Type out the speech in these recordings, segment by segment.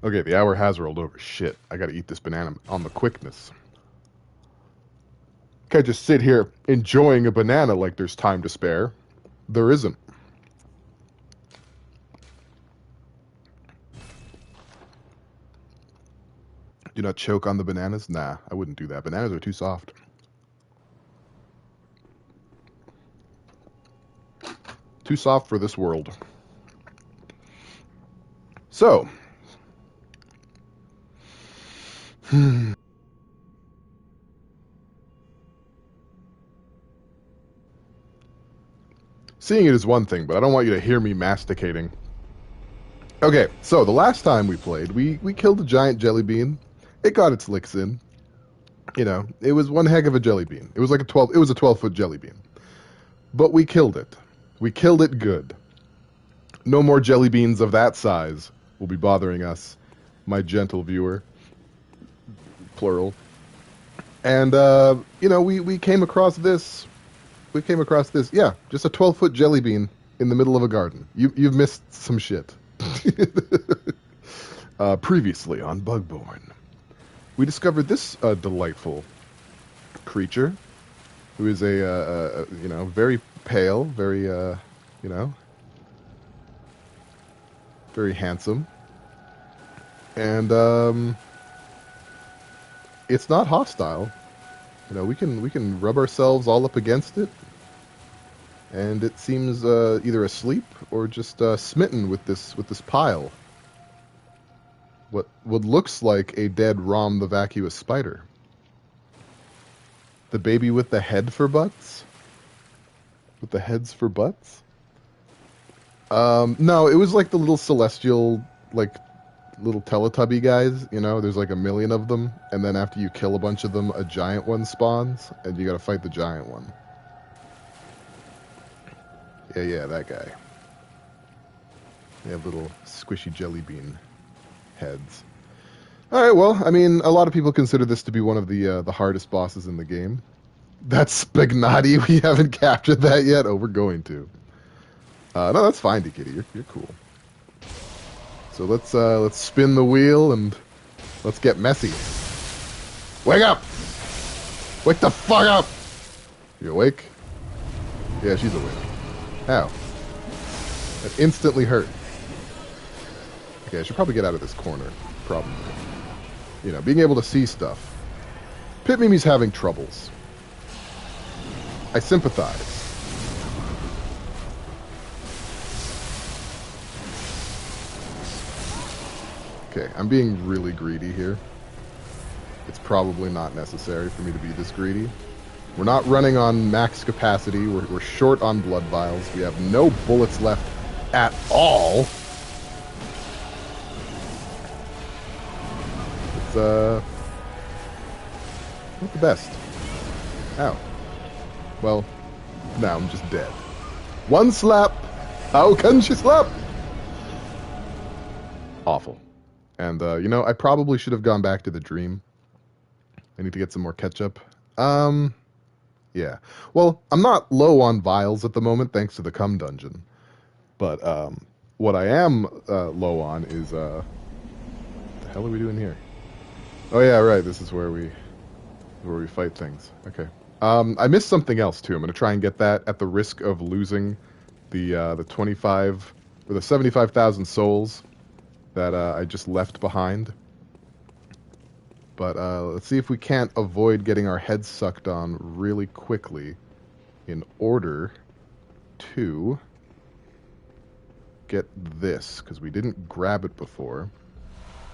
Okay, the hour has rolled over. Shit, I gotta eat this banana on the quickness. Can't just sit here enjoying a banana like there's time to spare. There isn't. Do not choke on the bananas? Nah, I wouldn't do that. Bananas are too soft. Too soft for this world. So. Seeing it is one thing, but I don't want you to hear me masticating. Okay, so the last time we played, we killed a giant jelly bean. It got its licks in. You know, it was one heck of a jelly bean. It was like a 12-foot jelly bean. But we killed it. We killed it good. No more jelly beans of that size will be bothering us, my gentle viewer. Plural. And, you know, we came across this. We came across this. Yeah, just a 12-foot jelly bean in the middle of a garden. You've missed some shit. Previously on Bugborne, we discovered this delightful creature who is a you know, very pale, very, you know, very handsome. And, it's not hostile. You know, we can rub ourselves all up against it, and it seems either asleep or just smitten with this pile. What looks like a dead Rom the Vacuous Spider. The baby with the head for butts? With the heads for butts? No, it was like the little celestial, like, little Teletubby guys, you know? There's like a million of them, and then after you kill a bunch of them, a giant one spawns, and you gotta fight the giant one. Yeah, that guy. They have little squishy jelly bean heads. Alright, well, I mean, a lot of people consider this to be one of the hardest bosses in the game. That's Spignati. We haven't captured that yet. Oh, we're going to. No, that's fine, Kitty. You're cool. So let's spin the wheel and let's get messy. Wake up! Wake the fuck up! You awake? Yeah, she's awake. How? That instantly hurt. Okay, I should probably get out of this corner. Probably. You know, being able to see stuff. Pit Mimi's having troubles. I sympathize. Okay, I'm being really greedy here. It's probably not necessary for me to be this greedy. We're not running on max capacity. We're short on blood vials. We have no bullets left at all. It's, not the best. Ow. Well, now I'm just dead. One slap! How can she slap? Awful. And, you know, I probably should have gone back to the dream. I need to get some more ketchup. Yeah. Well, I'm not low on vials at the moment, thanks to the cum dungeon. But, what I am, low on is, what the hell are we doing here? Oh yeah, right, this is where we fight things. Okay. I missed something else, too. I'm gonna try and get that at the risk of losing the 25, or the 75,000 souls that, I just left behind. But let's see if we can't avoid getting our heads sucked on really quickly in order to get this, because we didn't grab it before.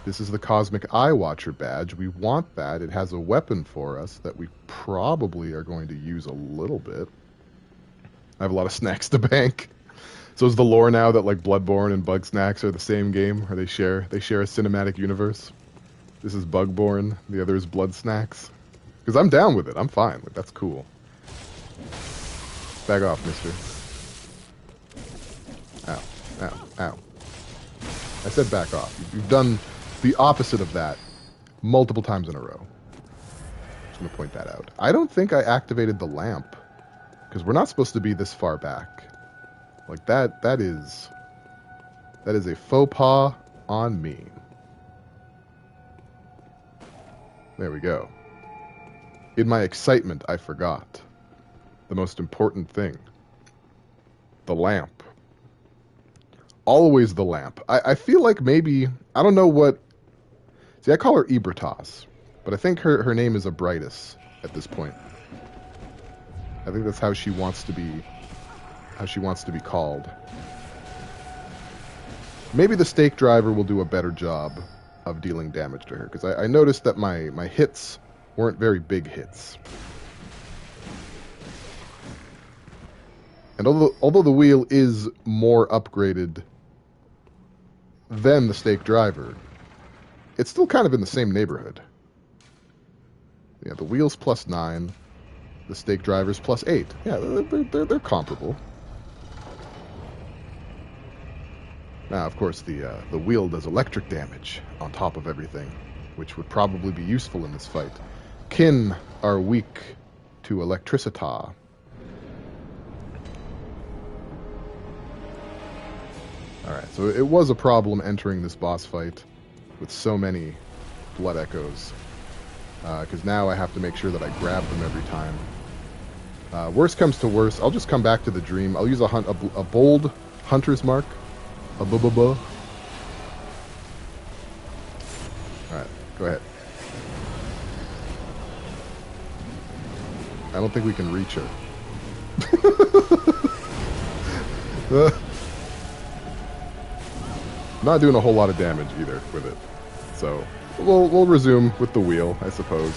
This is the Cosmic Eye Watcher badge. We want that. It has a weapon for us that we probably are going to use a little bit. I have a lot of snacks to bank. So is the lore now that like Bloodborne and Bugsnax are the same game, or they share a cinematic universe? This is Bugborne, the other is Blood Snacks. Because I'm down with it. I'm fine. Like, that's cool. Back off, mister. Ow. Ow. Ow. I said back off. You've done the opposite of that multiple times in a row. Just going to point that out. I don't think I activated the lamp. Because we're not supposed to be this far back. Like, that is a faux pas on me. There we go. In my excitement, I forgot the most important thing. The lamp. Always the lamp. I feel like maybe... I don't know what... See, I call her Ibritas, but I think her name is Abritus at this point. I think that's how she wants to be... how she wants to be called. Maybe the stake driver will do a better job of dealing damage to her, because I noticed that my hits weren't very big hits. And although the wheel is more upgraded than the stake driver, it's still kind of in the same neighborhood. Yeah, the wheel's +9, the stake driver's +8. Yeah, they're comparable. Now, of course, the wheel does electric damage on top of everything, which would probably be useful in this fight. Kin are weak to electricita. Alright, so it was a problem entering this boss fight with so many blood echoes. Because now I have to make sure that I grab them every time. Worst comes to worst, I'll just come back to the dream. I'll use a bold hunter's mark. A bu-bu-bu. Alright, go ahead. I don't think we can reach her. Not doing a whole lot of damage either with it. So, we'll resume with the wheel, I suppose.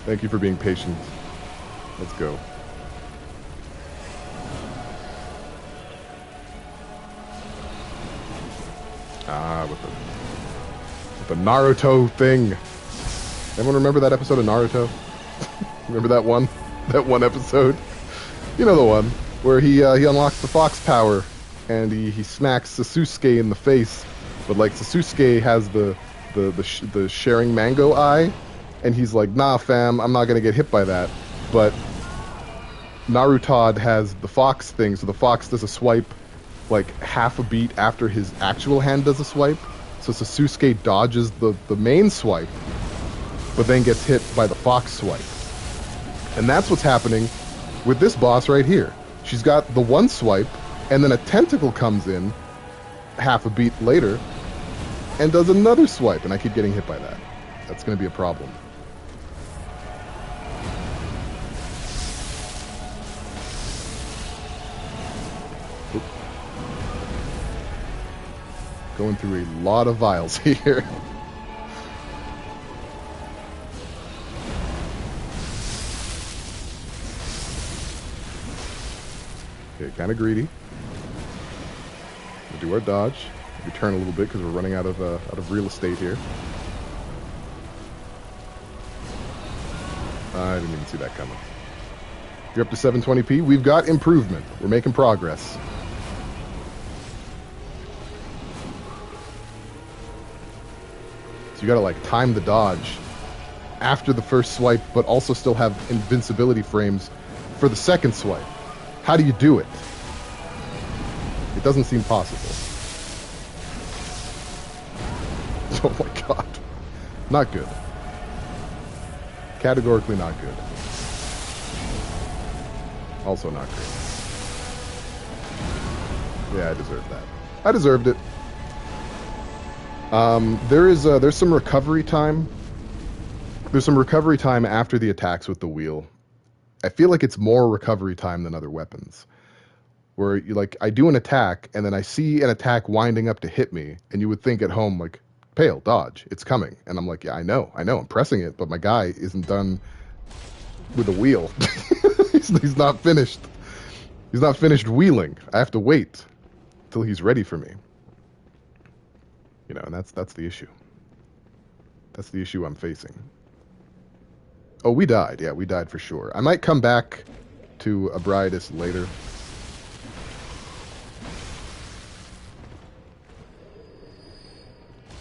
Thank you for being patient. Let's go. With the Naruto thing. Anyone remember that episode of Naruto? Remember that one? That one episode? You know the one where he unlocks the fox power and he smacks Sasuke in the face, but like Sasuke has the sharing mango eye, and he's like, nah fam, I'm not gonna get hit by that. But Naruto has the fox thing, so the fox does a swipe like half a beat after his actual hand does a swipe. So Sasuke dodges the main swipe, but then gets hit by the fox swipe. And that's what's happening with this boss right here. She's got the one swipe, and then a tentacle comes in half a beat later and does another swipe, and I keep getting hit by that. That's going to be a problem. Oop. Going through a lot of vials here. Okay, kind of greedy. We'll do our dodge. We turn a little bit because we're running out of real estate here. I didn't even see that coming. You're up to 720p. We've got improvement. We're making progress. So you gotta like time the dodge after the first swipe, but also still have invincibility frames for the second swipe. How do you do it? It doesn't seem possible. Oh my god. Not good. Categorically not good. Also not great. Yeah, I deserved that. I deserved it. There's some recovery time. There's some recovery time after the attacks with the wheel. I feel like it's more recovery time than other weapons. Where you like, I do an attack, and then I see an attack winding up to hit me, and you would think at home, like, Pale, dodge, it's coming. And I'm like, yeah, I know, I'm pressing it, but my guy isn't done with a wheel. he's not finished. He's not finished wheeling. I have to wait till he's ready for me. You know, and that's the issue. That's the issue I'm facing. Oh, we died. Yeah, we died for sure. I might come back to Abritus later.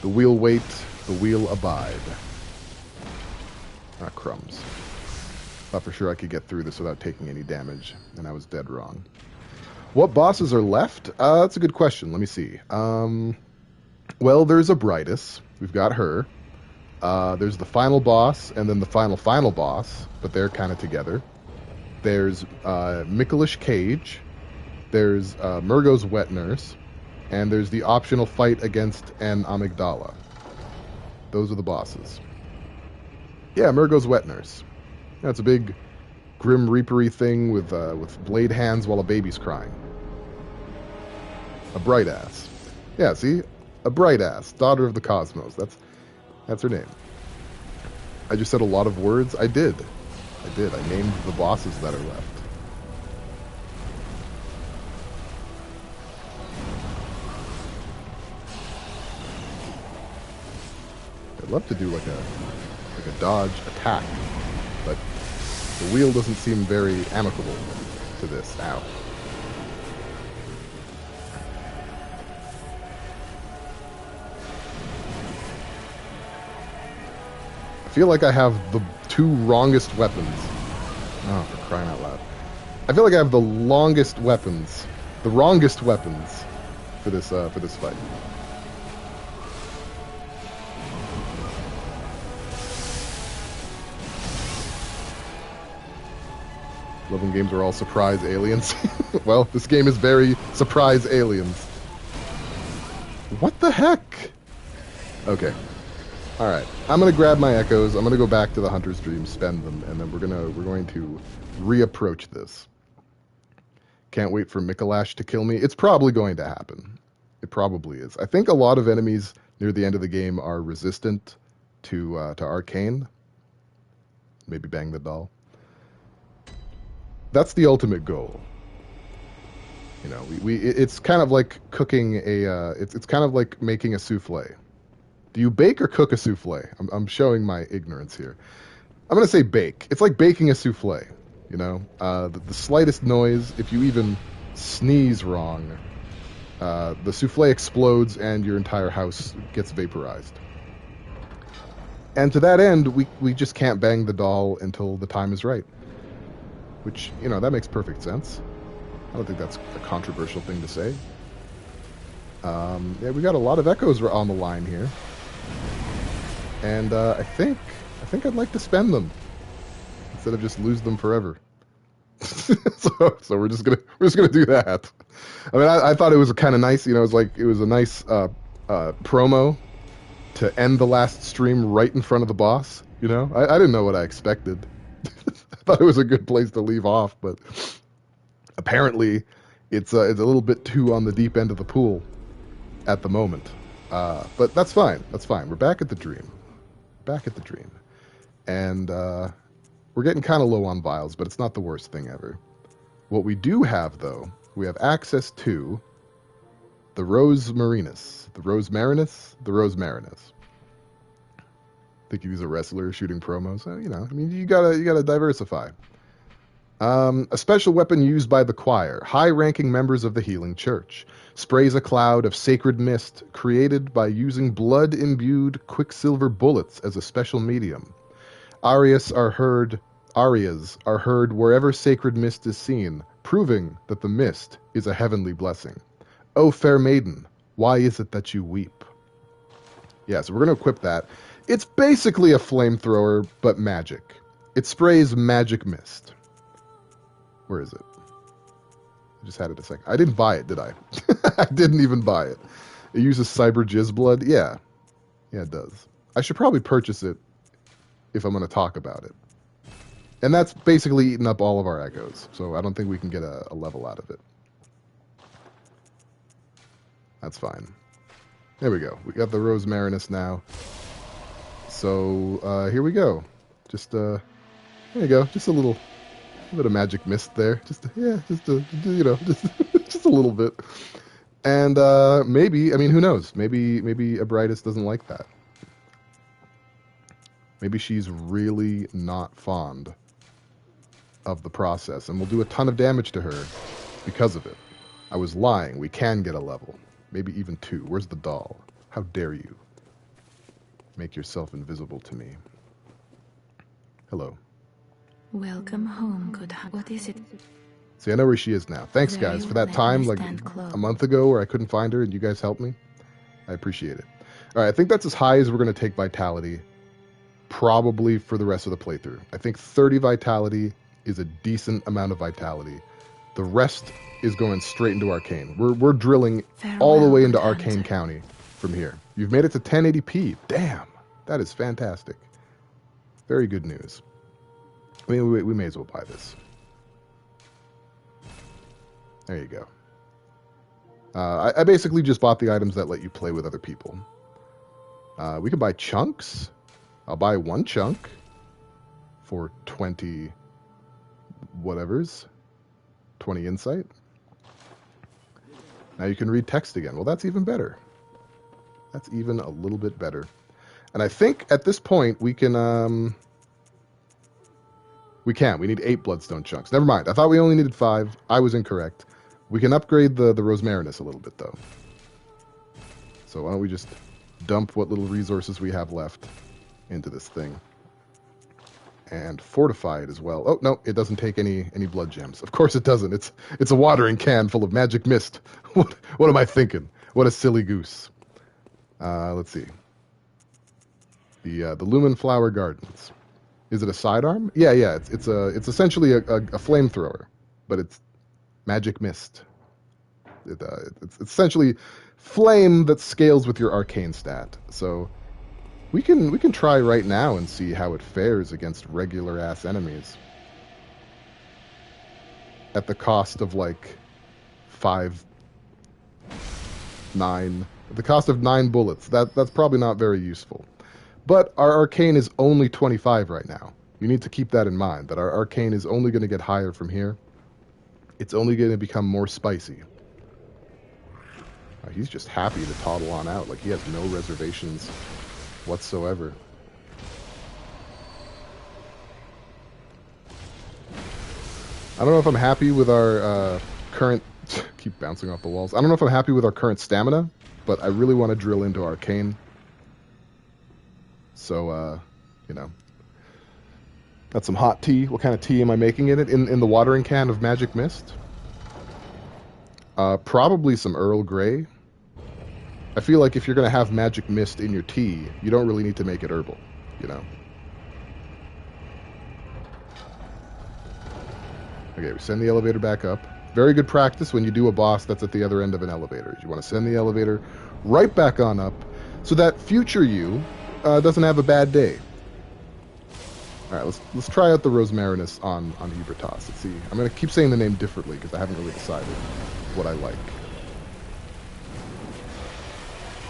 The wheel wait, the wheel abide. Ah, crumbs. Thought for sure I could get through this without taking any damage, and I was dead wrong. What bosses are left? That's a good question. Let me see. Well, there's Abritus. We've got her. There's the final boss, and then the final boss, but they're kind of together. There's Mikalash Cage. There's Murgo's Wet Nurse. And there's the optional fight against an Amygdala. Those are the bosses. Yeah, Murgo's Wet Nurse. That's a big Grim Reaper-y thing with blade hands while a baby's crying. A bright ass. Yeah, see? A bright ass. Daughter of the Cosmos. That's her name. I just said a lot of words. I did. I named the bosses that are left. I'd love to do like a dodge attack, but the wheel doesn't seem very amicable to this. Ow. I feel like I have the two wrongest weapons. Oh, for crying out loud. I feel like I have the wrongest weapons for this fight. Love when games are all surprise aliens. Well, this game is very surprise aliens. What the heck? Okay. Alright. I'm gonna grab my echoes, I'm gonna go back to the Hunter's Dream, spend them, and then we're going to reapproach this. Can't wait for Mikalash to kill me. It's probably going to happen. It probably is. I think a lot of enemies near the end of the game are resistant to Arcane. Maybe bang the doll. That's the ultimate goal. You know, it's kind of like cooking it's kind of like making a souffle. Do you bake or cook a souffle? I'm showing my ignorance here. I'm gonna say bake. It's like baking a souffle. You know, the slightest noise, if you even sneeze wrong, the souffle explodes and your entire house gets vaporized. And to that end, we just can't bang the doll until the time is right. Which, you know, that makes perfect sense. I don't think that's a controversial thing to say. Yeah, we got a lot of echoes on the line here. And I think I'd like to spend them instead of just lose them forever. so we're just gonna do that. I mean, I thought it was kind of nice. You know, it was a nice promo to end the last stream right in front of the boss. You know, I didn't know what I expected. I thought it was a good place to leave off, but apparently it's a little bit too on the deep end of the pool at the moment. But that's fine. That's fine. We're back at the dream. And we're getting kind of low on vials, but it's not the worst thing ever. What we do have, though, we have access to the Rose Marinus. I think he's a wrestler shooting promos. So, you know, I mean, you gotta diversify. A special weapon used by the choir, high-ranking members of the Healing Church, sprays a cloud of sacred mist created by using blood-imbued quicksilver bullets as a special medium. Arias are heard wherever sacred mist is seen, proving that the mist is a heavenly blessing. O fair maiden, why is it that you weep? Yeah, so we're going to equip that. It's basically a flamethrower, but magic. It sprays magic mist. Where is it? I just had it a second. I didn't buy it, did I? I didn't even buy it. It uses cyber jizz blood? Yeah. Yeah, it does. I should probably purchase it if I'm going to talk about it. And that's basically eating up all of our echoes, so I don't think we can get a level out of it. That's fine. There we go. We got the Rose Marinus now. So, here we go. Just, there you go. Just a little bit of magic mist there. Just a little bit. And, maybe, I mean, who knows? Maybe Abritus doesn't like that. Maybe she's really not fond of the process, and we'll do a ton of damage to her because of it. I was lying. We can get a level. Maybe even 2. Where's the doll? How dare you? Make yourself invisible to me. Hello. Welcome home, good heart. What is it? See, I know where she is now. Thanks, guys, for that time, like a month ago, where I couldn't find her, and you guys helped me. I appreciate it. All right, I think that's as high as we're going to take Vitality. probably for the rest of the playthrough. I think 30 vitality is a decent amount of vitality. The rest is going straight into Arcane. We're drilling all the way into Arcane County from here. You've made it to 1080p. Damn, that is fantastic. Very good news. I mean, we may as well buy this. There you go. I basically just bought the items that let you play with other people. We can buy chunks. I'll buy one chunk for 20 whatevers. 20 insight. Now you can read text again. Well, that's even better. That's even a little bit better. And I think at this point we can... We need 8 bloodstone chunks. Never mind. I thought we only needed 5. I was incorrect. We can upgrade the Rosmarinus a little bit, though. So why don't we just dump what little resources we have left into this thing. And fortify it as well. Oh, no, it doesn't take any blood gems. Of course it doesn't. It's a watering can full of magic mist. What am I thinking? What a silly goose. Let's see. The Lumen Flower Gardens. Is it a sidearm? Yeah. It's essentially a flamethrower, but it's magic mist. It's essentially flame that scales with your arcane stat. So we can try right now and see how it fares against regular ass enemies. At the cost of like 9. At the cost of 9 bullets. That's probably not very useful. But our arcane is only 25 right now. You need to keep that in mind, that our arcane is only going to get higher from here. It's only going to become more spicy. He's just happy to toddle on out, like he has no reservations whatsoever. I don't know if I'm happy with our current... keep bouncing off the walls. I don't know if I'm happy with our current stamina, but I really want to drill into arcane. So, you know, got some hot tea. What kind of tea am I making in it? In the watering can of magic mist? Probably some Earl Grey. I feel like if you're going to have magic mist in your tea, you don't really need to make it herbal, you know? Okay, we send the elevator back up. Very good practice when you do a boss that's at the other end of an elevator. You want to send the elevator right back on up so that future you doesn't have a bad day. All right, let's try out the Rosmarinus on Ebertas. Let's see. I'm going to keep saying the name differently because I haven't really decided what I like.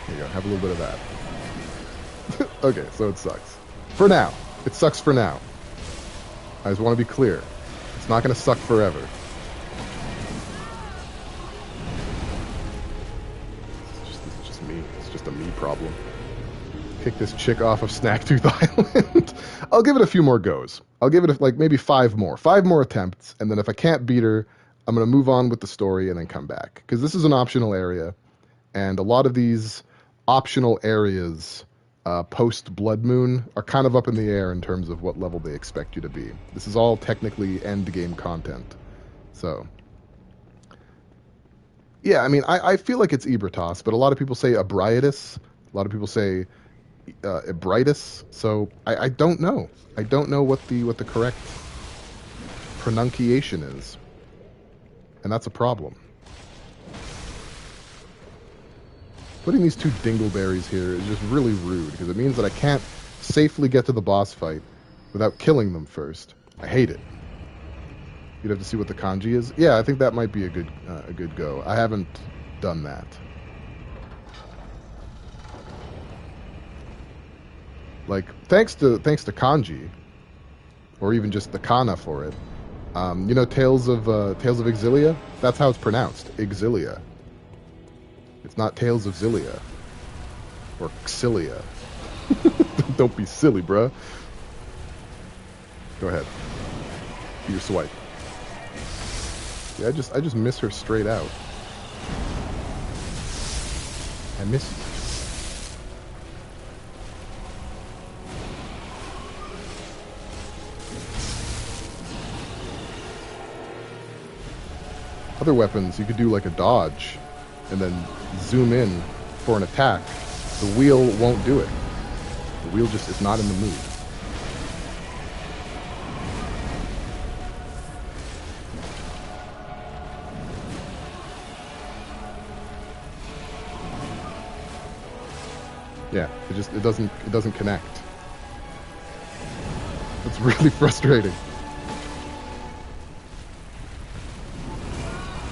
Here you go. Have a little bit of that. Okay, so it sucks. For now. It sucks for now. I just want to be clear. It's not going to suck forever. This is just me. It's just a me problem. Kick this chick off of Snacktooth Island. I'll give it a few more goes. I'll give it like maybe 5 more. 5 more attempts, and then if I can't beat her, I'm going to move on with the story and then come back. Because this is an optional area, and a lot of these optional areas post Blood Moon are kind of up in the air in terms of what level they expect you to be. This is all technically end game content. So, yeah, I mean, I feel like it's Ebertas, but a lot of people say Abriatus. A lot of people say Ebritus. So I don't know. I don't know what the correct pronunciation is, and that's a problem. Putting these 2 dingleberries here is just really rude because it means that I can't safely get to the boss fight without killing them first. I hate it. You'd have to see what the kanji is. Yeah, I think that might be a good go. I haven't done that. Like, thanks to kanji, or even just the kana for it. You know, Tales of Exilia? That's how it's pronounced, Exilia. It's not Tales of Xillia. Or Xilia. Don't be silly, bruh. Go ahead. Do your swipe. Yeah, I just miss her straight out. I miss you. Other weapons, you could do like a dodge and then zoom in for an attack. The wheel won't do it. The wheel just is not in the mood. Yeah, it doesn't connect. It's really frustrating.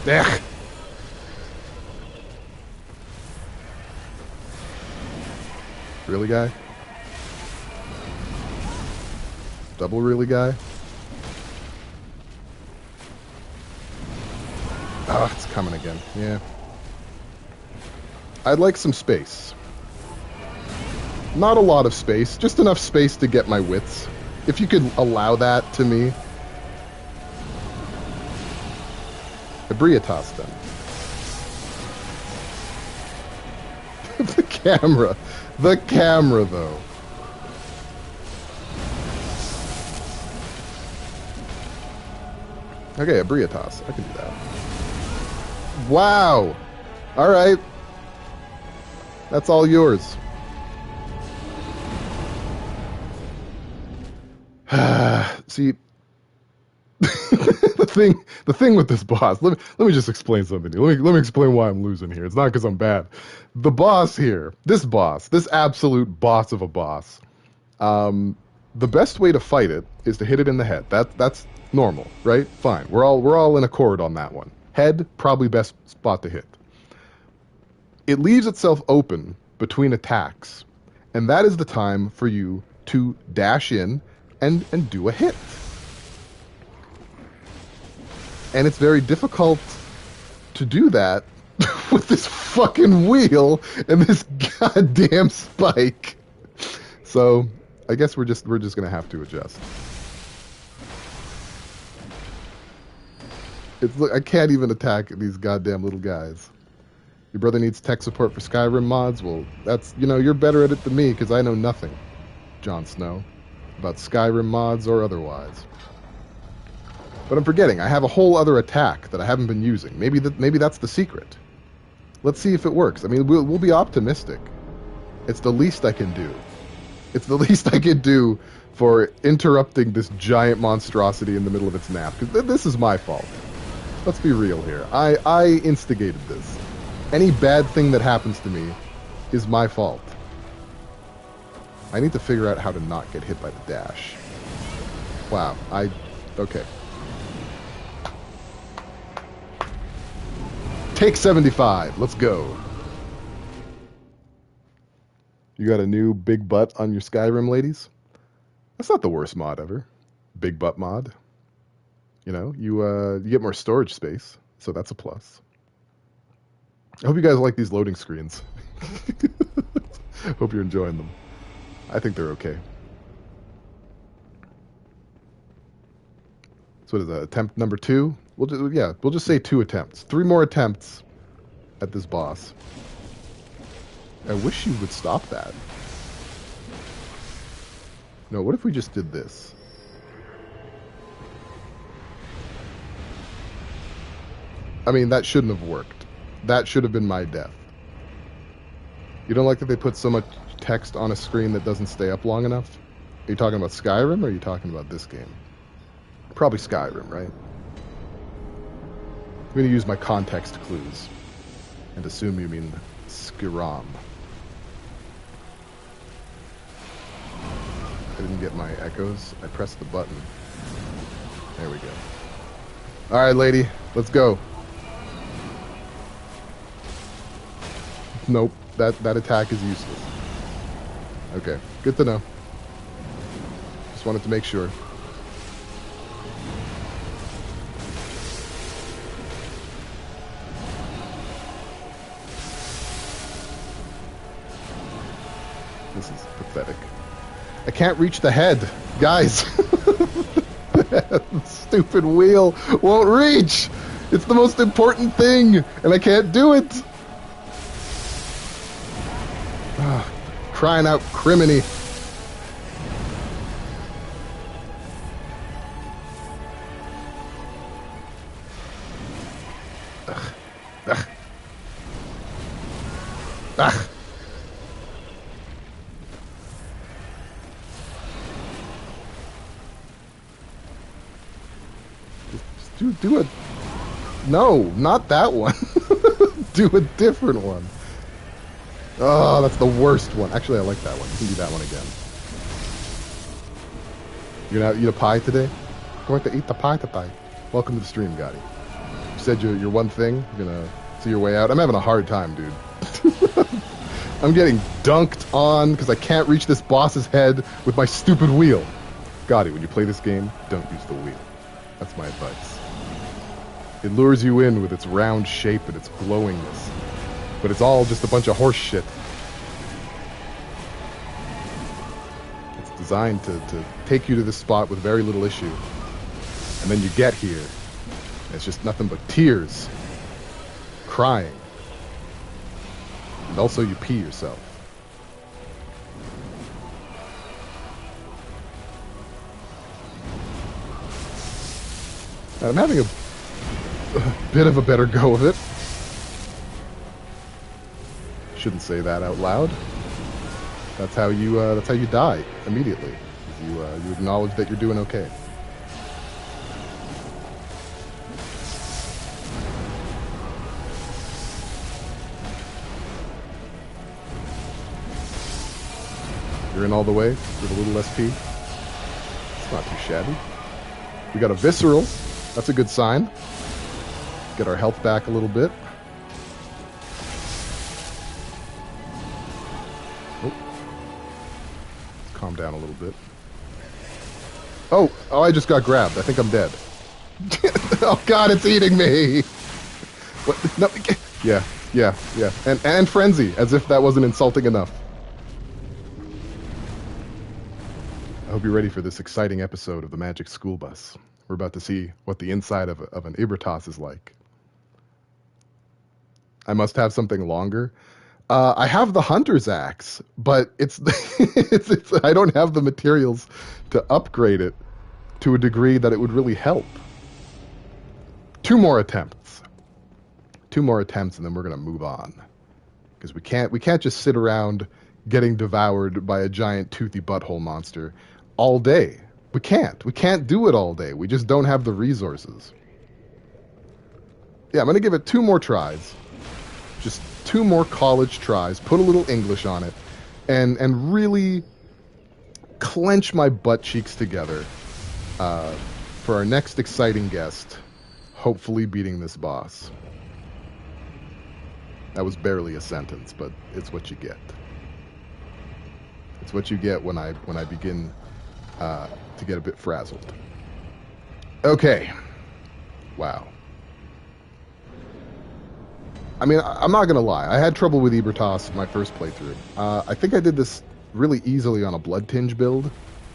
Ugh. Really, guy? Double really, guy? Ah, it's coming again. Yeah. I'd like some space. Not a lot of space, just enough space to get my wits. If you could allow that to me. Ebrietas, then. The camera. The camera, though. Okay, Ebrietas. I can do that. Wow! Alright. That's all yours. See, the thing with this boss. Let me just explain something. Let me explain why I'm losing here. It's not because I'm bad. The boss here, this absolute boss of a boss. The best way to fight it is to hit it in the head. That's normal, right? Fine. We're all in accord on that one. Head, probably best spot to hit. It leaves itself open between attacks, and that is the time for you to dash in and do a hit. And it's very difficult to do that with this fucking wheel and this goddamn spike. So I guess we're just gonna have to adjust. I can't even attack these goddamn little guys. Your brother needs tech support for Skyrim mods? Well, that's, you're better at it than me because I know nothing, Jon Snow, about Skyrim mods or otherwise. But I'm forgetting, I have a whole other attack that I haven't been using. Maybe that's the secret. Let's see if it works. I mean, we'll be optimistic. It's the least I can do. It's the least I can do for interrupting this giant monstrosity in the middle of its nap. Because this is my fault. Let's be real here. I instigated this. Any bad thing that happens to me is my fault. I need to figure out how to not get hit by the dash. Wow. Okay. Take 75. Let's go. You got a new big butt on your Skyrim, ladies? That's not the worst mod ever. Big butt mod. You get more storage space, so that's a plus. I hope you guys like these loading screens. Hope you're enjoying them. I think they're okay. So what is that? Attempt number 2? We'll just say 2 attempts. 3 more attempts at this boss. I wish you would stop that. No, what if we just did this? I mean, that shouldn't have worked. That should have been my death. You don't like that they put so much text on a screen that doesn't stay up long enough? Are you talking about Skyrim or are you talking about this game? Probably Skyrim, right? I'm going to use my context clues and assume you mean Skyrim. I didn't get my echoes. I pressed the button. There we go. Alright, lady. Let's go. Nope. That attack is useless. Okay. Good to know. Just wanted to make sure. This is pathetic. I can't reach the head. Guys! Stupid wheel won't reach! It's the most important thing, and I can't do it! Crying out criminy. Ugh. Ugh. Ugh. Just do it. No, not that one. Do a different one. Oh, that's the worst one. Actually, I like that one. You can do that one again. You're gonna eat a pie today? Going to eat the pie today. Welcome to the stream, Gotti. You said you're one thing. You're gonna see your way out. I'm having a hard time, dude. I'm getting dunked on because I can't reach this boss's head with my stupid wheel. Gotti, when you play this game, don't use the wheel. That's my advice. It lures you in with its round shape and its glowingness. But it's all just a bunch of horse shit. It's designed to take you to this spot with very little issue. And then you get here, and it's just nothing but tears, crying, and also you pee yourself. And I'm having a bit of a better go of it. Shouldn't say that out loud. That's how you die immediately. You acknowledge that you're doing okay. You're in all the way with a little SP. It's not too shabby. We got a visceral. That's a good sign. Get our health back a little bit. Oh. Calm down a little bit. Oh, I just got grabbed. I think I'm dead. Oh God, it's eating me. What? No. Yeah. And frenzy, as if that wasn't insulting enough. I hope you're ready for this exciting episode of the Magic School Bus. We're about to see what the inside of an Ibertos is like. I must have something longer. I have the Hunter's Axe, but it's I don't have the materials to upgrade it to a degree that it would really help. Two more attempts, and then we're gonna move on, because we can't just sit around getting devoured by a giant toothy butthole monster all day. We can't do it all day. We just don't have the resources. Yeah, I'm gonna give it 2 more tries. Just 2 more college tries, put a little English on it, and really clench my butt cheeks together for our next exciting guest, hopefully beating this boss. That was barely a sentence, but it's what you get. It's what you get when I begin to get a bit frazzled. Okay. Wow. I mean, I'm not gonna lie. I had trouble with Ibertos my first playthrough. I think I did this really easily on a Blood Tinge build,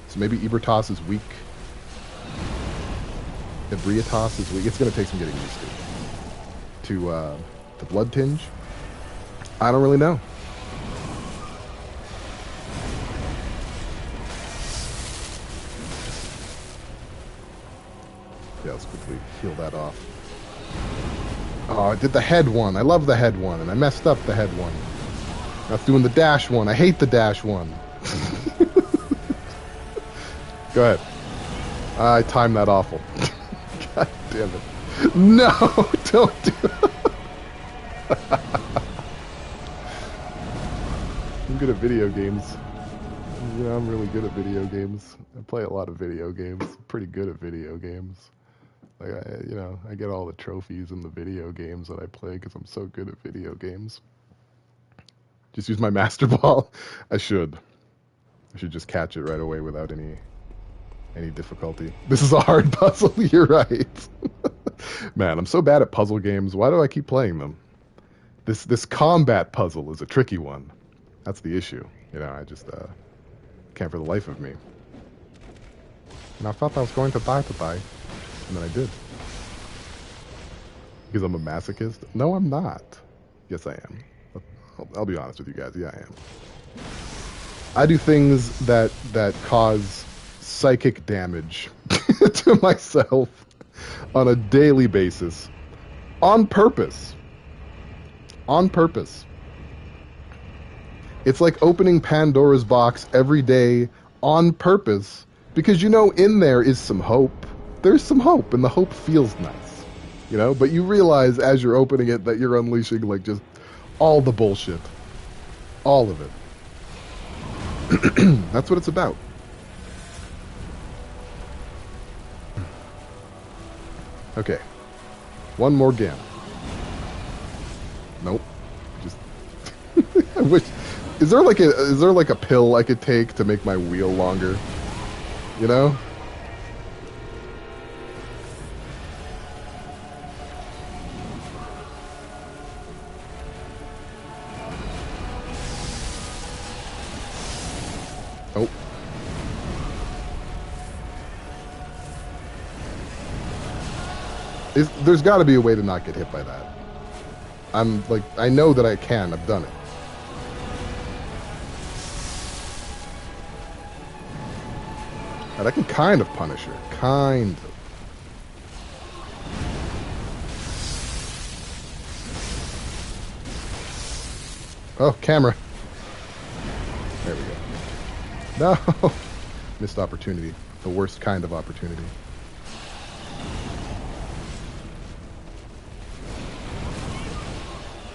so maybe Ibertos is weak. Ebrietos is weak. It's gonna take some getting used to Blood Tinge. I don't really know. Yeah, let's quickly heal that off. Oh, I did the head one. I love the head one, and I messed up the head one. I was doing the dash one. I hate the dash one. Go ahead. I timed that awful. God damn it. No, don't do it. I'm good at video games. Yeah, I'm really good at video games. I play a lot of video games. I'm pretty good at video games. Like, I get all the trophies in the video games that I play because I'm so good at video games. Just use my Master Ball. I should just catch it right away without any difficulty. This is a hard puzzle. You're right. Man, I'm so bad at puzzle games. Why do I keep playing them? This combat puzzle is a tricky one. That's the issue. I just can't for the life of me. And I thought I was going to die today. And then I did. Because I'm a masochist? No, I'm not. Yes, I am. I'll be honest with you guys. Yeah, I am. I do things that cause psychic damage to myself on a daily basis. On purpose. On purpose. It's like opening Pandora's box every day on purpose, because in there is some hope. There's some hope, and the hope feels nice, but you realize as you're opening it that you're unleashing just all the bullshit. All of it. That's what it's about. Okay. One more game. Nope. Just I wish is there like a pill I could take to make my wheel longer? You know? Oh. There's got to be a way to not get hit by that. I'm like, I know that I can. I've done it. And I can kind of punish her. Kind of. Oh, camera. There we go. No! Missed opportunity. The worst kind of opportunity.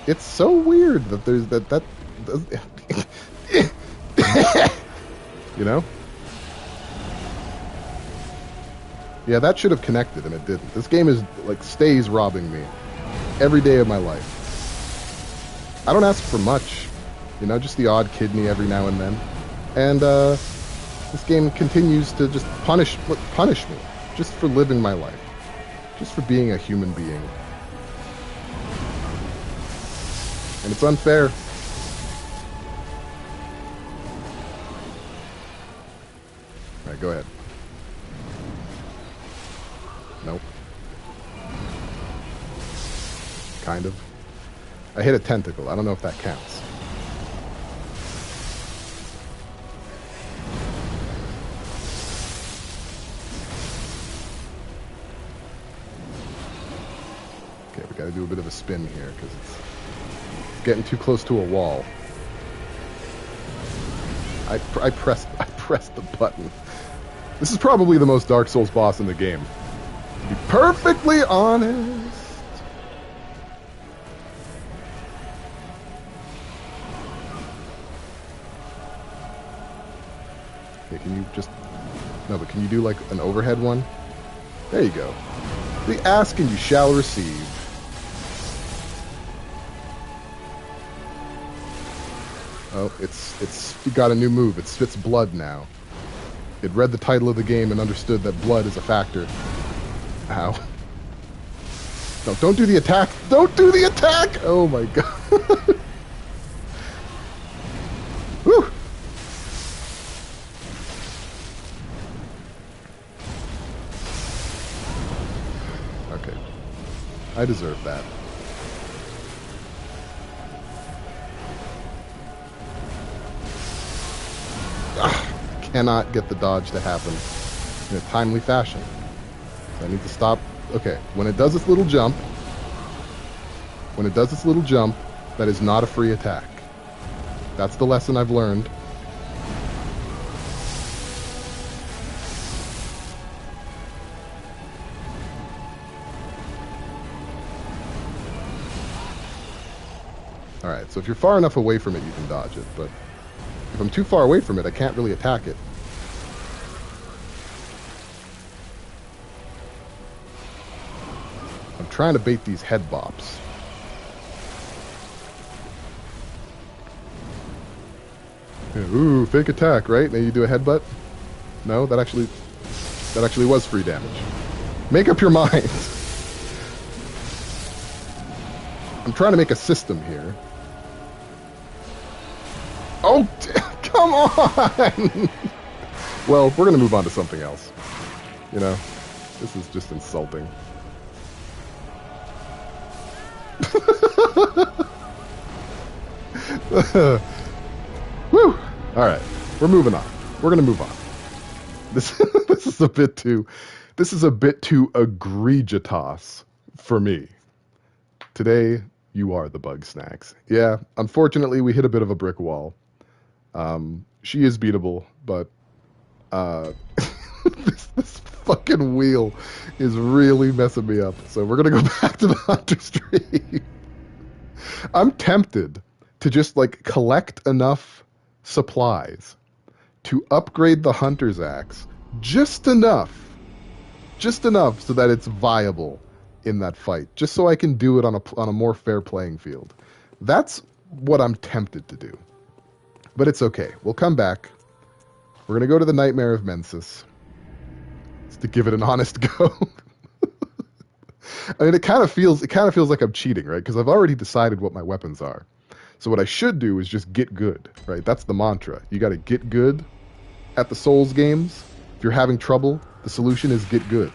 It's so weird that there's that you know? Yeah, that should have connected and it didn't. This game is like stays robbing me every day of my life. I don't ask for much, you know, just the odd kidney every now and then. And this game continues to just punish me just for living my life. Just for being a human being. And it's unfair. Alright, go ahead. Nope. Kind of. I hit a tentacle. I don't know if that counts. Okay, we gotta do a bit of a spin here, because it's getting too close to a wall. I pressed the button. This is probably the most Dark Souls boss in the game. To be perfectly honest. Okay, can you just... No, but can you do like an overhead one? There you go. The ask and you shall receive. Oh, it's got a new move. It spits blood now. It read the title of the game and understood that blood is a factor. Ow. No, don't do the attack! Don't do the attack! Oh my god. Woo! Okay. I deserve that. Cannot get the dodge to happen in a timely fashion. So I need to stop. Okay, when it does its little jump, that is not a free attack. That's the lesson I've learned. Alright, so if you're far enough away from it, you can dodge it, but if I'm too far away from it, I can't really attack it. I'm trying to bait these head bops. Yeah, ooh, fake attack, right? Now you do a headbutt? No, that actually was free damage. Make up your mind. I'm trying to make a system here. Oh, come on! Well, we're gonna move on to something else. You know, this is just insulting. Woo! Alright, we're moving on. We're gonna move on. This is a bit too egregious for me. Today, you are the bug snacks. Yeah, unfortunately, we hit a bit of a brick wall. She is beatable, but this fucking wheel is really messing me up. So we're gonna go back to the Hunter's Dream. I'm tempted to just like collect enough supplies to upgrade the hunter's axe just enough so that it's viable in that fight, just so I can do it on a more fair playing field. That's what I'm tempted to do. But it's okay. We'll come back. We're gonna go to the Nightmare of Menses just to give it an honest go. I mean, it kind of feels like I'm cheating, right? Because I've already decided what my weapons are. So what I should do is just get good, right? That's the mantra. You got to get good at the Souls games. If you're having trouble, the solution is get good.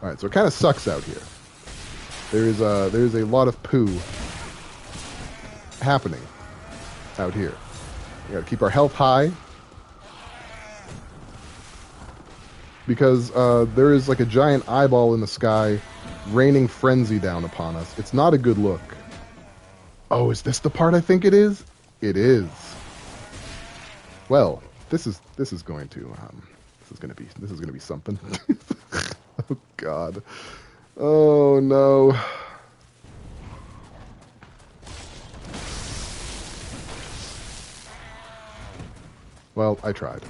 All right, so it kind of sucks out here. There's a lot of poo happening out here. We got to keep our health high because there is like a giant eyeball in the sky raining frenzy down upon us. It's not a good look. Oh, is this the part I think it is? It is. Well, this is going to be something. Oh God. Oh no. Well, I tried.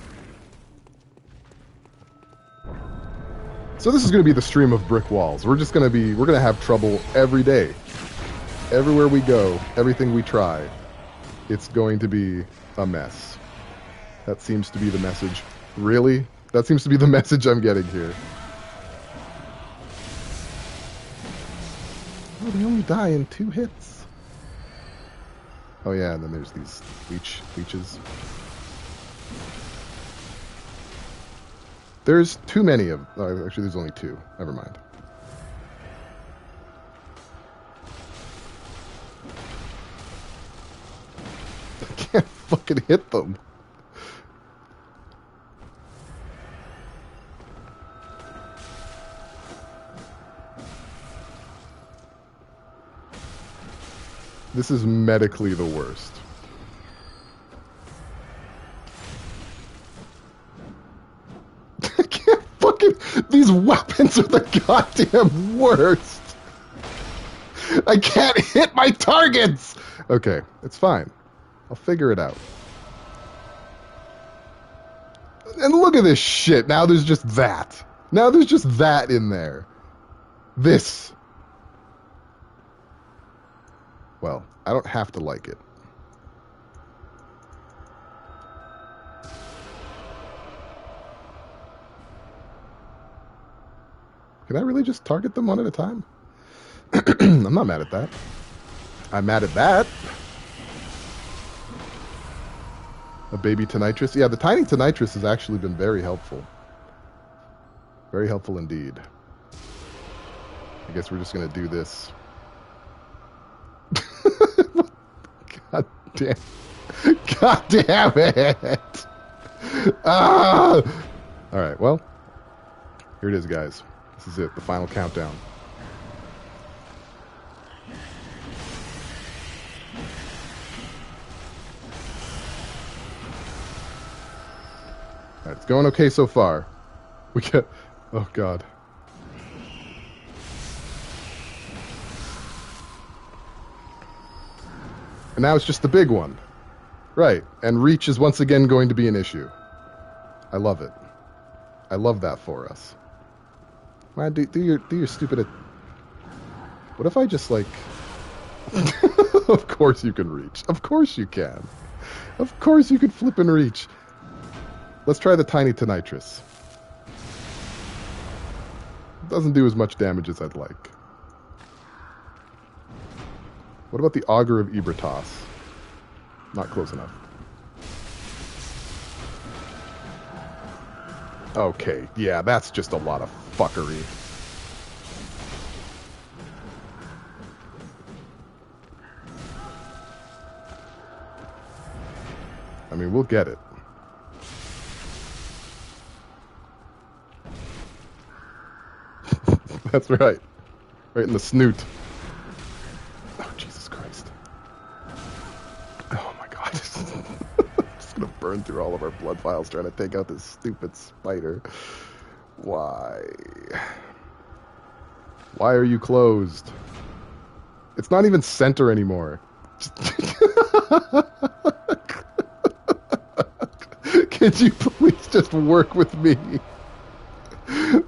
So this is going to be the stream of brick walls. We're going to have trouble every day. Everywhere we go, everything we try, it's going to be a mess. That seems to be the message. Really? That seems to be the message I'm getting here. Oh, they only die in 2 hits. Oh yeah, and then there's these leeches. There's too many of... actually, there's only 2. Never mind. I can't fucking hit them. This is medically the worst. These weapons are the goddamn worst. I can't hit my targets. Okay, it's fine. I'll figure it out. And look at this shit. Now there's just that. Now there's just that in there. This. Well, I don't have to like it. Can I really just target them one at a time? I'm not mad at that. I'm mad at that. A baby Tonitrus? Yeah, the tiny Tonitrus has actually been very helpful. Very helpful indeed. I guess we're just going to do this. God damn. God damn it! Ah! Alright, well. Here it is, guys. This is it, the final countdown. Alright, it's going okay so far. We get... Oh, God. And now it's just the big one. Right, and reach is once again going to be an issue. I love it. I love that for us. Man, do your stupid... What if I just, like... Of course you can reach. Of course you can. Of course you can flip and reach. Let's try the tiny Tonitrus. Doesn't do as much damage as I'd like. What about the Augur of Ebertos? Not close enough. Okay, yeah, that's just a lot of fuckery. I mean, we'll get it. That's right. Right in the snoot. Oh, Jesus Christ. Oh my God. I'm just gonna burn through all of our blood vials trying to take out this stupid spider. Why? Why are you closed? It's not even center anymore. Could you please just work with me?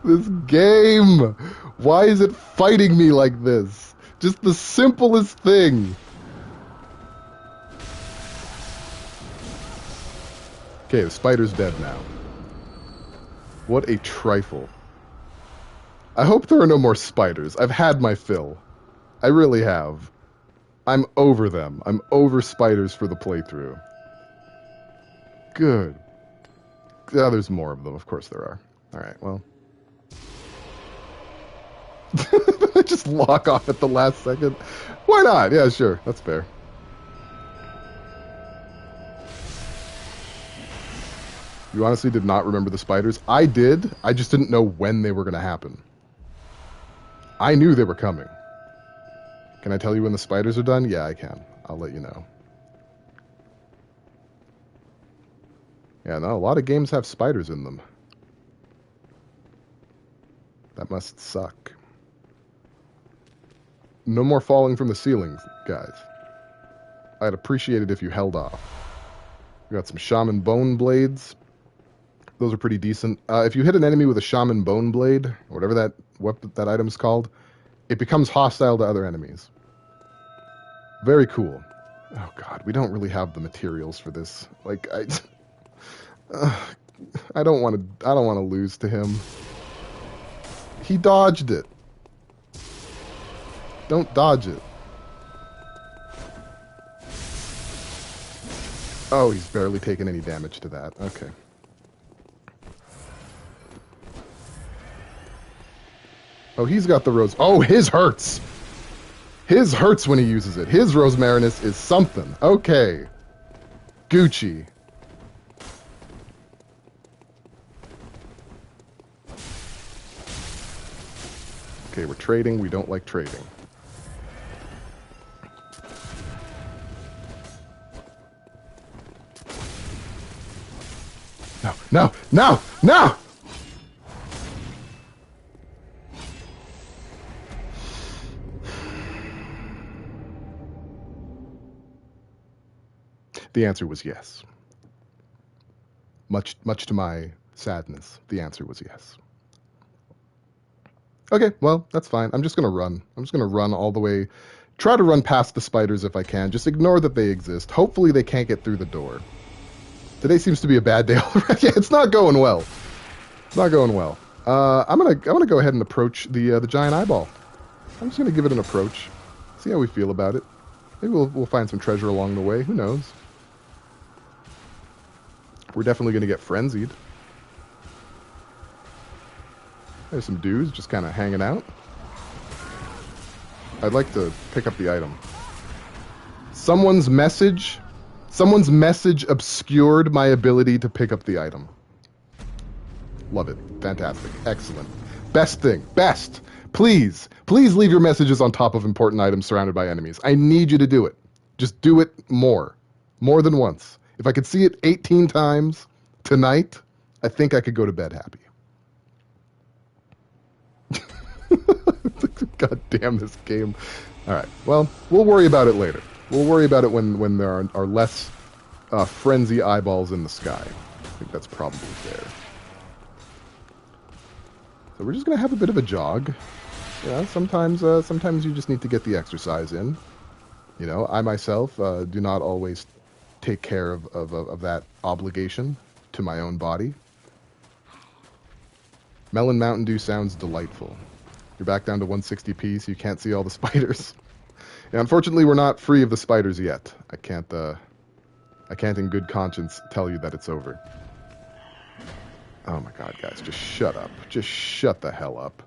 This game! Why is it fighting me like this? Just the simplest thing. Okay, the spider's dead now. What a trifle. I hope there are no more spiders. I've had my fill. I really have. I'm over them. I'm over spiders for the playthrough. Good. Yeah, there's more of them. Of course there are. Alright, well. I just lock off at the last second. Why not? Yeah, sure. That's fair. You honestly did not remember the spiders? I did. I just didn't know when they were going to happen. I knew they were coming. Can I tell you when the spiders are done? Yeah, I can. I'll let you know. Yeah, no, a lot of games have spiders in them. That must suck. No more falling from the ceilings, guys. I'd appreciate it if you held off. We got some shaman bone blades. Those are pretty decent. If you hit an enemy with a shaman bone blade, or whatever that item's called, it becomes hostile to other enemies. Very cool. Oh god, we don't really have the materials for this. Like I don't want to lose to him. He dodged it. Don't dodge it. Oh, he's barely taken any damage to that. Okay. Oh, he's got the rose. Oh, his hurts. His hurts when he uses it. His Rosmarinus is something. Okay. Gucci. Okay, we're trading. We don't like trading. No, no, no, no! The answer was yes. Much to my sadness, the answer was yes. Okay, well, that's fine. I'm just going to run. I'm just going to run all the way. Try to run past the spiders if I can. Just ignore that they exist. Hopefully they can't get through the door. Today seems to be a bad day already. It's not going well. It's not going well. I'm gonna go ahead and approach the giant eyeball. I'm just gonna give it an approach. See how we feel about it. Maybe we'll find some treasure along the way. Who knows? We're definitely gonna get frenzied. There's some dudes just kind of hanging out. I'd like to pick up the item. Someone's message obscured my ability to pick up the item. Love it. Fantastic. Excellent. Best thing. Best. Please leave your messages on top of important items surrounded by enemies. I need you to do it. Just do it more. More than once. If I could see it 18 times tonight, I think I could go to bed happy. God damn this game. Alright, well, we'll worry about it later. We'll worry about it when there are less frenzy eyeballs in the sky. I think that's probably fair. So we're just going to have a bit of a jog. Yeah, sometimes you just need to get the exercise in. You know, I myself do not always take care of that obligation to my own body. Melon Mountain Dew sounds delightful. You're back down to 160p, so you can't see all the spiders. Yeah, unfortunately, we're not free of the spiders yet. I can't in good conscience tell you that it's over. Oh my god, guys, just shut up. Just shut the hell up.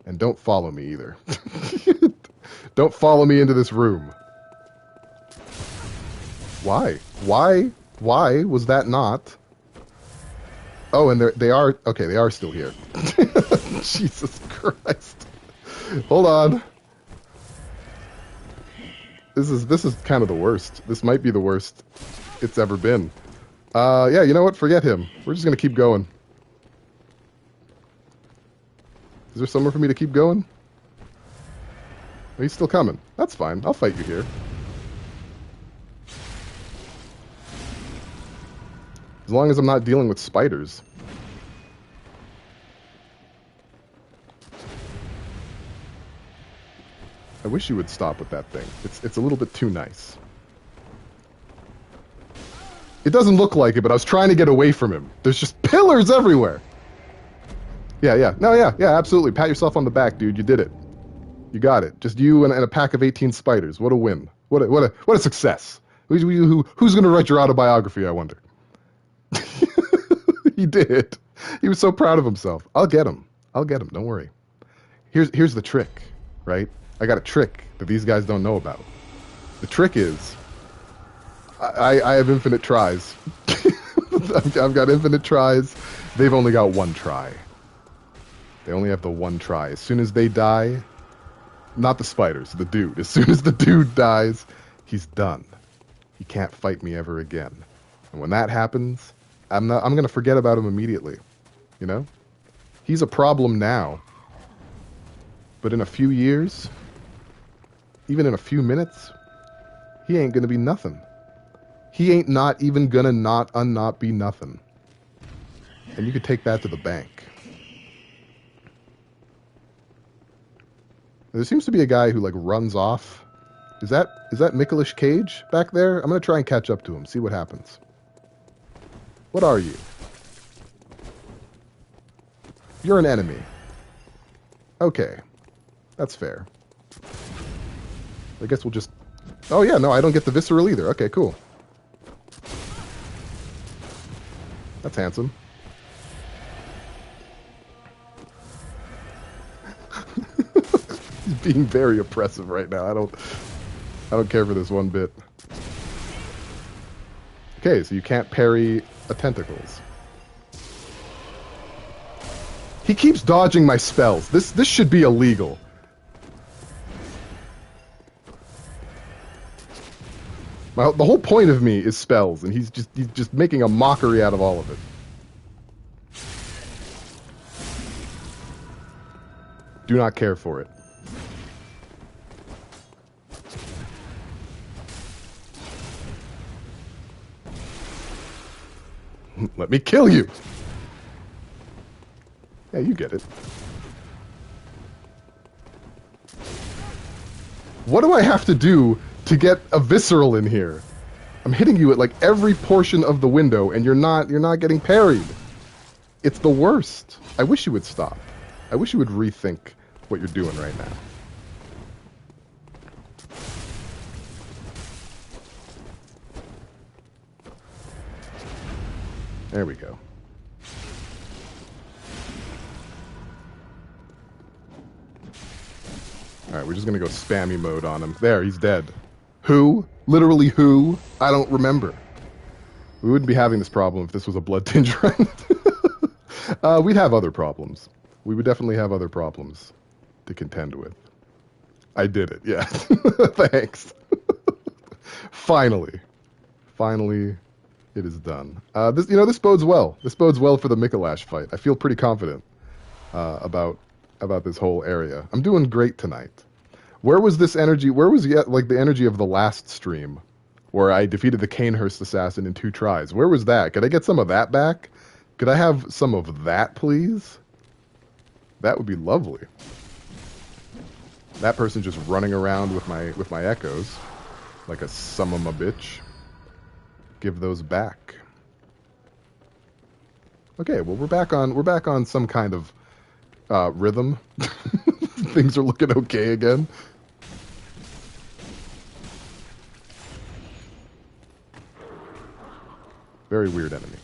And don't follow me either. Don't follow me into this room. Why? Why was that not? Oh, and they are... Okay, they are still here. Jesus Christ. Hold on. This is kind of the worst. This might be the worst it's ever been. Yeah, you know what? Forget him. We're just going to keep going. Is there somewhere for me to keep going? Oh, he's still coming. That's fine. I'll fight you here. As long as I'm not dealing with spiders. I wish you would stop with that thing. It's a little bit too nice. It doesn't look like it, but I was trying to get away from him. There's just pillars everywhere. Yeah. No, yeah, absolutely. Pat yourself on the back, dude. You did it. You got it. Just you and a pack of 18 spiders. What a win. What a success. Who's going to write your autobiography, I wonder? He did. He was so proud of himself. I'll get him. Don't worry. Here's the trick, right? I got a trick that these guys don't know about. The trick is, I have infinite tries. I've got infinite tries. They've only got one try. They only have the one try. As soon as they die, not the spiders, the dude. As soon as the dude dies, he's done. He can't fight me ever again. And when that happens, I'm going to forget about him immediately. You know? He's a problem now. But in a few years, even in a few minutes, he ain't going to be nothing. He ain't not even going to not be nothing. And you could take that to the bank. There seems to be a guy who, like, runs off. Is that Mikalash Cage back there? I'm going to try and catch up to him, see what happens. What are you? You're an enemy. Okay. That's fair. I guess we'll just... Oh, yeah, no, I don't get the visceral either. Okay, cool. That's handsome. He's being very oppressive right now. I don't care for this one bit. Okay, so you can't parry tentacles. He keeps dodging my spells. This should be illegal. The whole point of me is spells, and he's just making a mockery out of all of it. Do not care for it. Let me kill you! Yeah, you get it. What do I have to do to get a visceral in here? I'm hitting you at like every portion of the window, and you're not getting parried. It's the worst. I wish you would stop. I wish you would rethink what you're doing right now. There we go. Alright, we're just gonna go spammy mode on him. There, he's dead. Who? Literally who? I don't remember. We wouldn't be having this problem if this was a blood tinge run. We'd have other problems. We would definitely have other problems to contend with. I did it, yeah. Thanks. Finally. Finally, it is done. This bodes well. This bodes well for the Mikalash fight. I feel pretty confident about this whole area. I'm doing great tonight. Where was this energy? Where was the energy of the last stream, where I defeated the Canehurst assassin in 2 tries? Where was that? Could I get some of that back? Could I have some of that, please? That would be lovely. That person just running around with my echoes, like a son of a bitch. Give those back. Okay, well we're back on some kind of rhythm. Things are looking okay again. Very weird enemy.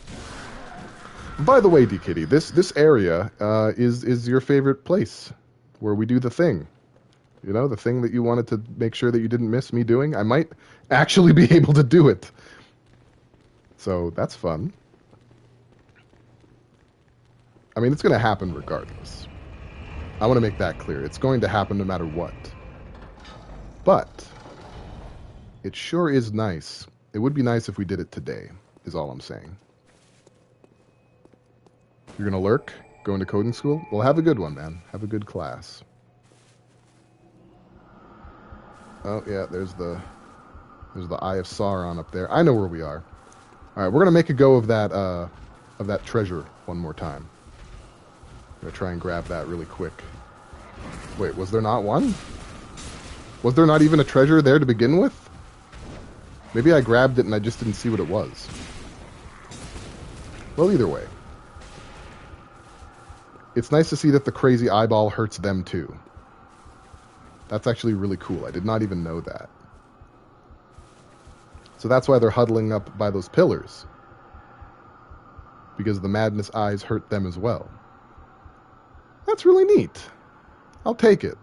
By the way, D-Kitty, this area is your favorite place where we do the thing. You know, the thing that you wanted to make sure that you didn't miss me doing. I might actually be able to do it. So that's fun. I mean, it's going to happen regardless. I want to make that clear. It's going to happen no matter what. But it sure is nice. It would be nice if we did it today, is all I'm saying. You're going to lurk? Going to coding school? Well, have a good one, man. Have a good class. Oh, yeah, there's the Eye of Sauron up there. I know where we are. All right, we're going to make a go of that treasure one more time. I'm going to try and grab that really quick. Wait, was there not one? Was there not even a treasure there to begin with? Maybe I grabbed it and I just didn't see what it was. Well, either way. It's nice to see that the crazy eyeball hurts them too. That's actually really cool. I did not even know that. So that's why they're huddling up by those pillars. Because the madness eyes hurt them as well. That's really neat. I'll take it.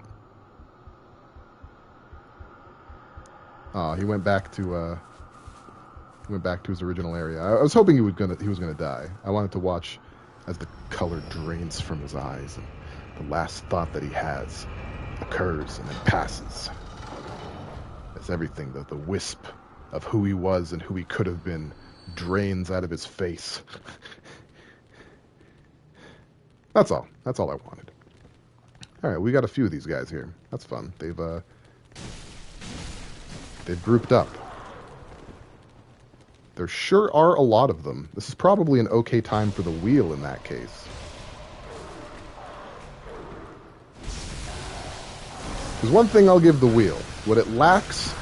Oh, he went back to his original area. I was hoping he was gonna die. I wanted to watch as the color drains from his eyes and the last thought that he has occurs and then passes. As everything, the wisp of who he was and who he could have been drains out of his face. That's all. That's all I wanted. All right, we got a few of these guys here. That's fun. They've grouped up. There sure are a lot of them. This is probably an okay time for the wheel in that case. There's one thing I'll give the wheel. What it lacks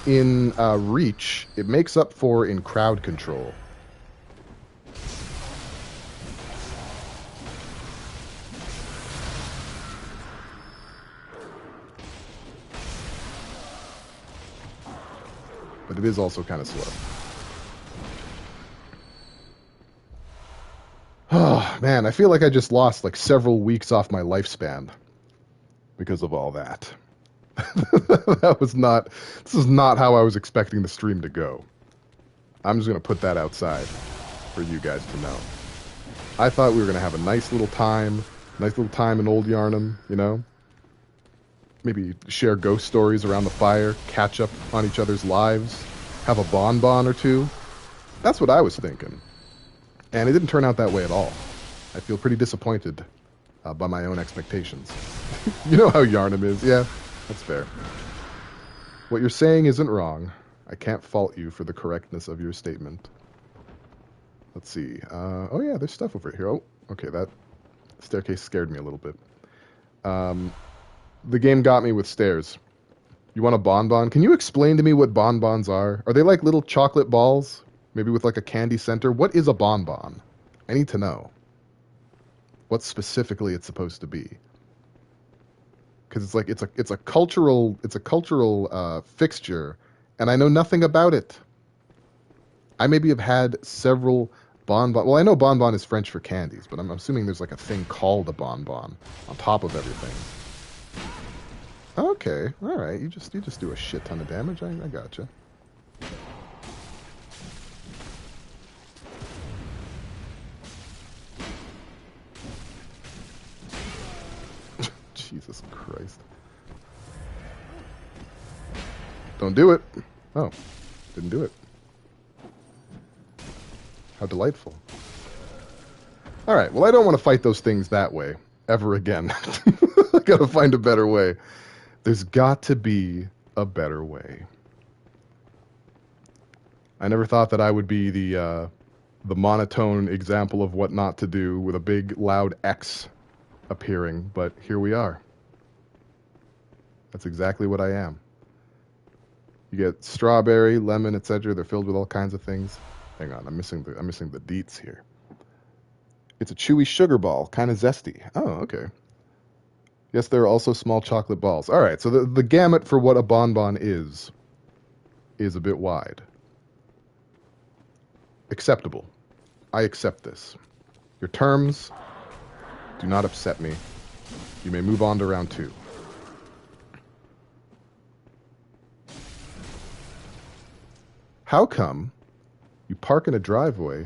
in reach, it makes up for in crowd control. But it is also kind of slow. Oh, man, I feel like I just lost like several weeks off my lifespan because of all that. This is not how I was expecting the stream to go. I'm just going to put that outside for you guys to know. I thought we were going to have a nice little time in Old Yarnum, you know? Maybe share ghost stories around the fire, catch up on each other's lives, have a bonbon or two. That's what I was thinking. And it didn't turn out that way at all. I feel pretty disappointed by my own expectations. You know how Yarnum is, yeah? That's fair. What you're saying isn't wrong. I can't fault you for the correctness of your statement. Let's see. Oh yeah, there's stuff over here. Oh, okay, that staircase scared me a little bit. The game got me with stairs. You want a bonbon? Can you explain to me what bonbons are? Are they like little chocolate balls? Maybe with like a candy center? What is a bonbon? I need to know. What specifically it's supposed to be. Because it's like it's a cultural fixture, and I know nothing about it. I maybe have had several bonbon. Well, I know bonbon is French for candies, but I'm assuming there's like a thing called a bonbon on top of everything. Okay, all right. You just do a shit ton of damage. I gotcha. Jesus Christ. Don't do it. Oh, didn't do it. How delightful. All right, well, I don't want to fight those things that way ever again. I gotta find a better way. There's got to be a better way. I never thought that I would be the monotone example of what not to do with a big, loud X appearing, but here we are. That's exactly what I am. You get strawberry, lemon, etc. They're filled with all kinds of things. Hang on, I'm missing the deets here. It's a chewy sugar ball, kind of zesty. Oh, okay. Yes, there are also small chocolate balls. All right, so the gamut for what a bonbon is a bit wide. Acceptable. I accept this. Your terms do not upset me. You may move on to round 2. How come you park in a driveway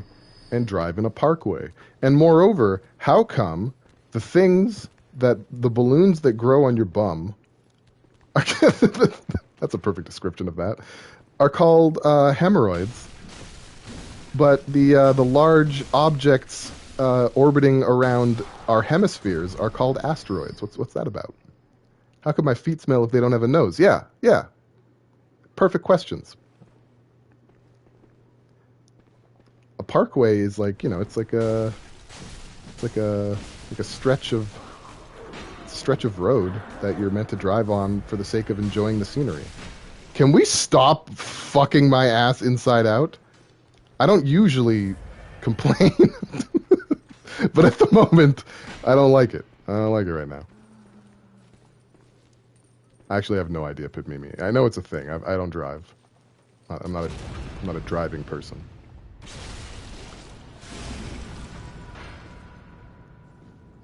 and drive in a parkway? And moreover, how come the things that the balloons that grow on your bum are, that's a perfect description of that, are called hemorrhoids, but the large objects orbiting around our hemispheres are called asteroids. What's that about? How could my feet smell if they don't have a nose? Yeah, yeah. Perfect questions. A parkway is like, it's like a stretch of road that you're meant to drive on for the sake of enjoying the scenery. Can we stop fucking my ass inside out? I don't usually complain, but at the moment, I don't like it. I don't like it right now. I actually have no idea, Pip Mimi. I know it's a thing. I don't drive. I'm not a driving person.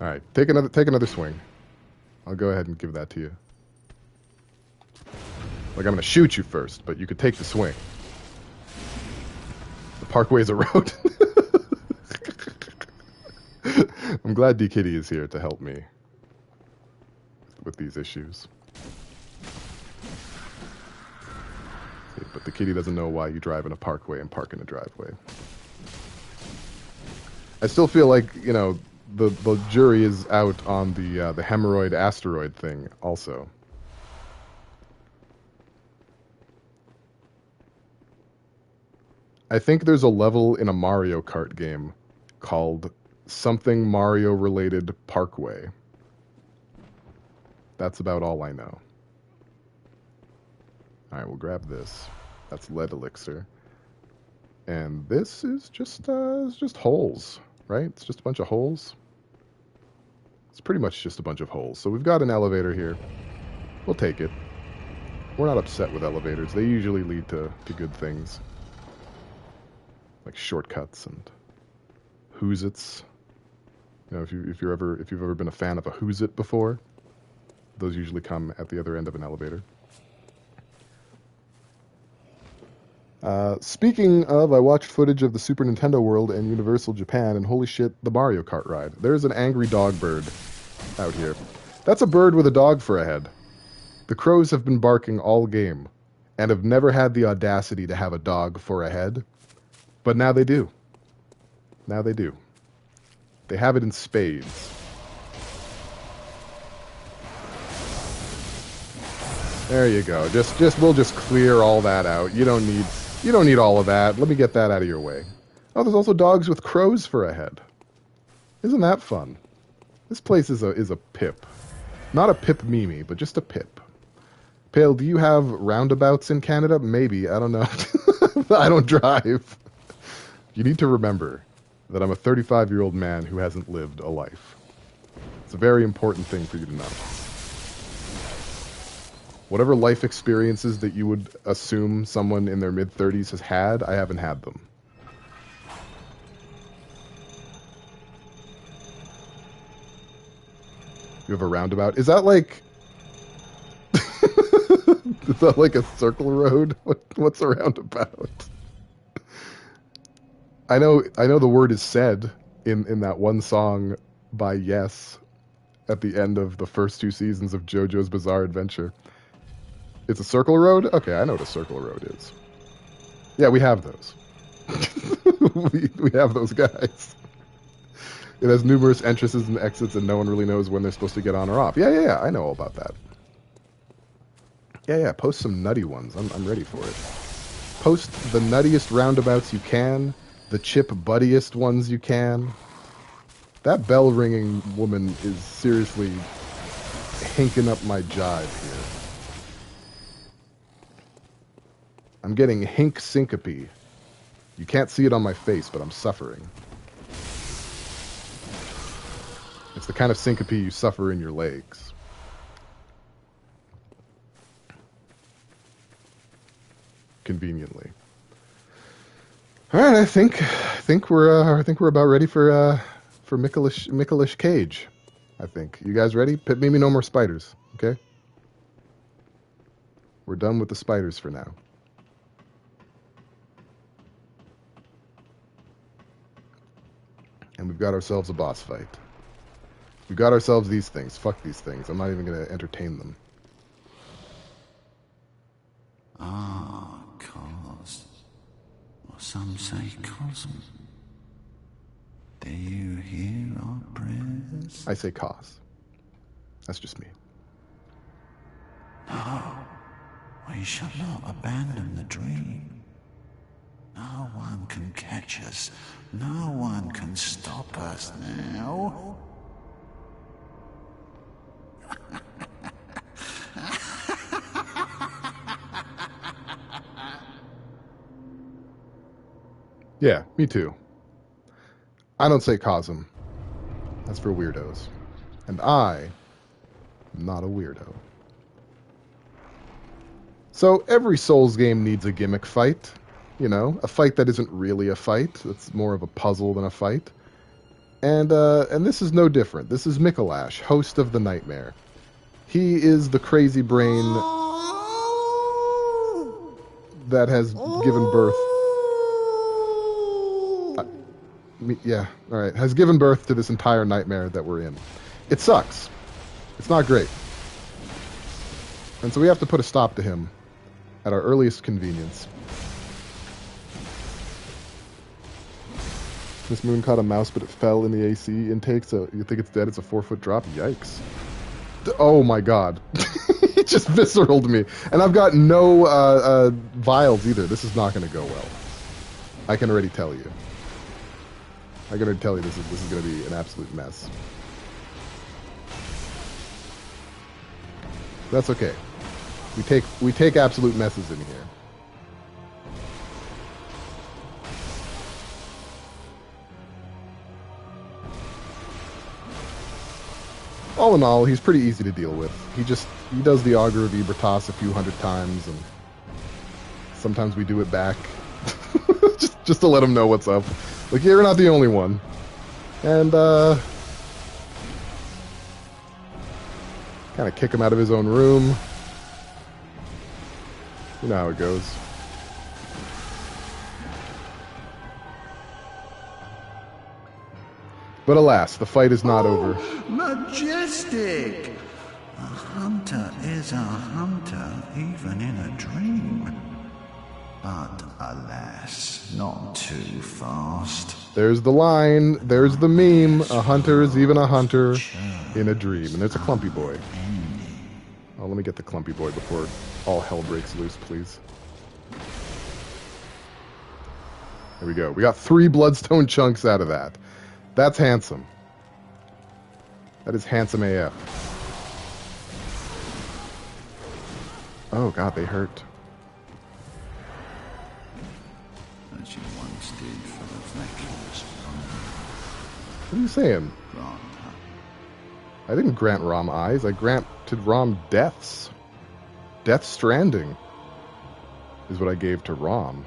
All right, take another swing. I'll go ahead and give that to you. Like, I'm gonna shoot you first, but you could take the swing. The parkway is a road. I'm glad D Kitty is here to help me with these issues. But the kitty doesn't know why you drive in a parkway and park in a driveway. I still feel like, the jury is out on the hemorrhoid asteroid thing also. I think there's a level in a Mario Kart game called something Mario related Parkway. That's about all I know. All right, we'll grab this. That's lead elixir. And this is just holes, right? It's just a bunch of holes. It's pretty much just a bunch of holes. So we've got an elevator here. We'll take it. We're not upset with elevators. They usually lead to good things. Like shortcuts and whoozits. If you've ever been a fan of a whoozit before, those usually come at the other end of an elevator. Speaking of, I watched footage of the Super Nintendo World and Universal Japan, and holy shit, the Mario Kart ride. There's an angry dog bird out here. That's a bird with a dog for a head. The crows have been barking all game, and have never had the audacity to have a dog for a head, but now they do. Now they do. They have it in spades. There you go. We'll just clear all that out. You don't need all of that. Let me get that out of your way. Oh, there's also dogs with crows for a head. Isn't that fun? This place is a pip. Not a Pip Mimi, but just a pip. Pale, do you have roundabouts in Canada? Maybe. I don't know. I don't drive. You need to remember that I'm a 35-year-old man who hasn't lived a life. It's a very important thing for you to know. Whatever life experiences that you would assume someone in their mid-30s has had, I haven't had them. You have a roundabout? Is that like... Is that like a circle road? What's a roundabout? I know the word is said in that one song by Yes at the end of the first 2 seasons of JoJo's Bizarre Adventure. It's a circle road? Okay, I know what a circle road is. Yeah, we have those. we have those guys. It has numerous entrances and exits, and no one really knows when they're supposed to get on or off. Yeah, I know all about that. Yeah, post some nutty ones. I'm ready for it. Post the nuttiest roundabouts you can, the chip buddiest ones you can. That bell-ringing woman is seriously hinking up my jive here. I'm getting hink syncope. You can't see it on my face, but I'm suffering. It's the kind of syncope you suffer in your legs. Conveniently. All right, I think we're about ready for Mikalash Cage. I think. You guys ready? Maybe no more spiders, okay? We're done with the spiders for now. And we've got ourselves a boss fight. We've got ourselves these things. Fuck these things. I'm not even going to entertain them. Cause. Or some say cosm. Do you I say Cos. That's just me. No, we shall not abandon the dream. No one can catch us. No one can stop us now. Yeah, me too. I don't say Cosm. That's for weirdos. And I am not a weirdo. So every Souls game needs a gimmick fight. You know, a fight that isn't really a fight. It's more of a puzzle than a fight. And this is no different. This is Mikalash, host of the Nightmare. He is the crazy brain that has given birth... yeah, alright. Has given birth to this entire nightmare that we're in. It sucks. It's not great. And so we have to put a stop to him at our earliest convenience. This moon caught a mouse, but it fell in the AC intake, so you think it's dead? It's a 4-foot drop? Yikes. Oh my god. It just visceraled me. And I've got no vials either. This is not going to go well. I can already tell you. I can already tell you this is going to be an absolute mess. That's okay. We take absolute messes in here. All in all, he's pretty easy to deal with. He does the Augur of Ebertas a few hundred times, and sometimes we do it back. just to let him know what's up. Like, you're not the only one. And, kind of kick him out of his own room. You know how it goes. But alas, the fight is not over. Majestic! A hunter is a hunter, even in a dream. But alas, not too fast. There's the line, there's the meme. A hunter is even a hunter in a dream. And there's a Clumpy Boy. Oh, let me get the Clumpy Boy before all hell breaks loose, please. There we go. We got 3 bloodstone chunks out of that. That's handsome. That is handsome AF. Oh god, they hurt. As you once did for the vacuous What are you saying? I didn't grant Rom eyes. I granted Rom deaths. Death Stranding is what I gave to Rom.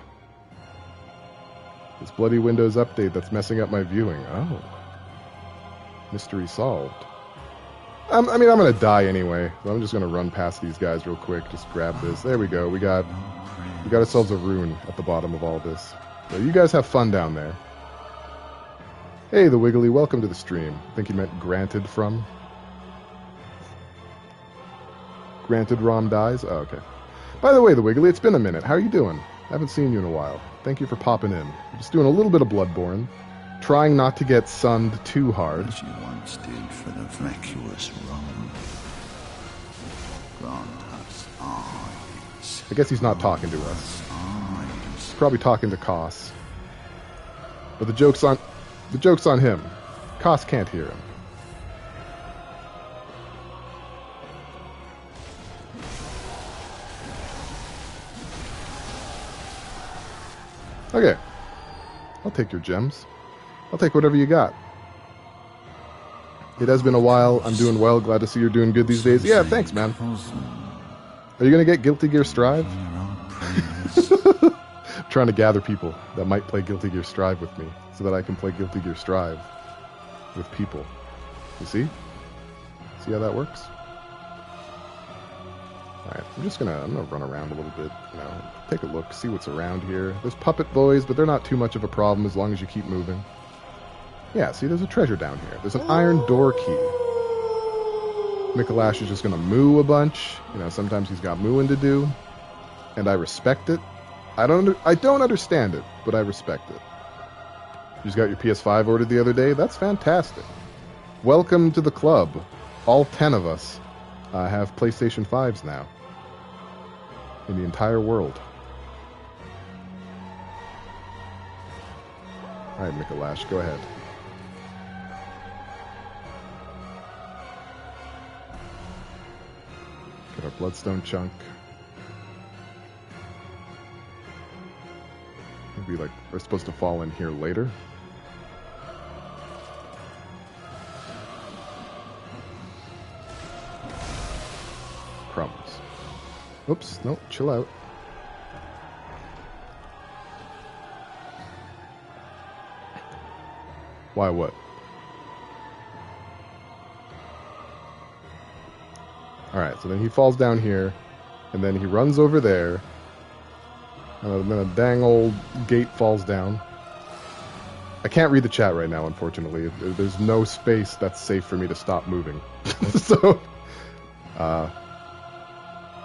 This bloody Windows update that's messing up my viewing. Oh. Mystery solved. I mean, I'm going to die anyway. So I'm just going to run past these guys real quick. Just grab this. There we go. We got ourselves a rune at the bottom of all this. So you guys have fun down there. Hey, the Wiggly. Welcome to the stream. I think you meant granted from. Granted Rom dies? Oh, okay. By the way, the Wiggly, it's been a minute. How are you doing? I haven't seen you in a while. Thank you for popping in. I'm just doing a little bit of Bloodborne. Trying not to get sunned too hard. As you once did for the vacuous rum. Grant us eyes. I guess he's not talking to us. He's probably talking to Kos. But the joke's on him. Kos can't hear him. Okay. I'll take your gems. I'll take whatever you got. It has been a while. I'm doing well. Glad to see you're doing good these days. Yeah, thanks, man. Are you going to get Guilty Gear Strive? I'm trying to gather people that might play Guilty Gear Strive with me so that I can play Guilty Gear Strive with people. You see? See how that works? Alright, I'm gonna run around a little bit, take a look, see what's around here. There's puppet boys, but they're not too much of a problem as long as you keep moving. Yeah, see, there's a treasure down here. There's an iron door key. Mikalash is just gonna moo a bunch. Sometimes he's got mooing to do. And I respect it. I don't understand it, but I respect it. You just got your PS5 ordered the other day? That's fantastic. welcome to the club. All 10 of us have PlayStation 5s now in the entire world. All right, Mikalash, go ahead. Get our bloodstone chunk. Maybe like we're supposed to fall in here later. Crumbs. Oops, no, chill out. Why what? Alright, so then he falls down here, and then he runs over there, and then a dang old gate falls down. I can't read the chat right now, unfortunately. There's no space that's safe for me to stop moving. So,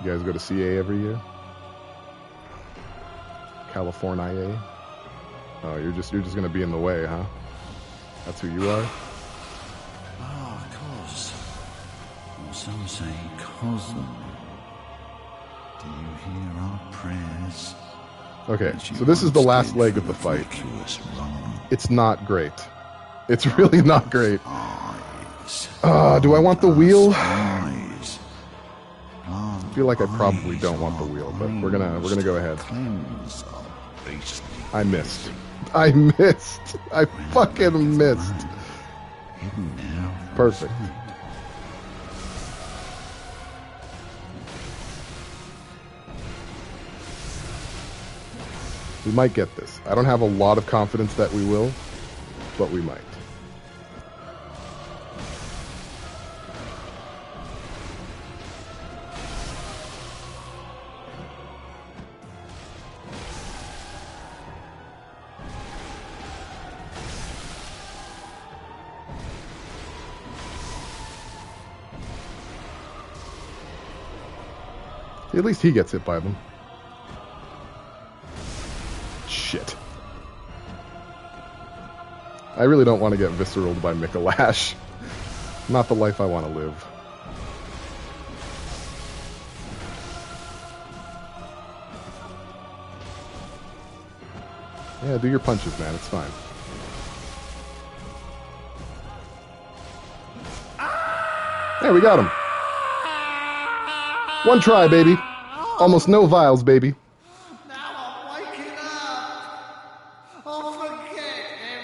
you guys go to CA every year? California? Oh, you're just gonna be in the way, huh? That's who you are? Oh, of course. Or some say cousin. Do you hear our prayers? Okay, so this is the last leg of the fight. It's not great. It's really not great. Do I want the wheel? I feel like I probably don't want the wheel, but we're gonna go ahead. I missed. I fucking missed. Perfect. We might get this. I don't have a lot of confidence that we will, but we might. At least he gets hit by them. Shit. I really don't want to get visceraled by Mikalash. Not the life I want to live. Yeah, do your punches, man. It's fine. Hey, we got him. One try, baby. Almost no vials, baby. Now I'm waking up. I'll forget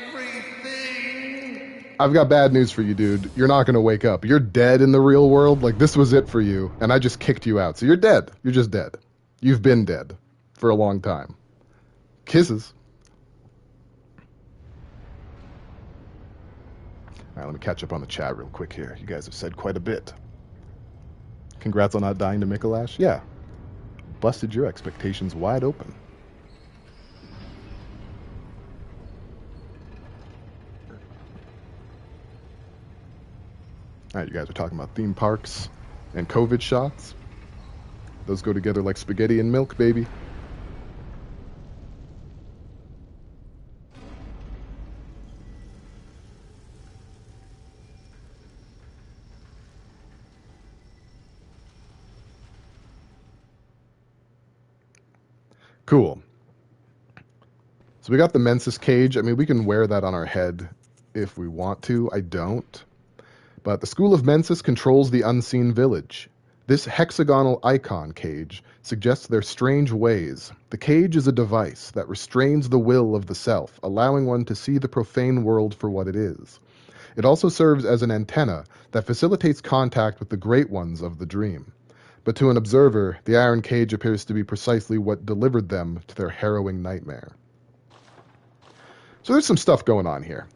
everything. I've got bad news for you, dude. You're not going to wake up. You're dead in the real world. Like, this was it for you, and I just kicked you out. So you're dead. You're just dead. You've been dead for a long time. Kisses. All right, let me catch up on the chat real quick here. You guys have said quite a bit. Congrats on not dying to Mikalash. Yeah. Busted your expectations wide open. Alright, you guys are talking about theme parks and COVID shots. Those go together like spaghetti and milk, baby. Cool. So we got the Menses cage. I mean, we can wear that on our head if we want to. I don't. But the School of Menses controls the unseen village. This hexagonal icon cage suggests their strange ways. The cage is a device that restrains the will of the self, allowing one to see the profane world for what it is. It also serves as an antenna that facilitates contact with the great ones of the dream. But to an observer, the iron cage appears to be precisely what delivered them to their harrowing nightmare. So there's some stuff going on here.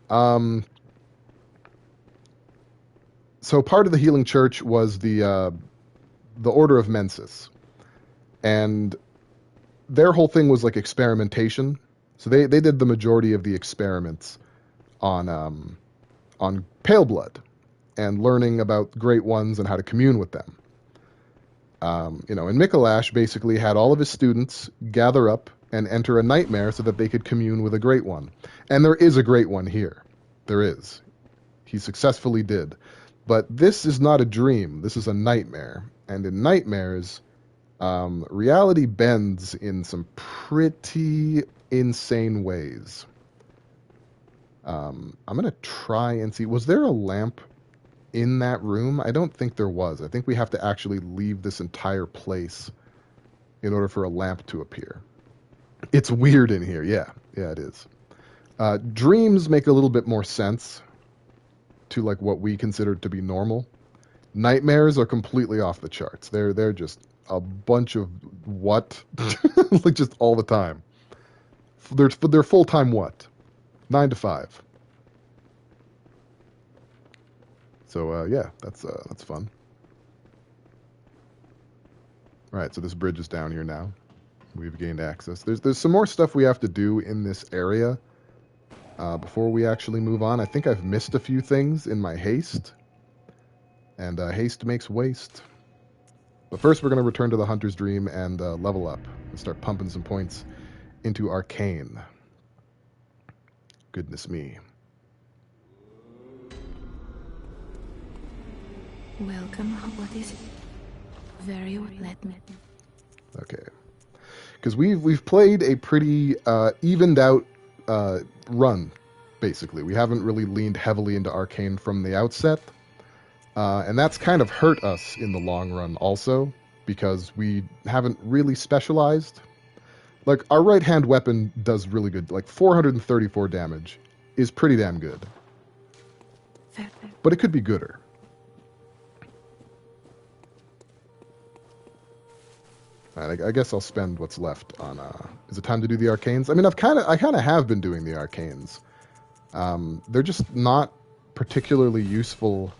So part of the Healing Church was the Order of Menses. And their whole thing was like experimentation. So they did the majority of the experiments on Pale Blood and learning about great ones and how to commune with them. And Mikalash basically had all of his students gather up and enter a nightmare so that they could commune with a great one. And there is a great one here. There is. He successfully did. But this is not a dream. This is a nightmare. And in nightmares, reality bends in some pretty insane ways. I'm going to try and see. Was there a lamp in that room? I don't think there was. I think we have to actually leave this entire place in order for a lamp to appear. It's weird in here. Yeah, it is. Dreams make a little bit more sense to like what we consider to be normal. Nightmares are completely off the charts. They're just a bunch of what, like just all the time. They're full time what, 9 to 5. So yeah, that's fun. All right, so this bridge is down here now. We've gained access. There's some more stuff we have to do in this area before we actually move on. I think I've missed a few things in my haste. And haste makes waste. But first we're going to return to the Hunter's Dream and level up. And start pumping some points into Arcane. Goodness me. Welcome. What is it? Very well. Let me. Okay. Because we've played a pretty evened out run, basically. We haven't really leaned heavily into Arcane from the outset. And that's kind of hurt us in the long run also, because we haven't really specialized. Like, our right-hand weapon does really good. Like, 434 damage is pretty damn good. Fair. But it could be gooder. All right, I guess I'll spend what's left on... is it time to do the Arcanes? I mean, I kind of have been doing the Arcanes. They're just not particularly useful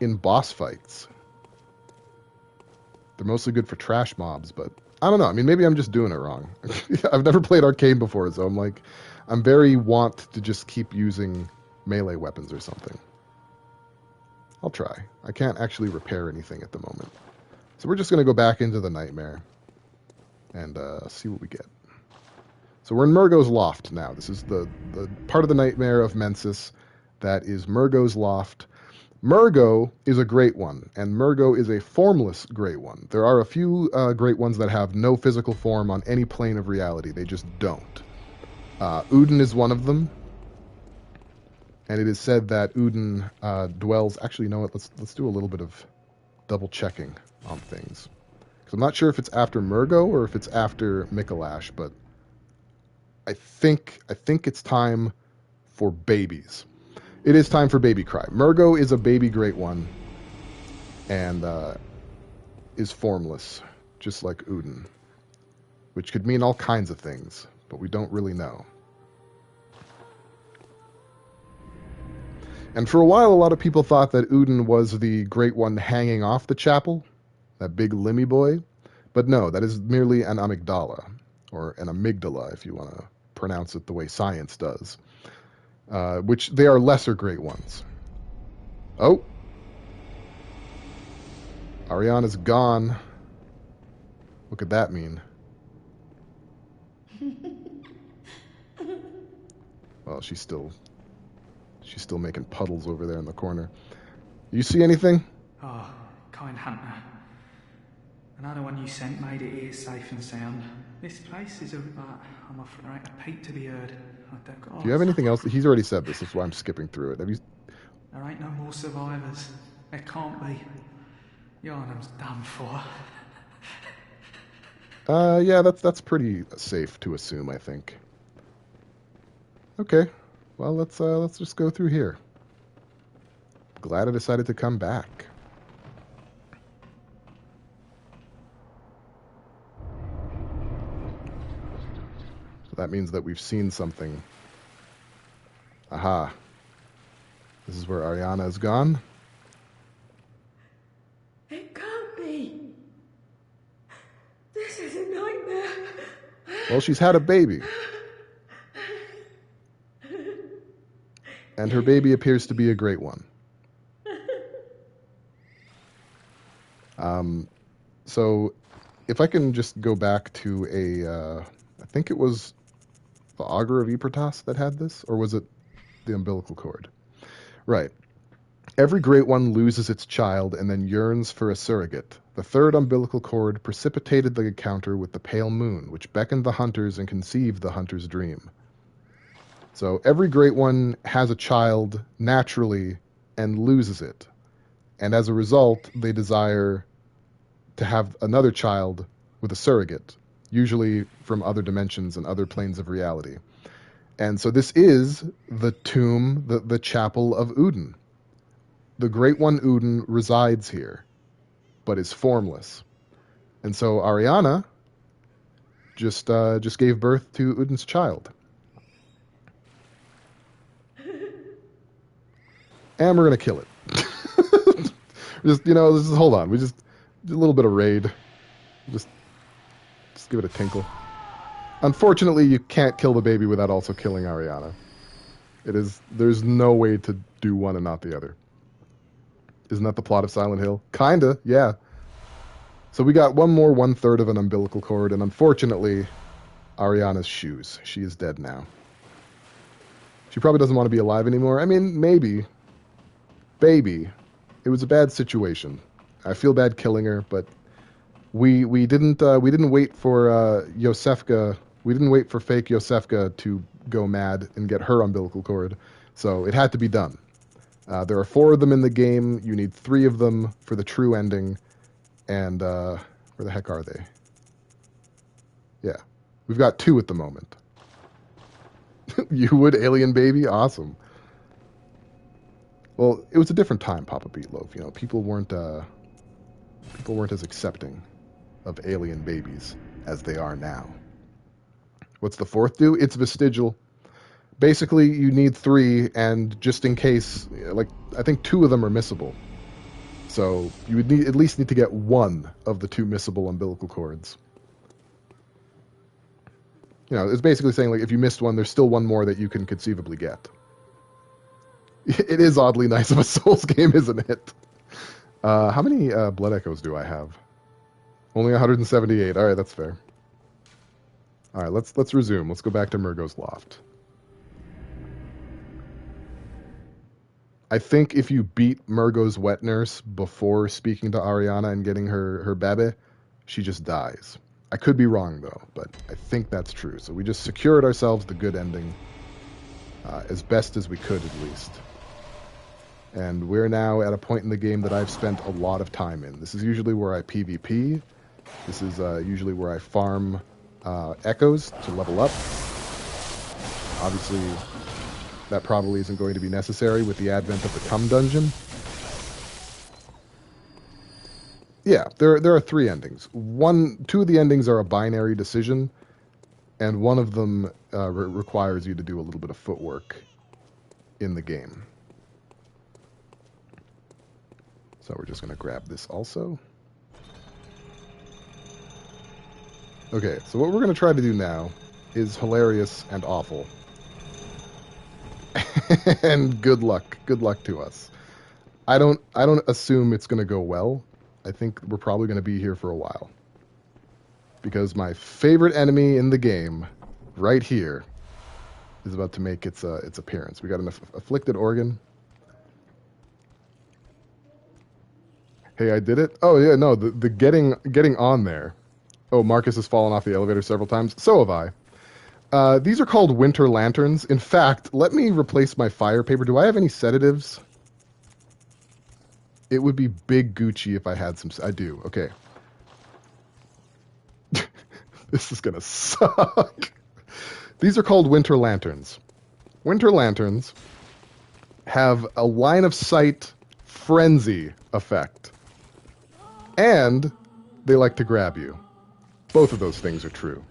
in boss fights. They're mostly good for trash mobs, but I don't know. I mean, maybe I'm just doing it wrong. I've never played Arcane before, so I'm very want to just keep using melee weapons or something. I'll try. I can't actually repair anything at the moment. So we're just going to go back into the Nightmare and see what we get. So we're in Murgo's Loft now. This is the part of the Nightmare of Menses that is Murgo's Loft. Murgo is a great one, and Murgo is a formless great one. There are a few great ones that have no physical form on any plane of reality. They just don't. Uden is one of them, and it is said that Uden dwells... Actually, you know what? Let's do a little bit of double checking on things. Because I'm not sure if it's after Murgo or if it's after Mikalash, but I think it's time for babies. It is time for Baby Cry. Murgo is a baby great one, and is formless, just like Uden, which could mean all kinds of things, but we don't really know. And for a while, a lot of people thought that Uden was the great one hanging off the chapel, that big limmy boy, but no, that is merely an Amygdala, or an Amygdala, if you want to pronounce it the way science does. Which they are lesser great ones. Oh. Ariana's gone. What could that mean? Well, she's still making puddles over there in the corner. You see anything? Oh, kind hunter. Another one you sent made it here safe and sound. This place is I'm afraid a peep to be heard. Do you have anything else? He's already said this. That's why I'm skipping through it. Have you? There ain't no more survivors. There can't be. Yarnum's done for. Yeah, that's pretty safe to assume, I think. Okay, well let's just go through here. Glad I decided to come back. So that means that we've seen something. Aha. This is where Ariana is gone. It can't be. This is a nightmare. Well, she's had a baby. And her baby appears to be a great one. So, if I can just go back to I think it was the Augur of Ypres that had this, or was it the umbilical cord? Right. Every great one loses its child and then yearns for a surrogate. The third umbilical cord precipitated the encounter with the pale moon, which beckoned the hunters and conceived the hunter's dream. So every great one has a child naturally and loses it. And as a result, they desire to have another child with a surrogate, usually from other dimensions and other planes of reality. And so this is the tomb, the chapel of Uden. The Great One Uden resides here, but is formless. And so Ariana just gave birth to Uden's child. And we're going to kill it. Just hold on. We just a little bit of raid. Just give it a tinkle. Unfortunately, you can't kill the baby without also killing Ariana. There's no way to do one and not the other. Isn't that the plot of Silent Hill? Kinda, yeah. So we got one more 1/3 of an umbilical cord, and unfortunately, Ariana's shoes. She is dead now. She probably doesn't want to be alive anymore. I mean, maybe. Baby. It was a bad situation. I feel bad killing her, but we didn't wait for Yosefka. We didn't wait for fake Yosefka to go mad and get her umbilical cord. So it had to be done. There are 4 of them in the game. You need 3 of them for the true ending. And where the heck are they? Yeah. We've got 2 at the moment. You would, alien baby? Awesome. Well, it was a different time, Papa Beatloaf. You know, people weren't as accepting of alien babies as they are now. What's the 4th do? It's vestigial. Basically, you need 3, and just in case, I think 2 of them are missable. So you would at least need to get 1 of the 2 missable umbilical cords. You know, it's basically saying, if you missed one, there's still 1 more that you can conceivably get. It is oddly nice of a Souls game, isn't it? How many Blood Echoes do I have? Only 178. All right, that's fair. All right, let's resume. Let's go back to Murgo's Loft. I think if you beat Murgo's wet nurse before speaking to Ariana and getting her bebe, she just dies. I could be wrong, though, but I think that's true. So we just secured ourselves the good ending as best as we could, at least. And we're now at a point in the game that I've spent a lot of time in. This is usually where I PvP. This is usually where I farm echoes to level up. Obviously, that probably isn't going to be necessary with the advent of the Cum Dungeon. Yeah, there are 3 endings. 2 of the endings are a binary decision, and one of them requires you to do a little bit of footwork in the game. So we're just going to grab this also. Okay, so what we're going to try to do now is hilarious and awful. And good luck to us. I don't assume it's going to go well. I think we're probably going to be here for a while. Because my favorite enemy in the game, right here, is about to make its appearance. We got an afflicted organ. Hey, I did it? Oh, yeah, no, the getting on there. Oh, Marcus has fallen off the elevator several times. So have I. These are called winter lanterns. In fact, let me replace my fire paper. Do I have any sedatives? It would be big Gucci if I had some. I do. Okay. This is going to suck. These are called winter lanterns. Winter lanterns have a line of sight frenzy effect. And they like to grab you. Both of those things are true.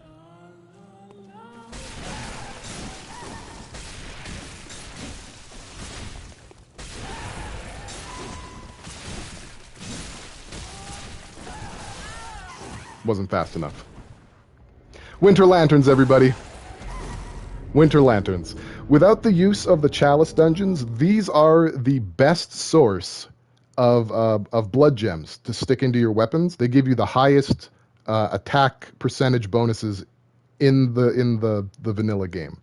Wasn't fast enough. Winter lanterns, everybody. Winter lanterns. Without the use of the chalice dungeons, these are the best source of blood gems to stick into your weapons. They give you the highest attack percentage bonuses in the vanilla game.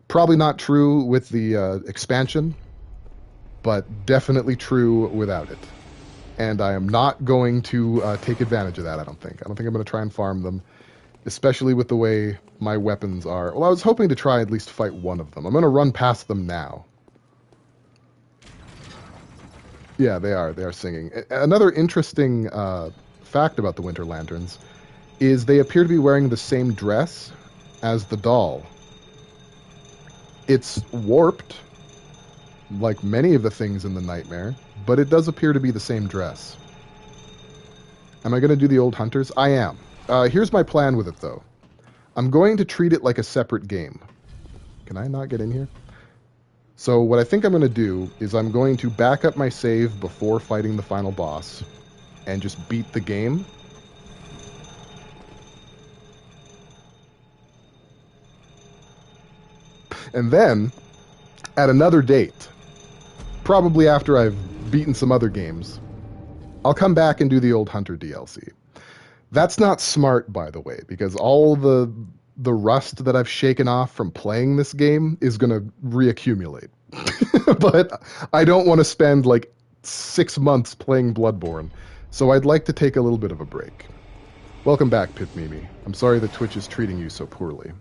Probably not true with the expansion, but definitely true without it. And I am not going to take advantage of that, I don't think. I don't think I'm going to try and farm them, especially with the way my weapons are. Well, I was hoping to try at least fight one of them. I'm going to run past them now. Yeah, they are singing. Another interesting fact about the Winter Lanterns is they appear to be wearing the same dress as the doll. It's warped, like many of the things in the Nightmare, but it does appear to be the same dress. Am I going to do the old hunters? I am. Here's my plan with it, though. I'm going to treat it like a separate game. Can I not get in here? So what I think I'm going to do is I'm going to back up my save before fighting the final boss and just beat the game. And then, at another date, probably after I've beaten some other games, I'll come back and do the old Hunter DLC. That's not smart, by the way, because all the rust that I've shaken off from playing this game is going to reaccumulate. But I don't want to spend like 6 months playing Bloodborne, so I'd like to take a little bit of a break. Welcome back, Pip Mimi. I'm sorry that Twitch is treating you so poorly.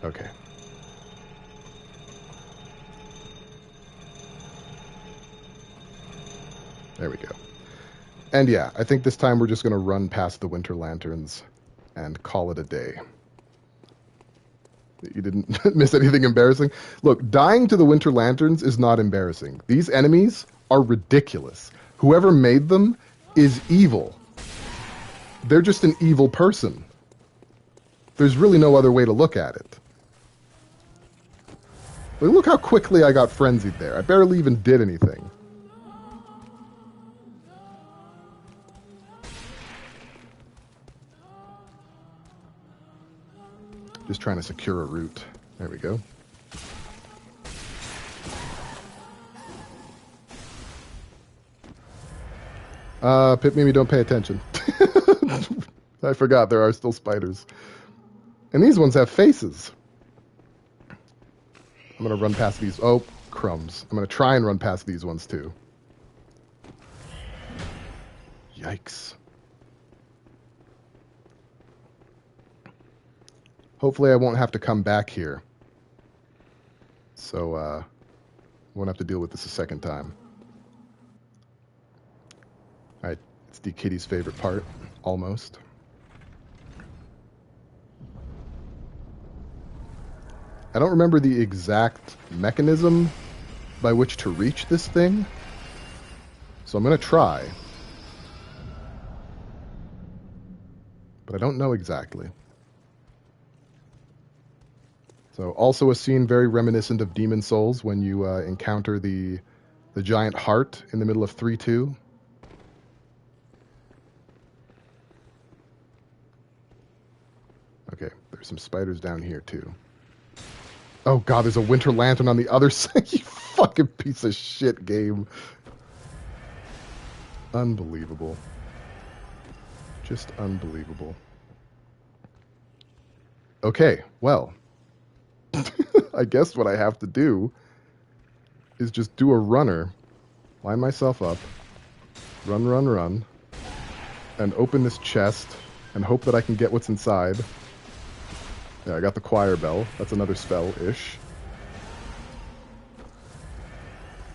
Okay. There we go. And yeah, I think this time we're just going to run past the Winter Lanterns and call it a day. You didn't miss anything embarrassing? Look, dying to the Winter Lanterns is not embarrassing. These enemies are ridiculous. Whoever made them is evil. They're just an evil person. There's really no other way to look at it. Like, look how quickly I got frenzied there. I barely even did anything. Just trying to secure a route. There we go. Pip Mimi, don't pay attention. I forgot there are still spiders. And these ones have faces. I'm going to run past these. Oh, crumbs. I'm going to try and run past these ones, too. Yikes. Hopefully I won't have to come back here. So, won't have to deal with this a second time. Alright, it's the kitty's favorite part. Almost. I don't remember the exact mechanism by which to reach this thing, so I'm going to try. But I don't know exactly. So also a scene very reminiscent of Demon Souls when you encounter the giant heart in the middle of 3-2. Okay, there's some spiders down here too. Oh god, there's a Winter Lantern on the other side. You fucking piece of shit game. Unbelievable. Just unbelievable. Okay, well. I guess what I have to do is just do a runner, line myself up, run, and open this chest and hope that I can get what's inside. Yeah, I got the choir bell. That's another spell-ish.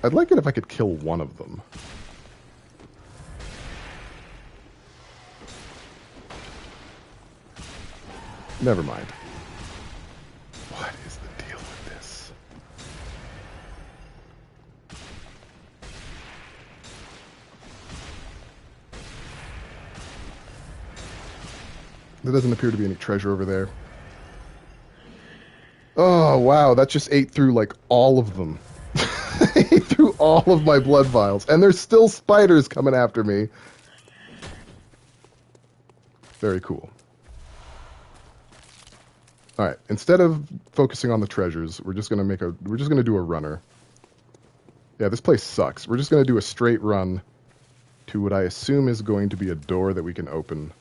I'd like it if I could kill one of them. Never mind. What is the deal with this? There doesn't appear to be any treasure over there. Oh, wow, that just ate through, like, all of them. Ate through all of my blood vials. And there's still spiders coming after me. Very cool. Alright, instead of focusing on the treasures, we're just gonna do a runner. Yeah, this place sucks. We're just gonna do a straight run to what I assume is going to be a door that we can open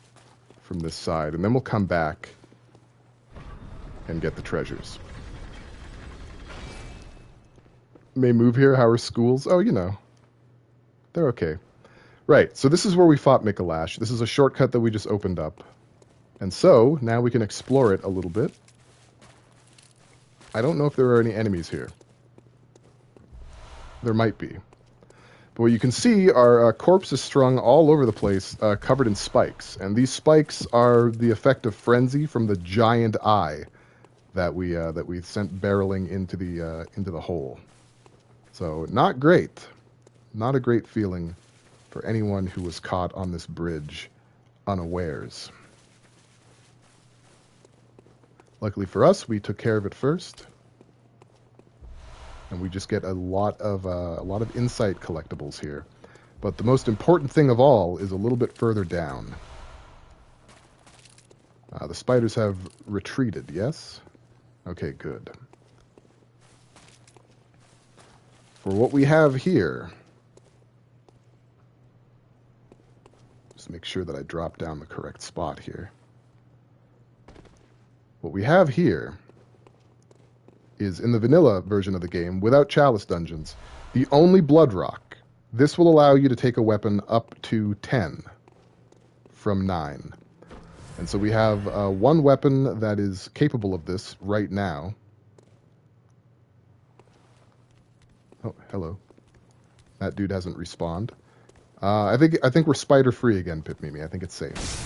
from this side, and then we'll come back and get the treasures. May move here. How are schools? Oh, you know. They're okay. Right, so this is where we fought Mikalash. This is a shortcut that we just opened up. And so, now we can explore it a little bit. I don't know if there are any enemies here. There might be. But what you can see are corpses strung all over the place, covered in spikes. And these spikes are the effect of frenzy from the giant eye that we sent barreling into the hole. So, not great. Not a great feeling for anyone who was caught on this bridge unawares. Luckily for us, we took care of it first, and we just get a lot of insight collectibles here. But the most important thing of all is a little bit further down. The spiders have retreated, yes? Okay, good. For what we have here, just make sure that I drop down the correct spot here. What we have here is, in the vanilla version of the game, without chalice dungeons, the only blood rock. This will allow you to take a weapon up to 10 from 9. And so we have one weapon that is capable of this right now. Oh, hello. That dude hasn't respawned. I think we're spider free again, Pip Mimi. I think it's safe.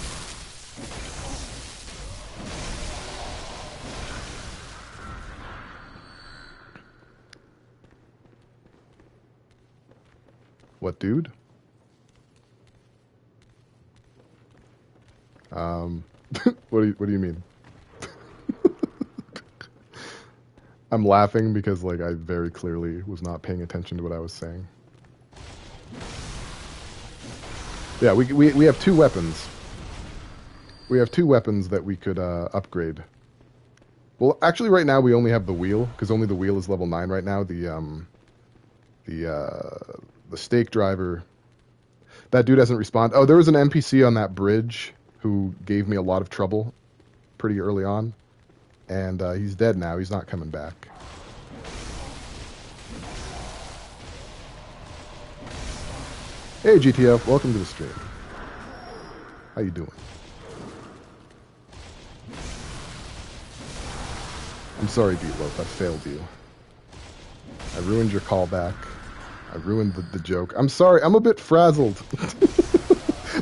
What, dude? What do you mean? I'm laughing because, like, I very clearly was not paying attention to what I was saying. Yeah, we have two weapons. We have two weapons that we could upgrade. Well, actually, right now we only have the wheel, because only the wheel is level 9 right now. The stake driver, that dude hasn't respawned. Oh, there was an NPC on that bridge who gave me a lot of trouble pretty early on, and he's dead now. He's not coming back. Hey GTF, welcome to the stream. How you doing? I'm sorry, Beatloaf, I failed you. I ruined your callback. I ruined the joke. I'm sorry, I'm a bit frazzled.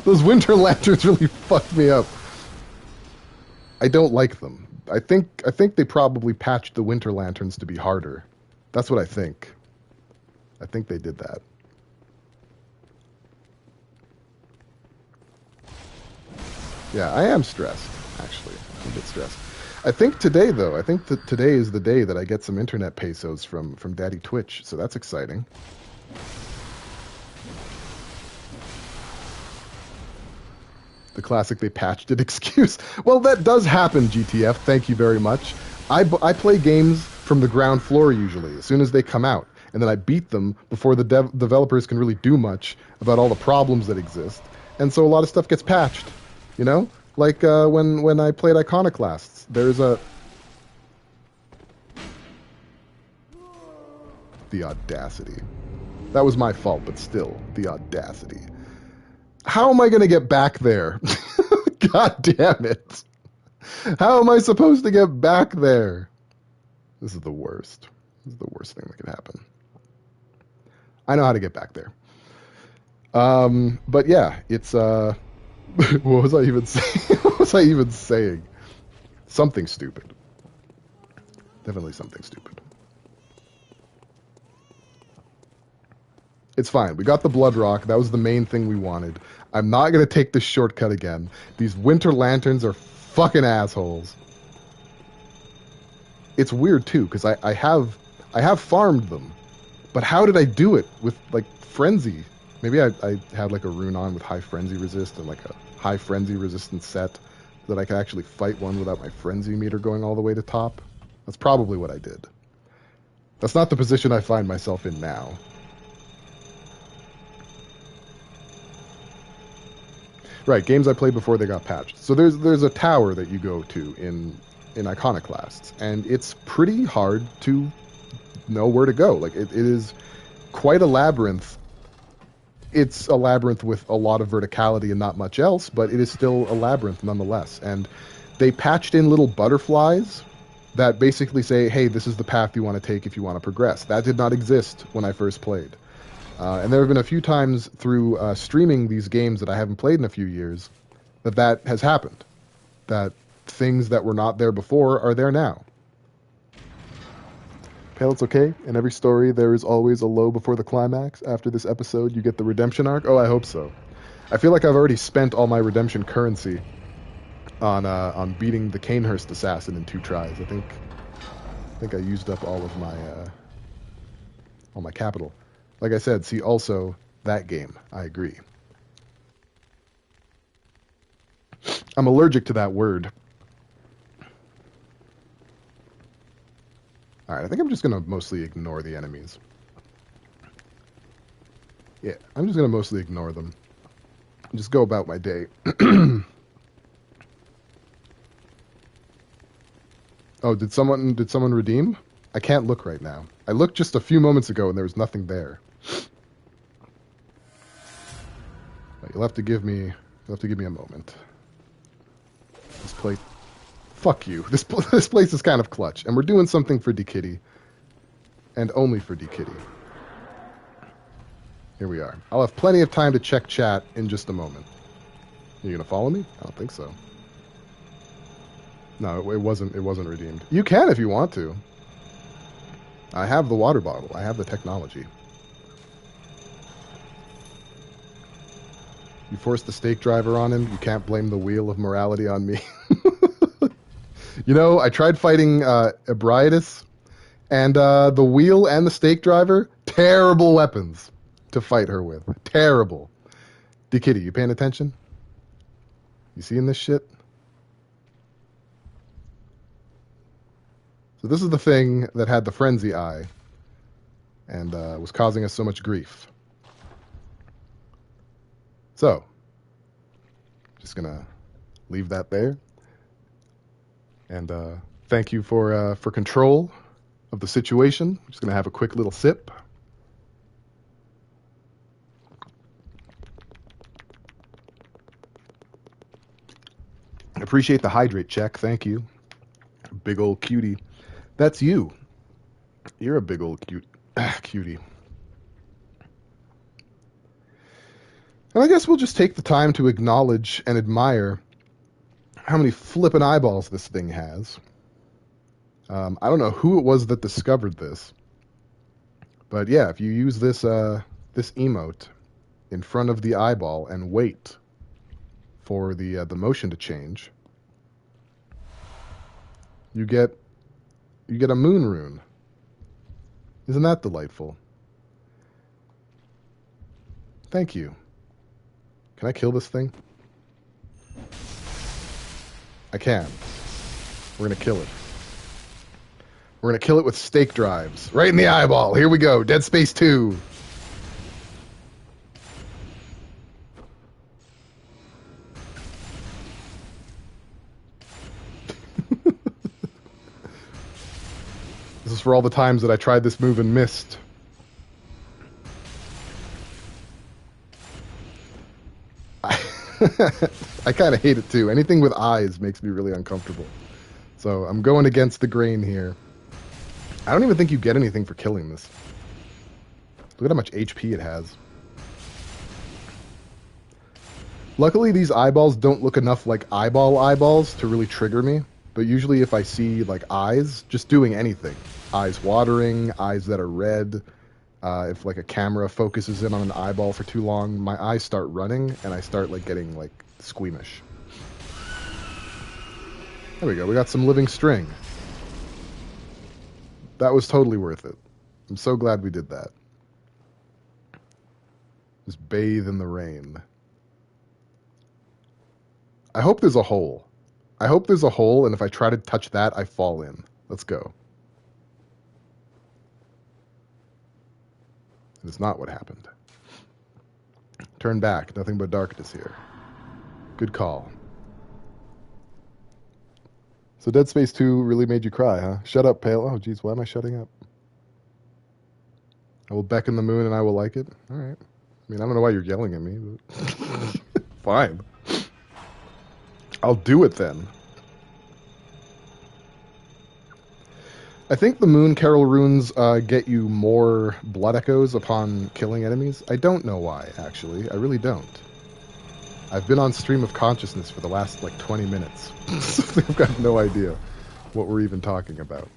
Those winter lanterns really fucked me up. I don't like them. I think they probably patched the winter lanterns to be harder. That's what I think. I think they did that. Yeah, I am stressed, actually. I'm a bit stressed. I think today, though, I think that today is the day that I get some internet pesos from Daddy Twitch, so that's exciting. The classic "they patched it" excuse. Well, that does happen, GTF. Thank you very much. I play games from the ground floor usually, as soon as they come out, and then I beat them before the developers can really do much about all the problems that exist, and so a lot of stuff gets patched. You know, like when I played Iconoclasts, there's the audacity. That was my fault, but still, the audacity. How am I going to get back there? God damn it. How am I supposed to get back there? This is the worst. This is the worst thing that could happen. I know how to get back there. But yeah, it's what was I even saying? What was I even saying? Something stupid. Definitely something stupid. It's fine. We got the blood rock. That was the main thing we wanted. I'm not going to take this shortcut again. These winter lanterns are fucking assholes. It's weird, too, because I have farmed them. But how did I do it with, like, frenzy? Maybe I had, like, a rune on with high frenzy resist and, like, a high frenzy resistance set so that I could actually fight one without my frenzy meter going all the way to top. That's probably what I did. That's not the position I find myself in now. Right, games I played before they got patched. So there's a tower that you go to in Iconoclasts, and it's pretty hard to know where to go. Like it is quite a labyrinth. It's a labyrinth with a lot of verticality and not much else, but it is still a labyrinth nonetheless. And they patched in little butterflies that basically say, hey, this is the path you want to take if you want to progress. That did not exist when I first played. And there have been a few times through streaming these games that I haven't played in a few years that has happened. That things that were not there before are there now. Pale, it's okay. In every story, there is always a low before the climax. After this episode, you get the redemption arc. Oh, I hope so. I feel like I've already spent all my redemption currency on beating the Canehurst assassin in 2 tries. I think I used up all of my capital. Like I said, see also that game. I agree. I'm allergic to that word. Alright, I think I'm just going to mostly ignore the enemies. Yeah, I'm just going to mostly ignore them. Just go about my day. Oh, did someone redeem? I can't look right now. I looked just a few moments ago and there was nothing there. You'll have to give me a moment. This place, fuck you. This place is kind of clutch, and we're doing something for D-Kitty, and only for D-Kitty. Here we are. I'll have plenty of time to check chat in just a moment. You gonna follow me? I don't think so. No, it wasn't redeemed. You can if you want to. I have the water bottle. I have the technology. You forced the stake driver on him. You can't blame the wheel of morality on me. You know, I tried fighting Ebriatus, and the wheel and the stake driver, terrible weapons to fight her with. Terrible. D-Kitty, you paying attention? You seeing this shit? So this is the thing that had the frenzy eye and was causing us so much grief. So, just gonna leave that there. And thank you for control of the situation. I'm just gonna have a quick little sip. I appreciate the hydrate check. Thank you. Big old cutie. That's you. You're a big old cutie. And I guess we'll just take the time to acknowledge and admire how many flippin' eyeballs this thing has. I don't know who it was that discovered this, but yeah, if you use this this emote in front of the eyeball and wait for the motion to change, you get a moon rune. Isn't that delightful? Thank you. Can I kill this thing? I can. We're gonna kill it. We're gonna kill it with stake drives. Right in the eyeball. Here we go. Dead Space 2. This is for all the times that I tried this move and missed. I kind of hate it too. Anything with eyes makes me really uncomfortable. So I'm going against the grain here. I don't even think you get anything for killing this. Look at how much HP it has. Luckily, these eyeballs don't look enough like eyeballs to really trigger me. But usually if I see like eyes, just doing anything. Eyes watering, eyes that are red. If like a camera focuses in on an eyeball for too long, my eyes start running and I start like getting like squeamish. There we go. We got some living string. That was totally worth it. I'm so glad we did that. Just bathe in the rain. I hope there's a hole. I hope there's a hole, and if I try to touch that, I fall in. Let's go. It's not what happened. Turn back. Nothing but darkness here. Good call. So Dead Space 2 really made you cry, huh? Shut up, Pale. Oh, geez, why am I shutting up? I will beckon the moon and I will like it. All right. I mean, I don't know why you're yelling at me, but fine. I'll do it then. I think the Moon Carol runes get you more blood echoes upon killing enemies. I don't know why, actually. I really don't. I've been on stream of consciousness for the last, 20 minutes. I've got no idea what we're even talking about.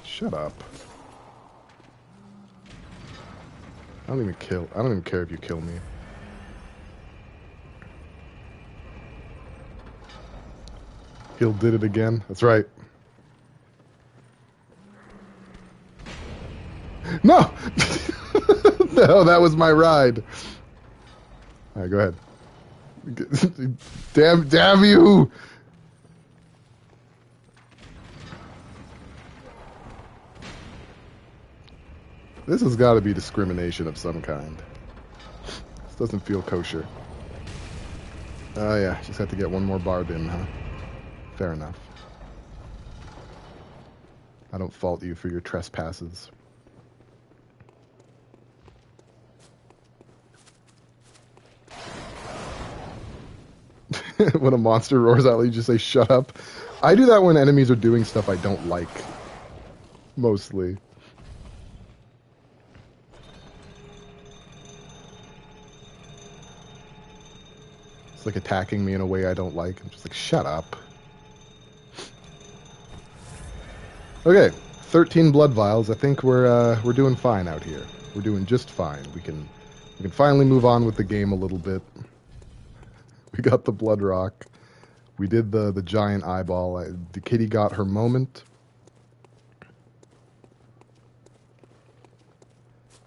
Shut up. I don't even care if you kill me. Hill did it again. That's right. No! No, that was my ride. All right, go ahead. Damn you! This has got to be discrimination of some kind. This doesn't feel kosher. Oh yeah, just have to get one more barb in, huh? Fair enough. I don't fault you for your trespasses. When a monster roars out, you just say, shut up. I do that when enemies are doing stuff I don't like. Mostly. It's like attacking me in a way I don't like. I'm just like, shut up. Okay, 13 blood vials. I think we're doing fine out here. We're doing just fine. We can finally move on with the game a little bit. We got the blood rock. We did the giant eyeball. The kitty got her moment.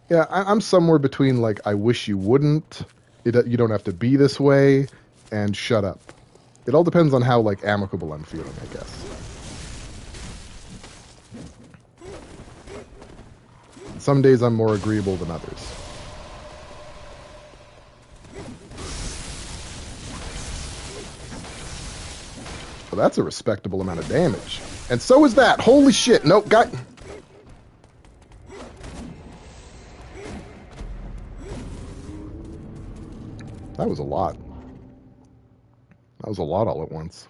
Yeah, I'm somewhere between I wish you wouldn't. You don't have to be this way, and shut up. It all depends on how amicable I'm feeling, I guess. Some days I'm more agreeable than others. Well, that's a respectable amount of damage. And so is that. Holy shit. Nope, got... That was a lot. That was a lot all at once.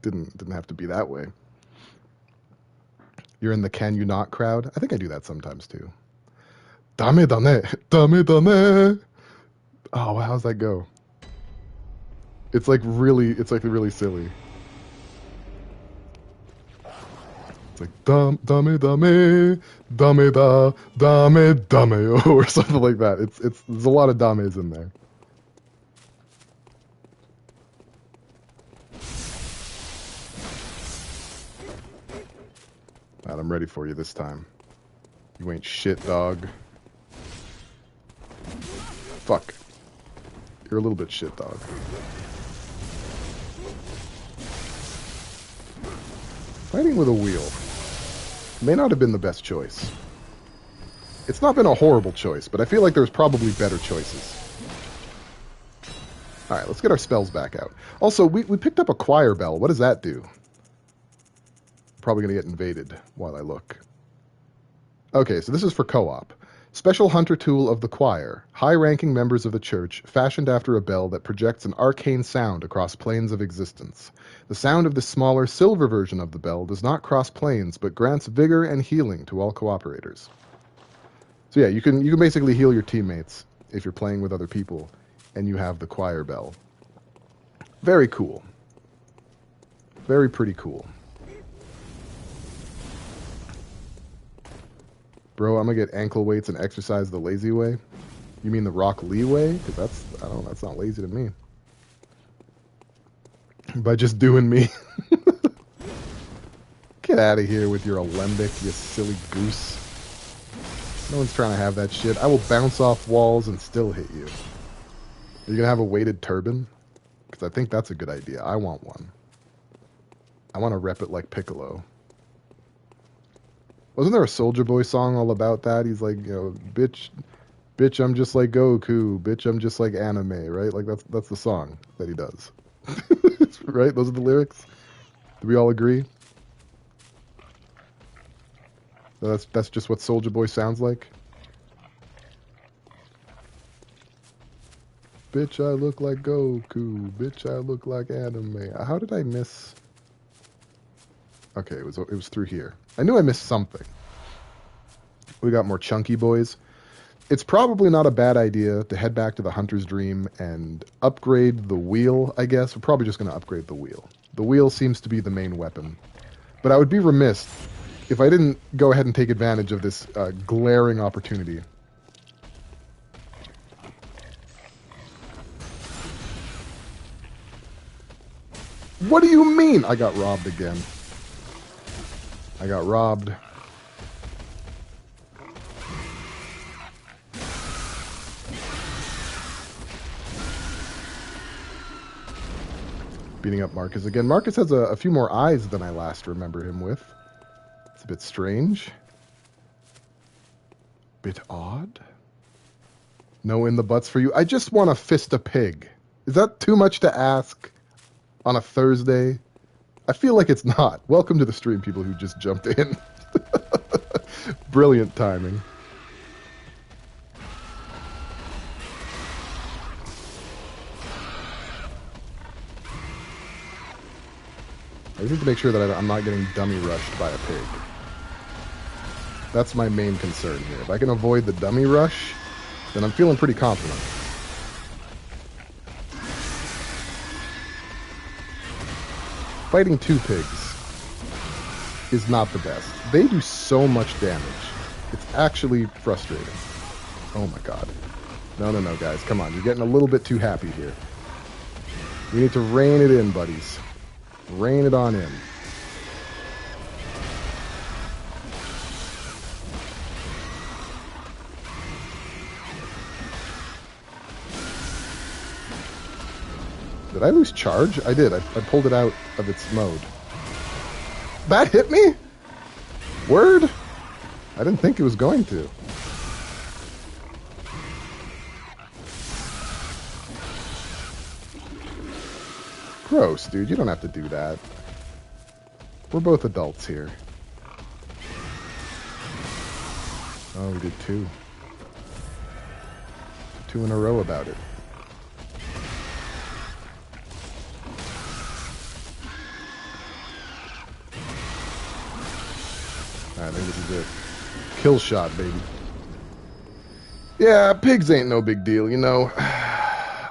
Didn't have to be that way. You're in the can you not crowd? I think I do that sometimes too. Dame dane, dame dane. Oh, how's that go? It's really silly. It's like dame dame dame da dame or something like that. There's a lot of dames in there. Right, I'm ready for you this time. You ain't shit, dog. Fuck. You're a little bit shit, dog. Fighting with a wheel may not have been the best choice. It's not been a horrible choice, but I feel like there's probably better choices. Alright, let's get our spells back out. Also, we picked up a choir bell. What does that do? Probably going to get invaded while I look. Okay, so this is for co-op. Special hunter tool of the choir. High-ranking members of the church, fashioned after a bell that projects an arcane sound across planes of existence. The sound of the smaller silver version of the bell does not cross planes, but grants vigor and healing to all cooperators. So yeah, you can basically heal your teammates if you're playing with other people, and you have the choir bell. Very cool. Very pretty cool. Bro, I'm gonna get ankle weights and exercise the lazy way. You mean the Rock Lee way? Because that's not lazy to me. By just doing me. Get out of here with your alembic, you silly goose. No one's trying to have that shit. I will bounce off walls and still hit you. Are you gonna have a weighted turban? Because I think that's a good idea. I want one. I want to rep it like Piccolo. Wasn't there a Soulja Boy song all about that? He's like, bitch, Bitch, I'm just like Goku. Bitch, I'm just like anime, right? Like that's the song that he does. Right? Those are the lyrics? Do we all agree? That's just what Soulja Boy sounds like? Bitch, I look like Goku. Bitch, I look like anime. How did I miss? Okay, it was through here. I knew I missed something. We got more chunky boys. It's probably not a bad idea to head back to the Hunter's Dream and upgrade the wheel, I guess. We're probably just going to upgrade the wheel. The wheel seems to be the main weapon. But I would be remiss if I didn't go ahead and take advantage of this glaring opportunity. What do you mean? I got robbed again. I got robbed. Beating up Marcus again. Marcus has a few more eyes than I last remember him with. It's a bit strange. Bit odd. No in the butts for you. I just want to fist a pig. Is that too much to ask on a Thursday? I feel like it's not. Welcome to the stream, people who just jumped in. Brilliant timing. I need to make sure that I'm not getting dummy rushed by a pig. That's my main concern here. If I can avoid the dummy rush, then I'm feeling pretty confident. Fighting two pigs is not the best. They do so much damage. It's actually frustrating. Oh my god. No, guys. Come on. You're getting a little bit too happy here. We need to rein it in, buddies. Rein it on in. Did I lose charge? I did. I pulled it out of its mode. That hit me? Word? I didn't think it was going to. Gross, dude. You don't have to do that. We're both adults here. Oh, we did two. Two in a row about it. Alright, I think this is it. Kill shot, baby. Yeah, pigs ain't no big deal, you know.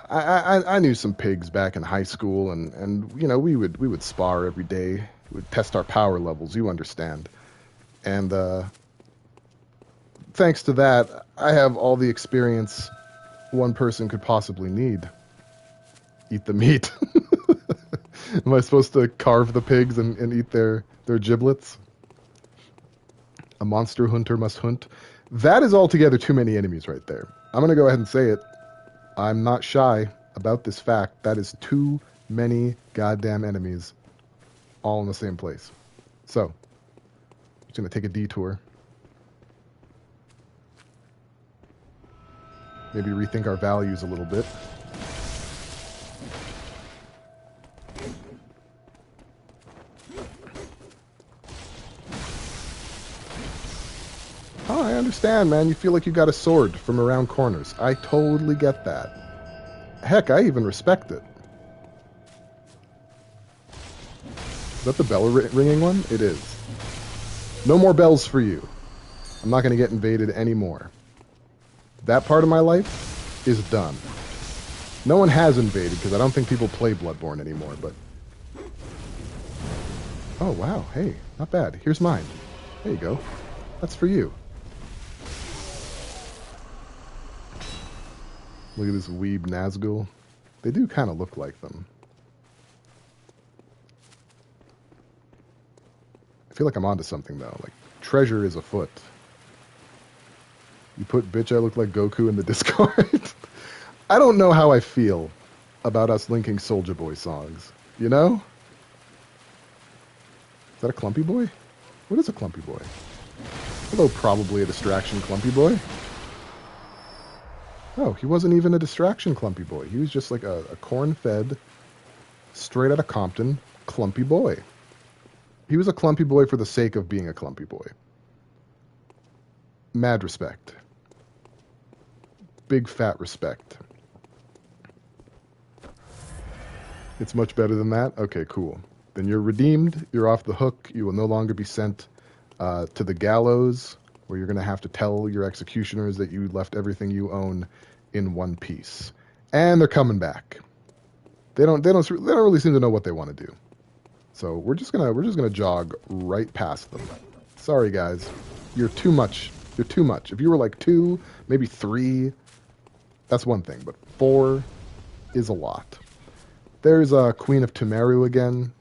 I knew some pigs back in high school, and you know, we would spar every day. We would test our power levels, you understand. And thanks to that, I have all the experience one person could possibly need. Eat the meat. Am I supposed to carve the pigs and eat their giblets? A monster hunter must hunt. That is altogether too many enemies right there. I'm going to go ahead and say it. I'm not shy about this fact. That is too many goddamn enemies all in the same place. So, I'm just going to take a detour. Maybe rethink our values a little bit. Oh, I understand, man. You feel like you got a sword from around corners. I totally get that. Heck, I even respect it. Is that the bell ringing one? It is. No more bells for you. I'm not going to get invaded anymore. That part of my life is done. No one has invaded because I don't think people play Bloodborne anymore, but... Oh, wow. Hey, not bad. Here's mine. There you go. That's for you. Look at this weeb Nazgul. They do kind of look like them. I feel like I'm onto something, though. Like, treasure is afoot. You put bitch I look like Goku in the Discord? I don't know how I feel about us linking Soulja Boy songs. You know? Is that a Clumpy Boy? What is a Clumpy Boy? Although probably a distraction Clumpy Boy. Oh, he wasn't even a distraction clumpy boy. He was just like a corn-fed, straight out of Compton, clumpy boy. He was a clumpy boy for the sake of being a clumpy boy. Mad respect. Big fat respect. It's much better than that? Okay, cool. Then you're redeemed. You're off the hook. You will no longer be sent to the gallows, where you're going to have to tell your executioners that you left everything you own in one piece. And they're coming back. They don't really seem to know what they want to do. So we're just gonna jog right past them. Sorry guys, you're too much. You're too much. If you were like 2, maybe 3, that's one thing, but 4 is a lot. There's Queen of Tumeru again.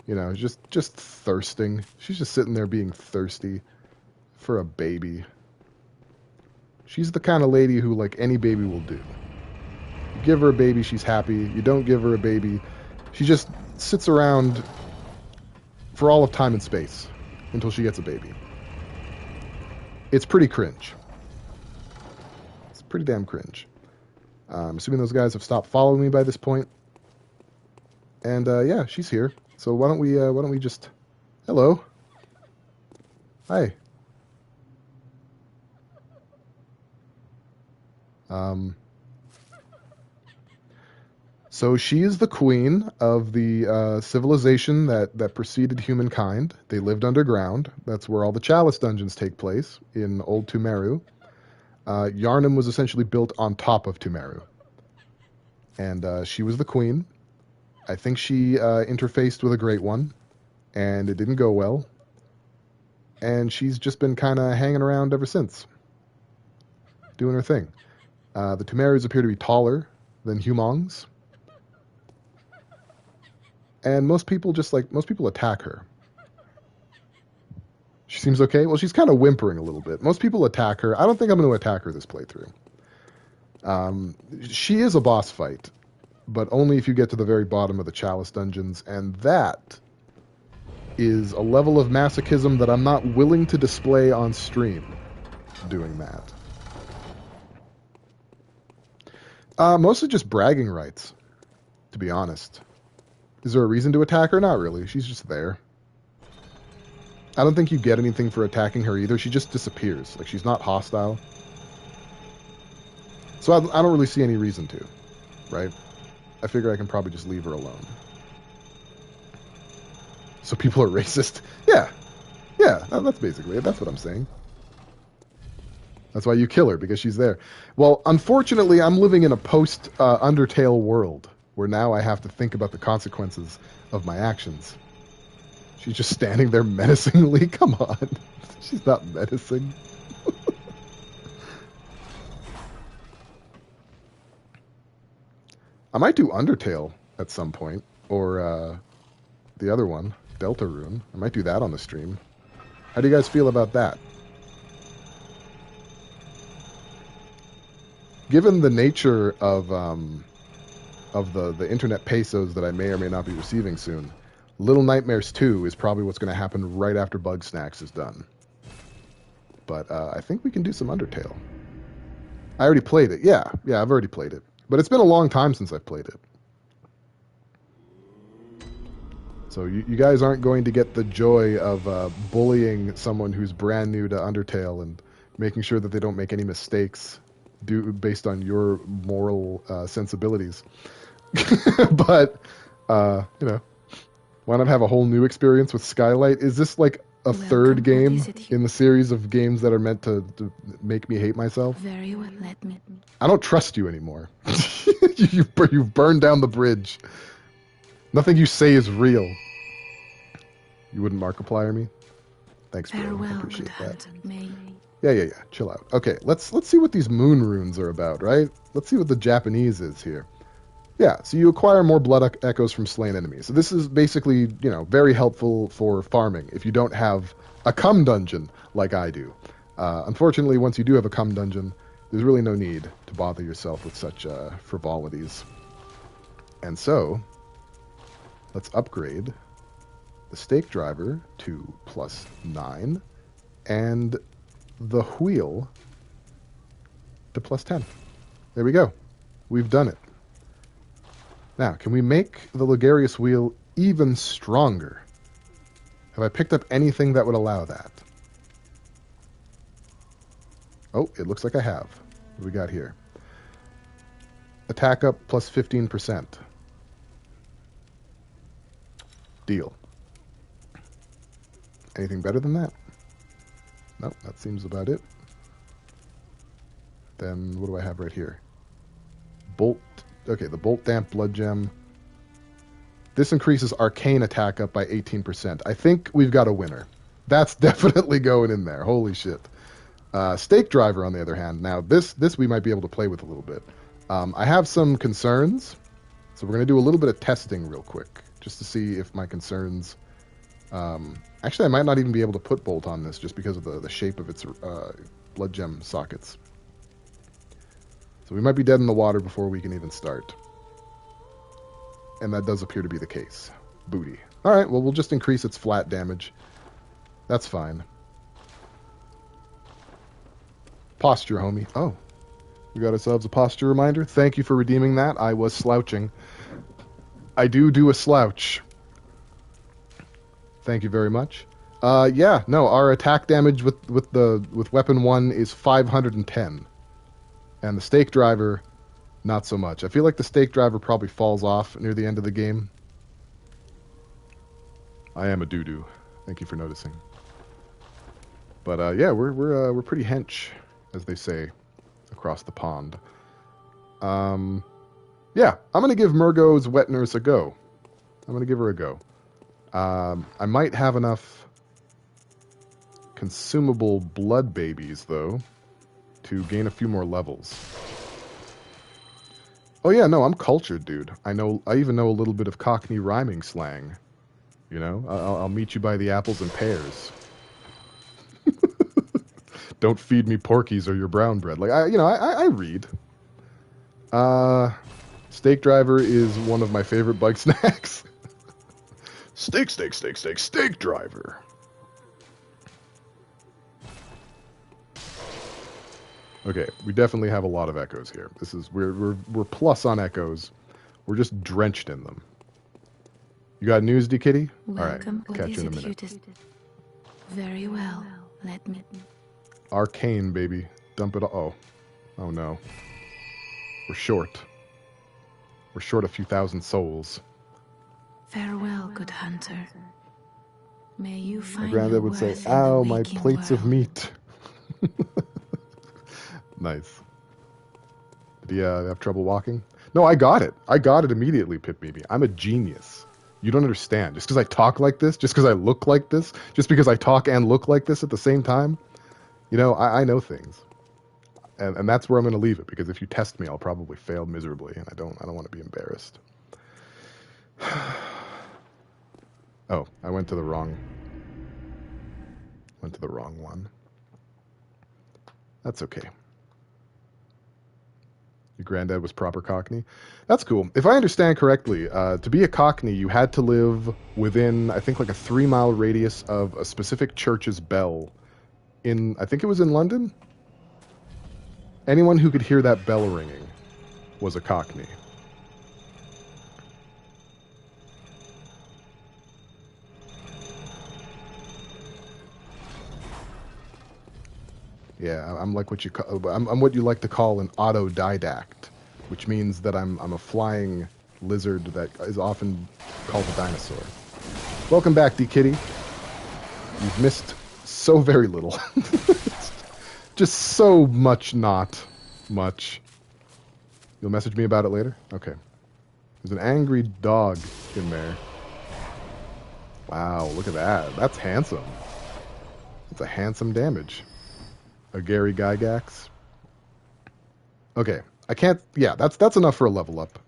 You know, just thirsting. She's just sitting there being thirsty for a baby. She's the kind of lady who, like, any baby will do. You give her a baby, she's happy. You don't give her a baby, she just sits around for all of time and space until she gets a baby. It's pretty cringe. It's pretty damn cringe. I'm assuming those guys have stopped following me by this point. And yeah, she's here. So why don't we just... Hello. Hi. So she is the queen of the civilization that preceded humankind. They lived underground. That's where all the Chalice dungeons take place, in Old Tumeru. Yharnam was essentially built on top of Tumeru. And she was the queen. I think she interfaced with a Great One, and it didn't go well. And she's just been kind of hanging around ever since, doing her thing. The Tumerus appear to be taller than humans. And most people attack her. She seems okay. Well, she's kind of whimpering a little bit. Most people attack her. I don't think I'm going to attack her this playthrough. She is a boss fight, but only if you get to the very bottom of the Chalice dungeons, and that is a level of masochism that I'm not willing to display on stream, doing that. Mostly just bragging rights, to be honest. Is there a reason to attack her? Not really. She's just there. I don't think you get anything for attacking her either. She just disappears. Like, she's not hostile. So I don't really see any reason to, right? I figure I can probably just leave her alone. So people are racist? Yeah. Yeah, that's basically it. That's what I'm saying. That's why you kill her, because she's there. Well, unfortunately, I'm living in a post-Undertale world, where now I have to think about the consequences of my actions. She's just standing there menacingly. Come on. She's not menacing. I might do Undertale at some point, or the other one, Deltarune. I might do that on the stream. How do you guys feel about that? Given the nature of the internet pesos that I may or may not be receiving soon, Little Nightmares 2 is probably what's going to happen right after Bug Snacks is done. But I think we can do some Undertale. I already played it. Yeah, I've already played it. But it's been a long time since I've played it. So you guys aren't going to get the joy of bullying someone who's brand new to Undertale and making sure that they don't make any mistakes based on your moral sensibilities. But, you know, why not have a whole new experience with Skylight? Is this like a third game in the series of games that are meant to make me hate myself? Very well, let me. I don't trust you anymore. You've burned down the bridge. Nothing you say is real. You wouldn't Markiplier me? Thanks, bro. Farewell, I appreciate good that. hunter. May. Yeah. Chill out. Okay, let's see what these moon runes are about, right? Let's see what the Japanese is here. Yeah, so you acquire more blood echoes from slain enemies. So this is basically, you know, very helpful for farming if you don't have a cum dungeon like I do. Unfortunately, once you do have a cum dungeon, there's really no need to bother yourself with such frivolities. And so, let's upgrade the stake driver to +9 and the wheel to +10. There we go. We've done it. Now, can we make the Ligarius wheel even stronger? Have I picked up anything that would allow that? Oh, it looks like I have. What do we got here? Attack up plus 15%. Deal. Anything better than that? Nope, that seems about it. Then what do I have right here? Bolt. Okay, the Bolt Damp Blood Gem. This increases Arcane attack up by 18%. I think we've got a winner. That's definitely going in there. Holy shit. Stake Driver, on the other hand. Now, this we might be able to play with a little bit. I have some concerns, so we're going to do a little bit of testing real quick, just to see if my concerns... actually, I might not even be able to put Bolt on this, just because of the shape of its Blood Gem sockets. So we might be dead in the water before we can even start. And that does appear to be the case. Booty. Alright, well, we'll just increase its flat damage. That's fine. Posture, homie. Oh. We got ourselves a posture reminder. Thank you for redeeming that. I was slouching. I do a slouch. Thank you very much. Yeah, no, our attack damage with weapon 1 is 510. And the Stake Driver, not so much. I feel like the Stake Driver probably falls off near the end of the game. I am a doo-doo. Thank you for noticing. But yeah, we're pretty hench, as they say, across the pond. Yeah, I'm gonna give Murgo's Wet Nurse a go. I'm gonna give her a go. I might have enough consumable blood babies though to gain a few more levels. Oh yeah, no, I'm cultured, dude. I even know a little bit of Cockney rhyming slang. You know, I'll meet you by the apples and pears. Don't feed me porkies or your brown bread. Like I read. Steak Driver is one of my favorite bike snacks. Steak Driver. Okay, we definitely have a lot of echoes here. We're plus on echoes. We're just drenched in them. You got news, D Kitty? Welcome. All right, catch you in a minute. Very well. Let me. Arcane, baby. Dump it all. Oh no. We're short. We're short a few thousand souls. Farewell, good hunter. May you find My granddad would say, "Ow, my plates of meat." Nice. Did he have trouble walking? No, I got it. I got it immediately, Pit Baby. I'm a genius. You don't understand. Just because I talk like this, just because I look like this, just because I talk and look like this at the same time, you know, I know things. And that's where I'm going to leave it, because if you test me, I'll probably fail miserably, and I don't want to be embarrassed. Oh, I went to the wrong one. That's okay. Your granddad was proper Cockney? That's cool. If I understand correctly, to be a Cockney, you had to live within, I think, like a 3-mile radius of a specific church's bell in, I think it was in London? Anyone who could hear that bell ringing was a Cockney. Yeah, I'm like I'm what you like to call an autodidact, which means that I'm a flying lizard that is often called a dinosaur. Welcome back, D Kitty. You've missed so very little. Just so much not much. You'll message me about it later? Okay. There's an angry dog in there. Wow, look at that. That's handsome. That's a handsome damage. A Gary Gygax. Okay, I can't... Yeah, that's enough for a level up.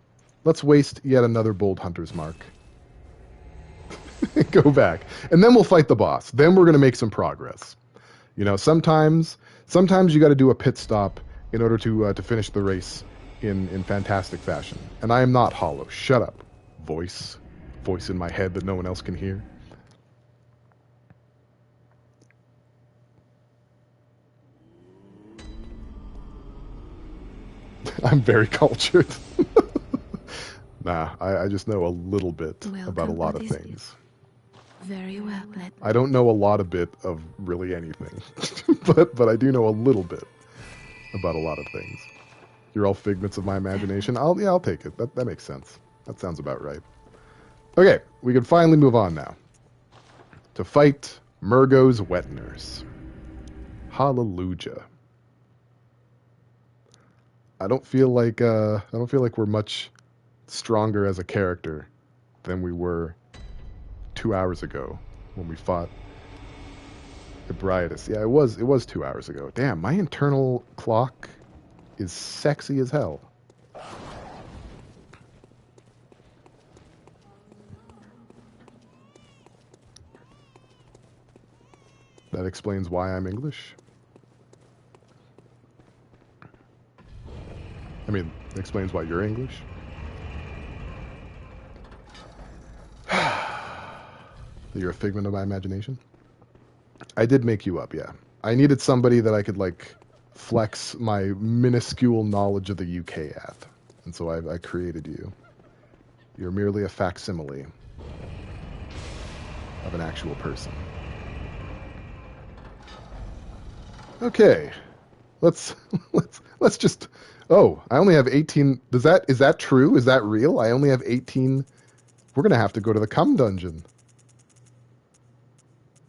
Let's waste yet another Bold Hunter's Mark. Go back. And then we'll fight the boss. Then we're going to make some progress. You know, sometimes you got to do a pit stop in order to finish the race in fantastic fashion. And I am not hollow. Shut up. Voice in my head that no one else can hear. I'm very cultured. Nah, I just know a little bit about a lot of things. Very well, let I don't know a lot of bit of really anything, but I do know a little bit about a lot of things. You're all figments of my imagination. I'll take it. That makes sense. That sounds about right. Okay, we can finally move on now to fight Murgo's wet nurse. Hallelujah. I don't feel like we're much stronger as a character than we were 2 hours ago when we fought Ebriatus. Yeah, it was 2 hours ago. Damn, my internal clock is sexy as hell. That explains why I'm English. I mean, it explains why you're English. You're a figment of my imagination. I did make you up, yeah. I needed somebody that I could, like, flex my minuscule knowledge of the UK at. And so I created you. You're merely a facsimile of an actual person. Okay. Let's just... Oh, I only have 18... Is that true? Is that real? I only have 18... We're going to have to go to the cum dungeon.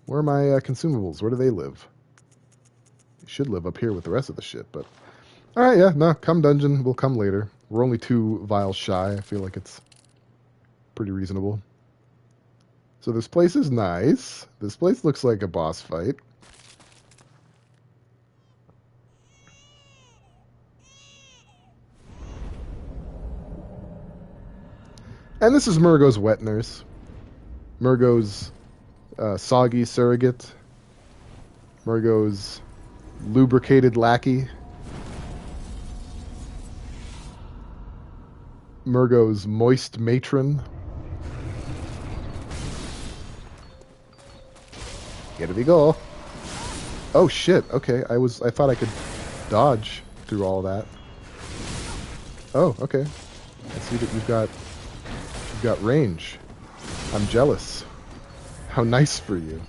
Where are my consumables? Where do they live? They should live up here with the rest of the shit, but... Alright, yeah, no, cum dungeon will come later. We're only 2 vials shy. I feel like it's pretty reasonable. So this place is nice. This place looks like a boss fight. And this is Murgo's wet nurse. Murgo's soggy surrogate. Murgo's lubricated lackey. Murgo's moist matron. Here we go. Oh shit, okay. I thought I could dodge through all that. Oh, okay. I see that you've got range. I'm jealous. How nice for you.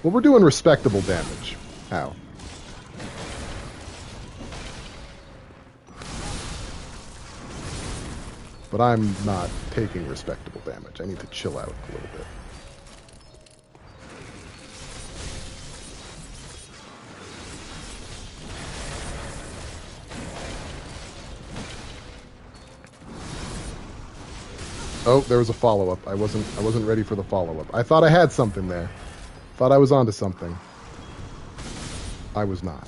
Well, we're doing respectable damage. How? But I'm not taking respectable damage. I need to chill out a little bit. Oh, there was a follow-up. I wasn't ready for the follow-up. I thought I had something there. Thought I was onto something. I was not.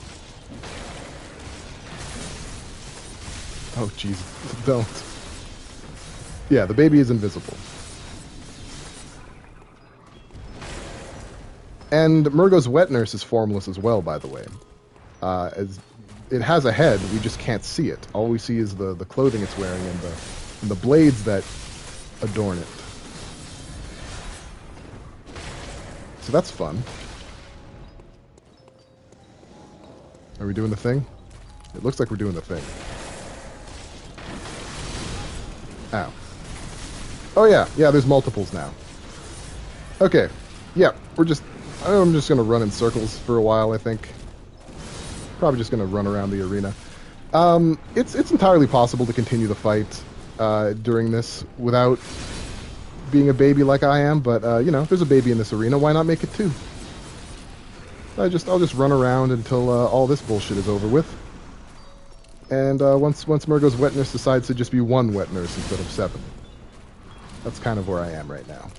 Oh, Jesus. Don't. Yeah, the baby is invisible. And Murgo's wet nurse is formless as well, by the way. As it has a head, we just can't see it. All we see is the clothing it's wearing and the blades that adorn it. So that's fun. Are we doing the thing? It looks like we're doing the thing. Ow. Oh yeah, there's multiples now. Okay. Yeah, I'm just gonna run in circles for a while, I think. Probably just gonna run around the arena. It's entirely possible to continue the fight during this without being a baby like I am, but if there's a baby in this arena, why not make it 2? I'll just run around until all this bullshit is over with. And once Murgo's wet nurse decides to just be 1 wet nurse instead of 7. That's kind of where I am right now.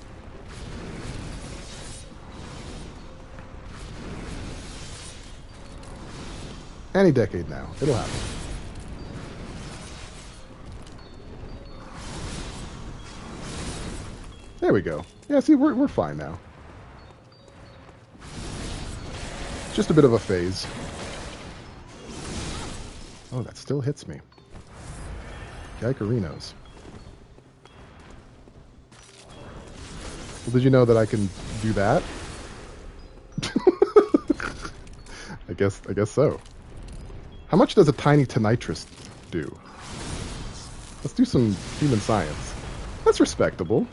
Any decade now. It'll happen. There we go. Yeah, see, we're fine now. Just a bit of a phase. Oh, that still hits me. Yikerinos. Well, did you know that I can do that? I guess so. How much does a tiny tonitrus do? Let's do some human science. That's respectable.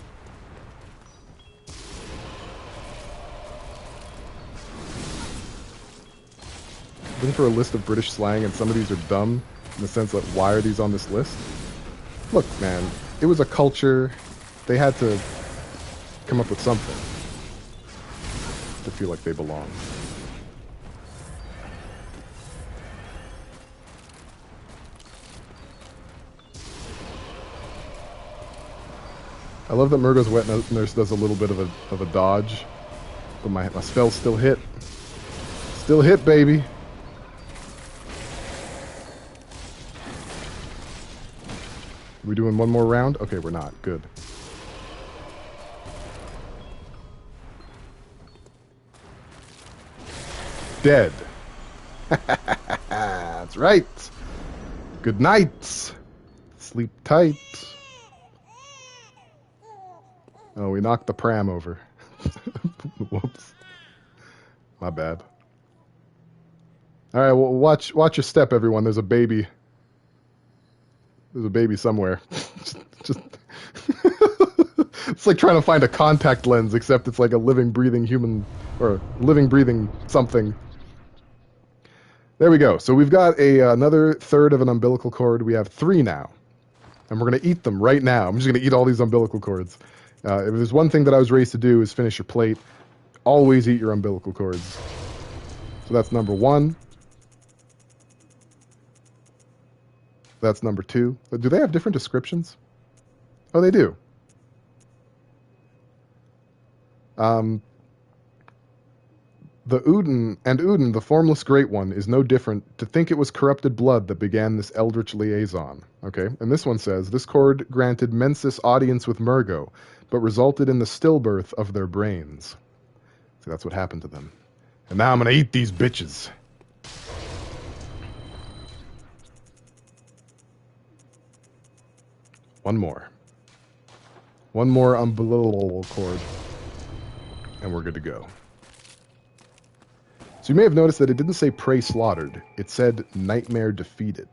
Looking for a list of British slang, and some of these are dumb in the sense that why are these on this list? Look, man, it was a culture. They had to come up with something to feel like they belong. I love that Murgo's Wet Nurse does a little bit of a dodge, but my spells still hit. Still hit, baby. Are we doing one more round? Okay, we're not. Good. Dead. That's right. Good night. Sleep tight. Oh, we knocked the pram over. Whoops. My bad. All right, well, watch your step, everyone. There's a baby. There's a baby somewhere. just it's like trying to find a contact lens, except it's like a living, breathing human, or living, breathing something. There we go. So we've got another third of an umbilical cord. We have 3 now. And we're going to eat them right now. I'm just going to eat all these umbilical cords. If there's one thing that I was raised to do is finish your plate, always eat your umbilical cords. So that's number 1. That's number 2. Do they have different descriptions? Oh, they do. The Uden, the formless great one, is no different. To think it was corrupted blood that began this eldritch liaison. Okay, and this one says, this cord granted Menses audience with Murgo, but resulted in the stillbirth of their brains. So that's what happened to them. And now I'm gonna eat these bitches. One more. One more umbilical cord. And we're good to go. So you may have noticed that it didn't say prey slaughtered. It said nightmare defeated.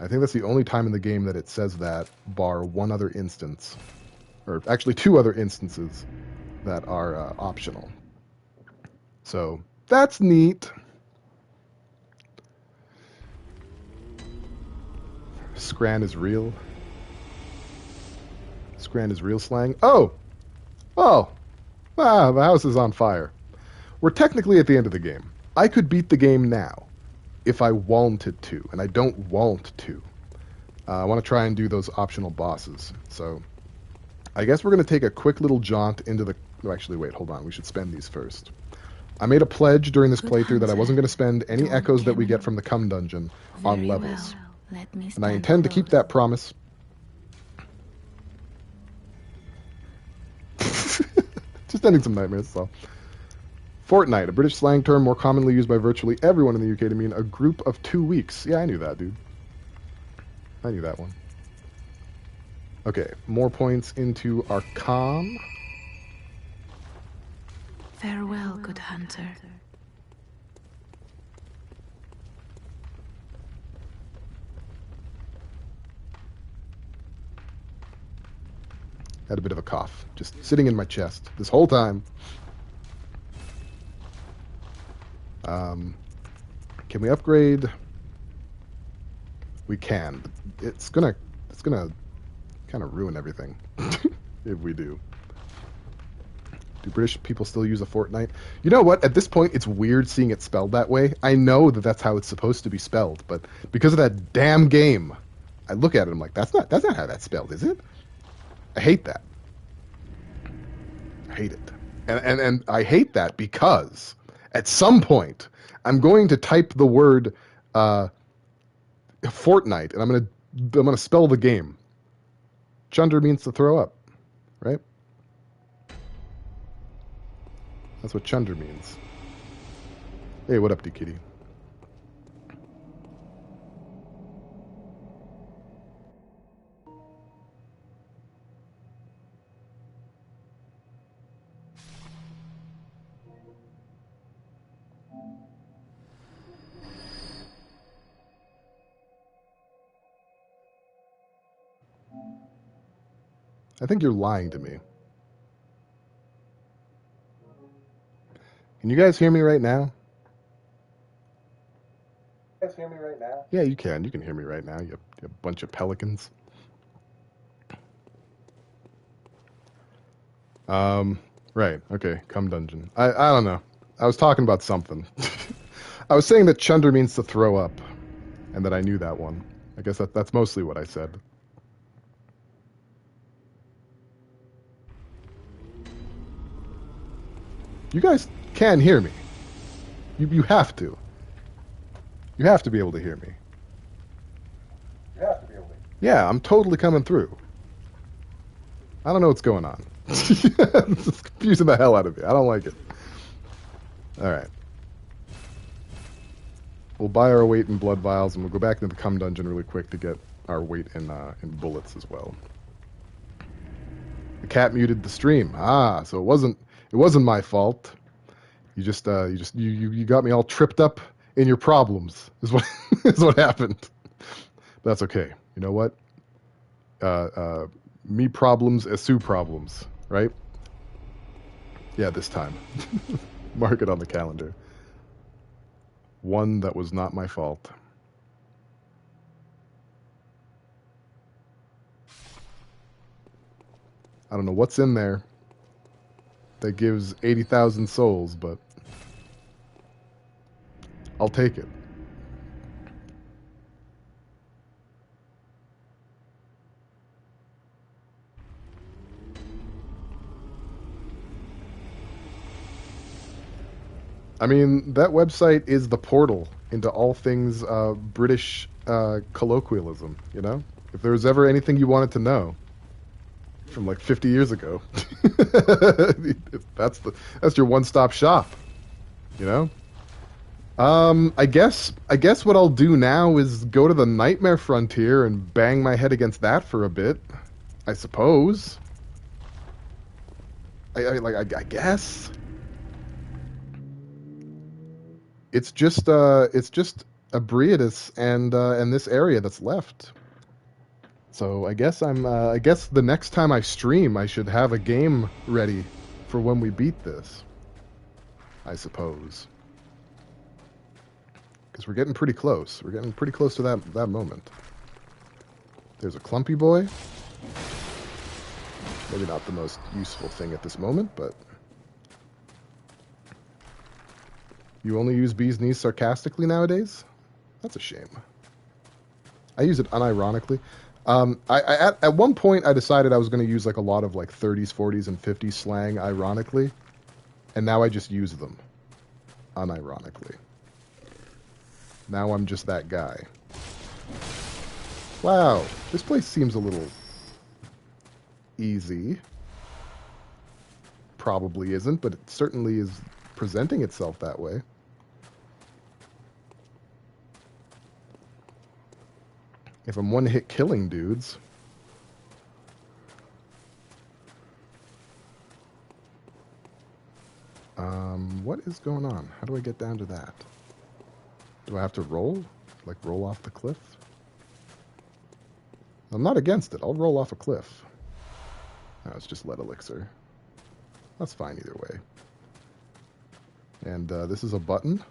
I think that's the only time in the game that it says that, bar one other instance. Or actually 2 other instances that are optional. So that's neat. Scran is real. Scran is real slang. Oh! Oh! Ah, the house is on fire. We're technically at the end of the game. I could beat the game now if I wanted to, and I don't want to. I want to try and do those optional bosses. So I guess we're going to take a quick little jaunt into the... Oh, actually, wait, hold on. We should spend these first. I made a pledge during this playthrough that I wasn't going to spend any echoes that we get from the Cum Dungeon on levels. And I intend to keep that promise. Just ending some nightmares, so... Fortnight, a British slang term more commonly used by virtually everyone in the UK to mean a group of 2 weeks. Yeah, I knew that, dude. I knew that one. Okay, more points into Arcane. Farewell, good hunter. Had a bit of a cough, just sitting in my chest this whole time. Can we upgrade? We can. It's gonna kind of ruin everything if we do. Do British people still use a fortnight? You know what? At this point, it's weird seeing it spelled that way. I know that that's how it's supposed to be spelled, but because of that damn game, I look at it and I'm like, that's not how that's spelled, is it? I hate that. I hate it. And I hate that because at some point I'm going to type the word fortnight and I'm gonna spell the game. Chunder means to throw up, right? That's what chunder means. Hey, what up, D Kitty? I think you're lying to me. Can you guys hear me right now? Yeah, you can. You can hear me right now. You bunch of pelicans. Right. Okay. Come dungeon. I don't know. I was talking about something. I was saying that chunder means to throw up, and that I knew that one. I guess that's mostly what I said. You guys can hear me. You have to. You have to be able to hear me. Yeah, I'm totally coming through. I don't know what's going on. This is confusing the hell out of me. I don't like it. Alright. We'll buy our weight in blood vials, and we'll go back into the cum dungeon really quick to get our weight in bullets as well. The cat muted the stream. Ah, so it wasn't my fault. You got me all tripped up in your problems. Is what is what happened. That's okay. You know what? Me problems eschew problems, right? Yeah, this time. Mark it on the calendar. One that was not my fault. I don't know what's in there that gives 80,000 souls, but I'll take it. I mean, that website is the portal into all things British colloquialism, you know? If there was ever anything you wanted to know from like 50 years ago, that's your one-stop shop, you know? I guess what I'll do now is go to the Nightmare Frontier and bang my head against that for a bit. I suppose. I guess. It's just Abriatus and this area that's left. So I guess I guess the next time I stream, I should have a game ready for when we beat this. I suppose. Because we're getting pretty close. We're getting pretty close to that moment. There's a clumpy boy. Maybe not the most useful thing at this moment, but... You only use bee's knees sarcastically nowadays? That's a shame. I use it unironically. At one point, I decided I was going to use like a lot of like 30s, 40s, and 50s slang ironically. And now I just use them unironically. Now I'm just that guy. Wow, this place seems a little easy. Probably isn't, but it certainly is presenting itself that way. If I'm one-hit killing dudes... what is going on? How do I get down to that? Do I have to roll? Like, roll off the cliff? I'm not against it. I'll roll off a cliff. Oh, it's just lead elixir. That's fine either way. And this is a button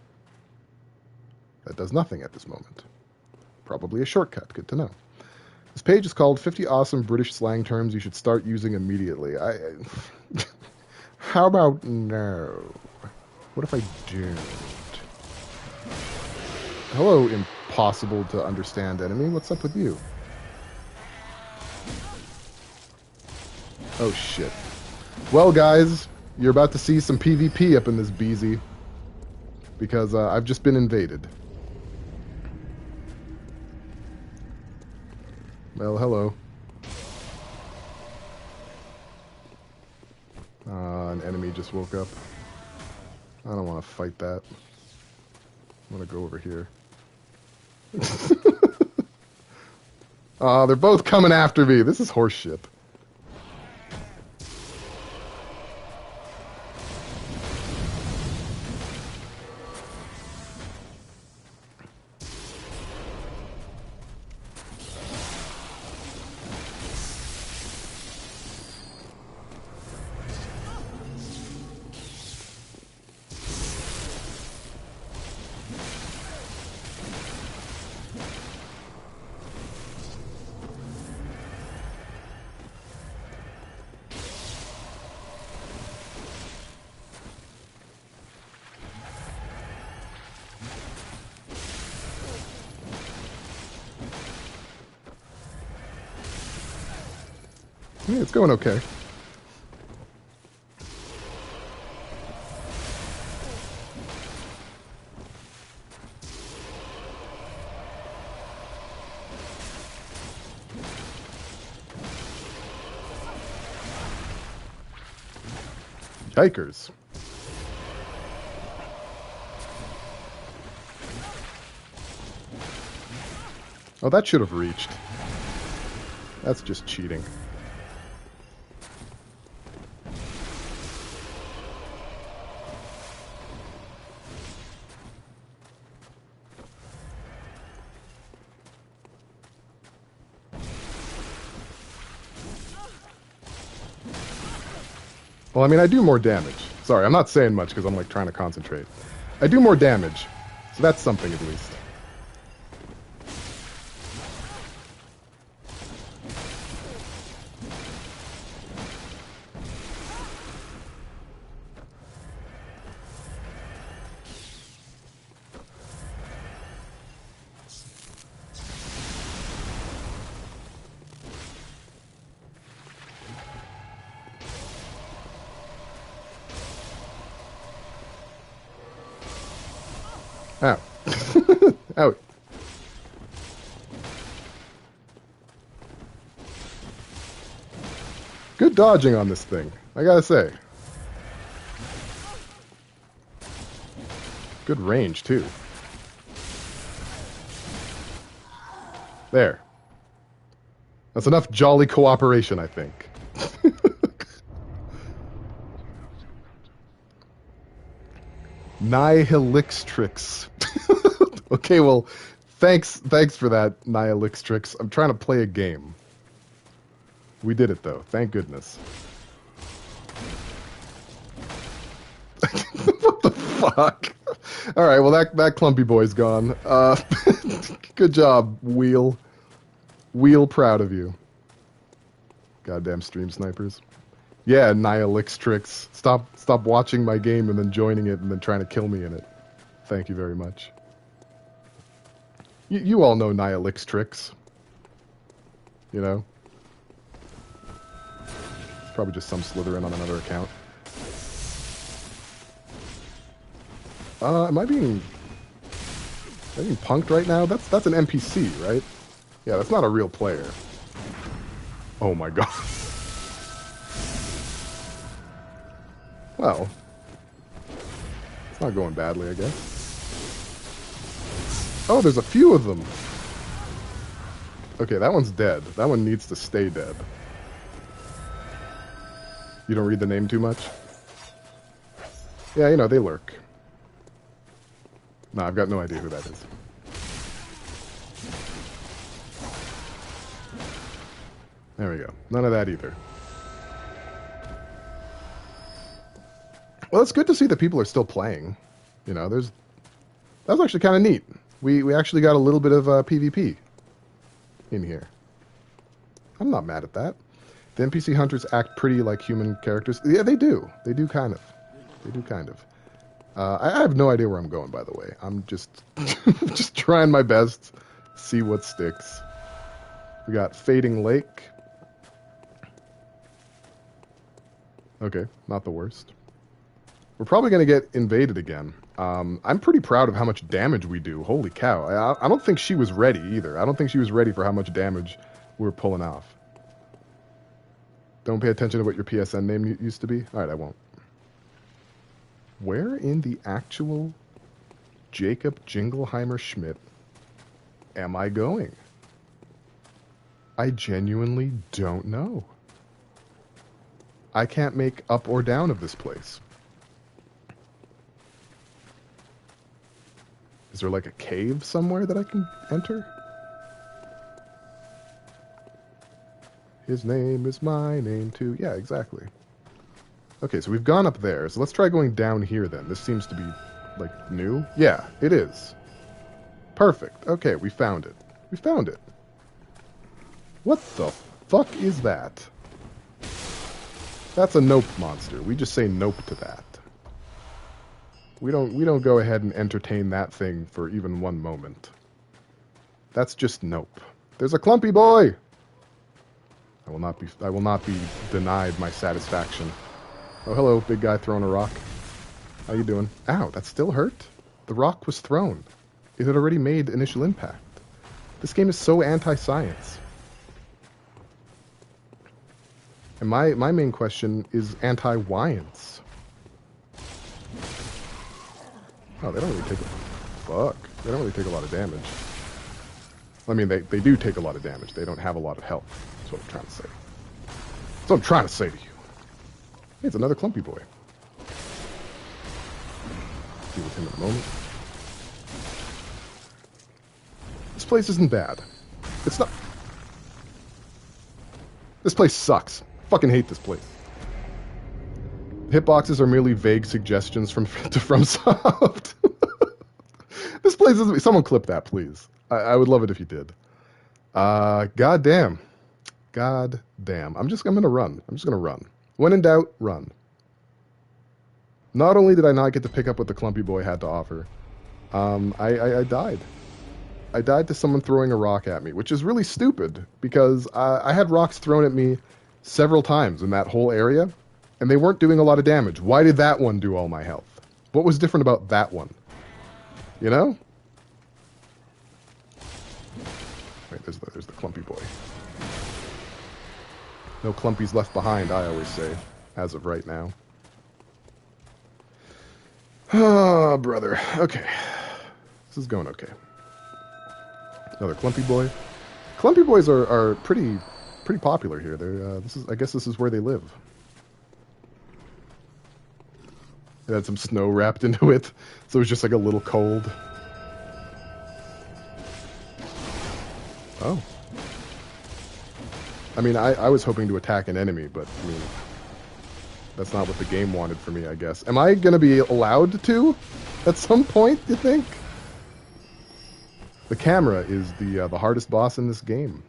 that does nothing at this moment. Probably a shortcut. Good to know. This page is called 50 Awesome British Slang Terms You Should Start Using Immediately. How about no? What if I don't? Hello, impossible to understand enemy. What's up with you? Oh, shit. Well, guys, you're about to see some PvP up in this BZ. Because I've just been invaded. Well, hello. An enemy just woke up. I don't want to fight that. I want to go over here. They're both coming after me. This is horseshit. Yeah, it's going okay. Yikers. Oh, that should have reached. That's just cheating. Well, I mean, I do more damage. Sorry, I'm not saying much because I'm like trying to concentrate. I do more damage, so that's something at least. Ow. Ow. Good dodging on this thing, I gotta say. Good range, too. There. That's enough jolly cooperation, I think. Nihilixtrix. Okay, well, thanks for that, Nihilixtrix. I'm trying to play a game. We did it, though. Thank goodness. What the fuck? Alright, well, that clumpy boy's gone. Good job, Wheel. Wheel, proud of you. Goddamn stream snipers. Yeah, Nihilixtrix. Stop watching my game and then joining it and then trying to kill me in it. Thank you very much. You all know Nihilixtrix. You know? It's probably just some Slytherin on another account. Am I being punked right now? That's an NPC, right? Yeah, that's not a real player. Oh my god. Well, it's not going badly, I guess. Oh, there's a few of them. Okay, that one's dead. That one needs to stay dead. You don't read the name too much? Yeah, you know, they lurk. No, I've got no idea who that is. There we go. None of that either. Well, it's good to see that people are still playing. You know, that was actually kind of neat. We actually got a little bit of PvP in here. I'm not mad at that. The NPC hunters act pretty like human characters. Yeah, they do. They do kind of. They do kind of. I have no idea where I'm going, by the way. I'm just just trying my best, see what sticks. We got Fading Lake. Okay, not the worst. We're probably going to get invaded again. I'm pretty proud of how much damage we do. Holy cow. I don't think she was ready either. I don't think she was ready for how much damage we're pulling off. Don't pay attention to what your PSN name used to be? Alright, I won't. Where in the actual Jacob Jingleheimer Schmidt am I going? I genuinely don't know. I can't make up or down of this place. Is there like a cave somewhere that I can enter? His name is my name too. Yeah, exactly. Okay, so we've gone up there. So let's try going down here then. This seems to be, like, new. Yeah, it is. Perfect. Okay, we found it. We found it. What the fuck is that? That's a nope monster. We just say nope to that. We don't go ahead and entertain that thing for even one moment. That's just nope. There's a clumpy boy! I will not be denied my satisfaction. Oh, hello, big guy throwing a rock. How you doing? Ow, that still hurt? The rock was thrown. It had already made initial impact. This game is so anti-science. And my main question is anti-science. Oh, they don't really take They don't really take a lot of damage. I mean, they do take a lot of damage. They don't have a lot of health. That's what I'm trying to say. That's what I'm trying to say to you. Hey, it's another clumpy boy. Deal with him in a moment. This place isn't bad. It's not. This place sucks. Fucking hate this place. Hitboxes are merely vague suggestions from FromSoft. This place is. Someone clip that, please. I would love it if you did. God damn. I'm gonna run. I'm just gonna run. When in doubt, run. Not only did I not get to pick up what the clumpy boy had to offer, I died. I died to someone throwing a rock at me, which is really stupid because I had rocks thrown at me several times in that whole area, and they weren't doing a lot of damage. Why did that one do all my health? What was different about that one? You know? Wait, there's the clumpy boy. No clumpies left behind, I always say, as of right now. Oh, brother. Okay. This is going okay. Another clumpy boy. Clumpy boys are pretty popular here. They're I guess this is where they live. It had some snow wrapped into it, so it was just like a little cold. Oh. I mean, I was hoping to attack an enemy, but I mean, that's not what the game wanted for me, I guess. Am I gonna be allowed to at some point, you think? The camera is the hardest boss in this game.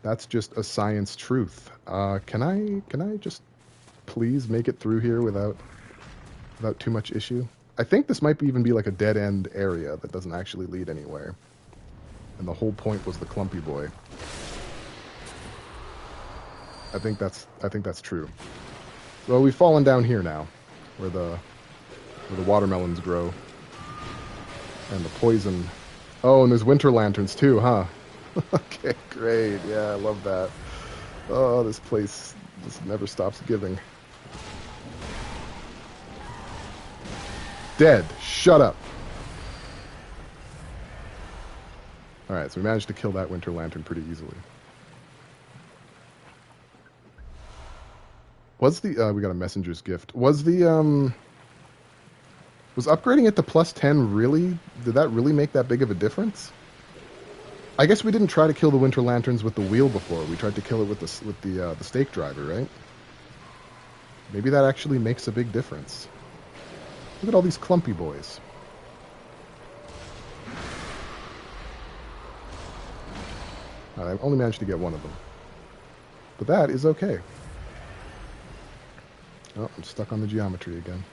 That's just a science truth. Can I just please make it through here without too much issue? I think this might even be like a dead end area that doesn't actually lead anywhere. And the whole point was the clumpy boy. I think that's true. Well, we've fallen down here now, where the watermelons grow. And the poison. Oh, and there's winter lanterns too, huh? Okay, great. Yeah, I love that. Oh, this place just never stops giving. Dead. Shut up. Alright, so we managed to kill that winter lantern pretty easily. Was the, we got a messenger's gift. Was the, was upgrading it to plus 10 really, did that really make that big of a difference? I guess we didn't try to kill the winter lanterns with the wheel before. We tried to kill it with the stake driver, right? Maybe that actually makes a big difference. Look at all these clumpy boys. I only managed to get one of them. But that is okay. Oh, I'm stuck on the geometry again.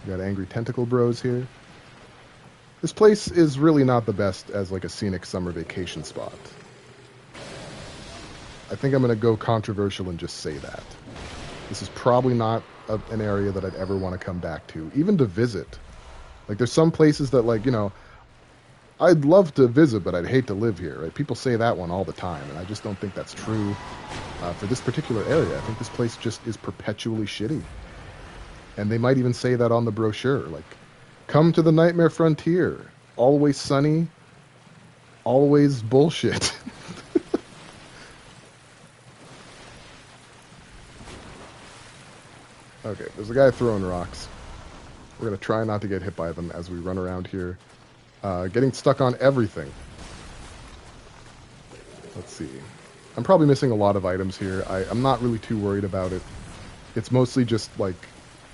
We got angry tentacle bros here. This place is really not the best as like a scenic summer vacation spot. I think I'm going to go controversial and just say that. This is probably not an area that I'd ever want to come back to, even to visit. Like, there's some places that, like, you know, I'd love to visit, but I'd hate to live here, right? People say that one all the time, and I just don't think that's true for this particular area. I think this place just is perpetually shitty. And they might even say that on the brochure, like, come to the Nightmare Frontier. Always sunny, always bullshit. Okay, there's a guy throwing rocks. We're going to try not to get hit by them as we run around here. Getting stuck on everything. Let's see. I'm probably missing a lot of items here. I'm not really too worried about it. It's mostly just, like,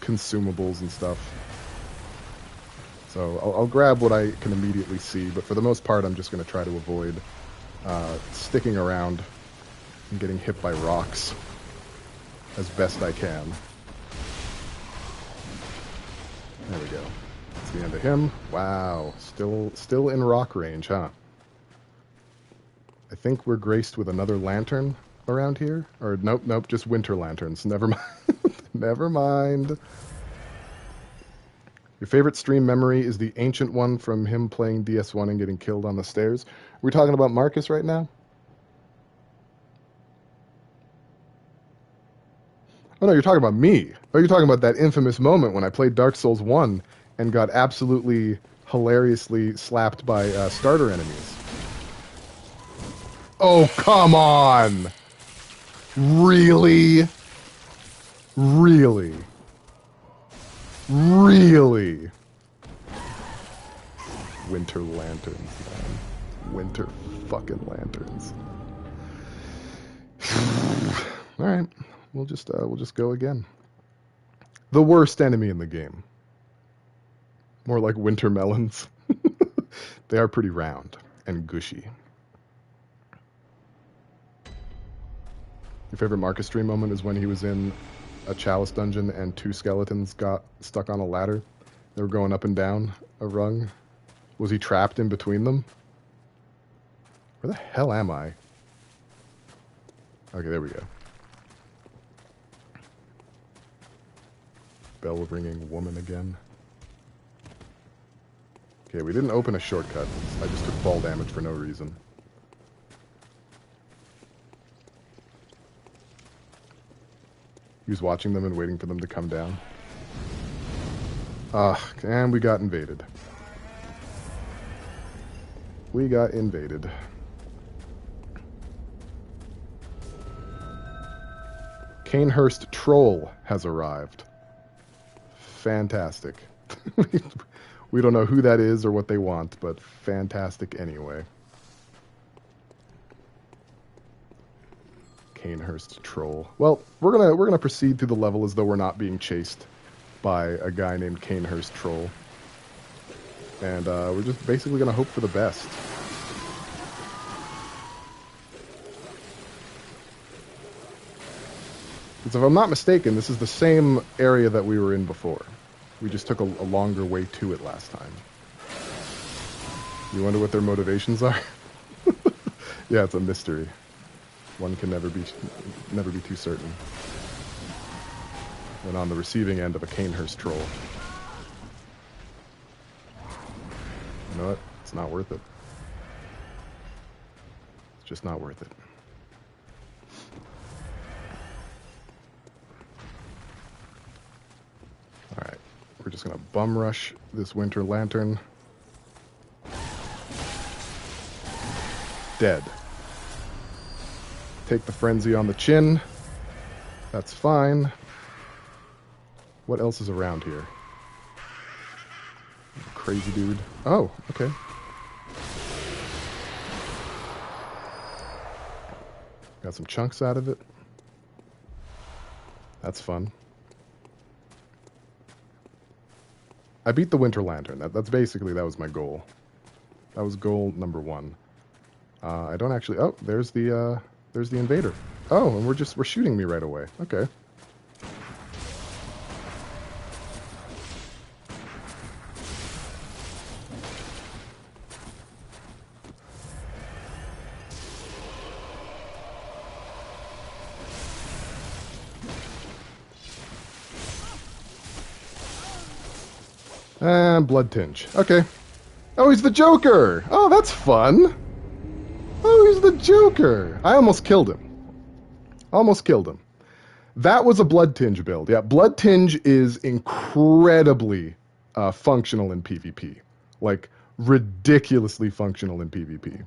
consumables and stuff. So I'll grab what I can immediately see, but for the most part I'm just going to try to avoid sticking around and getting hit by rocks as best I can. There we go. That's the end of him. Wow. Still in rock range, huh? I think we're graced with another lantern around here. Or nope, just winter lanterns. Never mind. Never mind. Your favorite stream memory is the ancient one from him playing DS1 and getting killed on the stairs. Are we talking about Marcus right now? Oh no, you're talking about me. Oh, you're talking about that infamous moment when I played Dark Souls 1 and got absolutely hilariously slapped by starter enemies. Oh, come on! Really? Really? Really? Winter lanterns, man. Winter fucking lanterns. All right, we'll just go again. The worst enemy in the game. More like winter melons. They are pretty round and gushy. Your favorite Marcus stream moment is when he was in a chalice dungeon and two skeletons got stuck on a ladder. They were going up and down a rung. Was he trapped in between them? Where the hell am I? Okay, there we go. Bell ringing woman again. Okay, we didn't open a shortcut. I just took fall damage for no reason. He was watching them and waiting for them to come down. And we got invaded. We got invaded. Canehurst Troll has arrived. Fantastic. We don't know who that is or what they want, but fantastic anyway. Canehurst Troll. Well, we're gonna proceed through the level as though we're not being chased by a guy named Canehurst Troll, and we're just basically gonna hope for the best. Because if I'm not mistaken, this is the same area that we were in before. We just took a longer way to it last time. You wonder what their motivations are? Yeah, it's a mystery. One can never be too certain. And on the receiving end of a Canehurst Troll. You know what? It's not worth it. It's just not worth it. Alright. We're just gonna bum rush this winter lantern. Dead. Take the frenzy on the chin. That's fine. What else is around here? Crazy dude. Oh, okay. Got some chunks out of it. That's fun. I beat the Winter Lantern. That's basically, that was my goal. That was goal number 1. I don't actually... Oh, there's the invader. Oh, and we're shooting me right away. Okay. And blood tinge. Okay. Oh, he's the Joker! Oh, that's fun! Oh, he's the Joker! I almost killed him. Almost killed him. That was a blood tinge build. Yeah, blood tinge is incredibly functional in PvP. Like, ridiculously functional in PvP.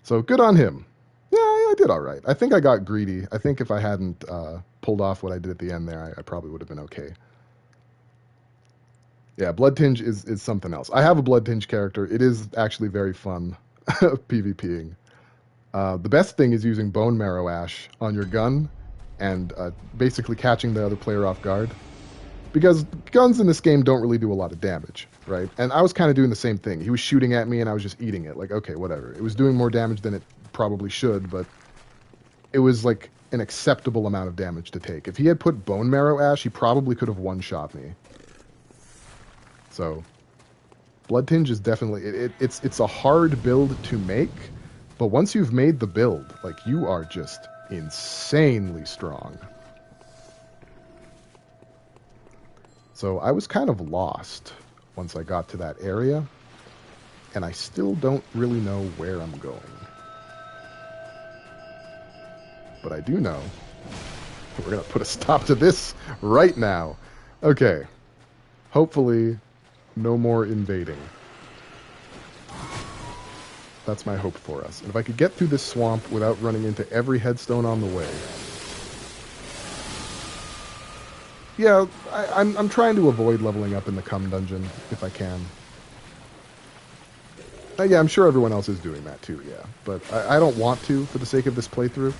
So, good on him. Yeah, I did alright. I think I got greedy. I think if I hadn't pulled off what I did at the end there, I probably would have been okay. Yeah, Blood Tinge is something else. I have a Blood Tinge character. It is actually very fun PvPing. The best thing is using Bone Marrow Ash on your gun and basically catching the other player off guard. Because guns in this game don't really do a lot of damage, right? And I was kind of doing the same thing. He was shooting at me and I was just eating it. Like, okay, whatever. It was doing more damage than it probably should, but it was like an acceptable amount of damage to take. If he had put Bone Marrow Ash, he probably could have one-shot me. So, Blood Tinge is definitely it's a hard build to make, but once you've made the build, like you are just insanely strong. So I was kind of lost once I got to that area, and I still don't really know where I'm going. But I do know we're going to put a stop to this right now. Okay. Hopefully, no more invading. That's my hope for us. And if I could get through this swamp without running into every headstone on the way. Yeah, I'm trying to avoid leveling up in the Cum Dungeon, if I can. Yeah, I'm sure everyone else is doing that too, yeah. But I don't want to, for the sake of this playthrough.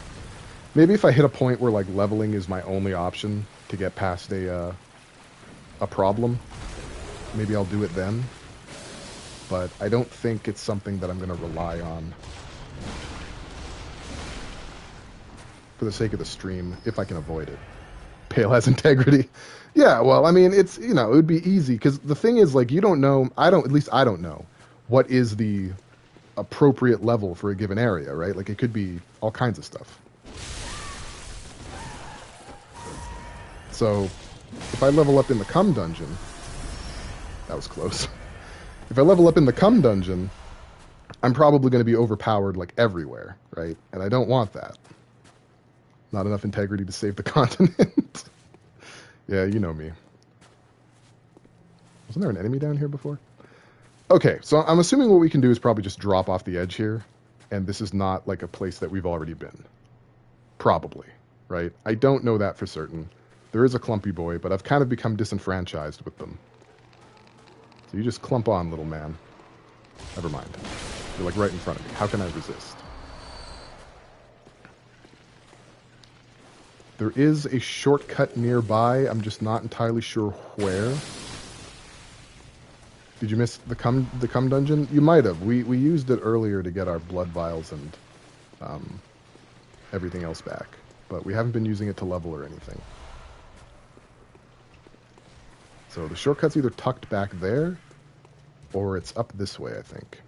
Maybe if I hit a point where, like, leveling is my only option to get past a problem, maybe I'll do it then. But I don't think it's something that I'm going to rely on for the sake of the stream, if I can avoid it. Pale has integrity. Yeah, well, I mean, it's, you know, it would be easy, because the thing is, like, you don't know, at least I don't know, what is the appropriate level for a given area, right? Like, it could be all kinds of stuff. So, if I level up in the Cum Dungeon, that was close. If I level up in the Cum Dungeon, I'm probably going to be overpowered, like, everywhere, right? And I don't want that. Not enough integrity to save the continent. Yeah, you know me. Wasn't there an enemy down here before? Okay, so I'm assuming what we can do is probably just drop off the edge here, and this is not, like, a place that we've already been. Probably, right? I don't know that for certain. There is a clumpy boy, but I've kind of become disenfranchised with them. So you just clump on, little man. Never mind. You're, like, right in front of me. How can I resist? There is a shortcut nearby. I'm just not entirely sure where. Did you miss the cum dungeon? You might have. We used it earlier to get our blood vials and everything else back. But we haven't been using it to level or anything. So the shortcut's either tucked back there, or it's up this way, I think.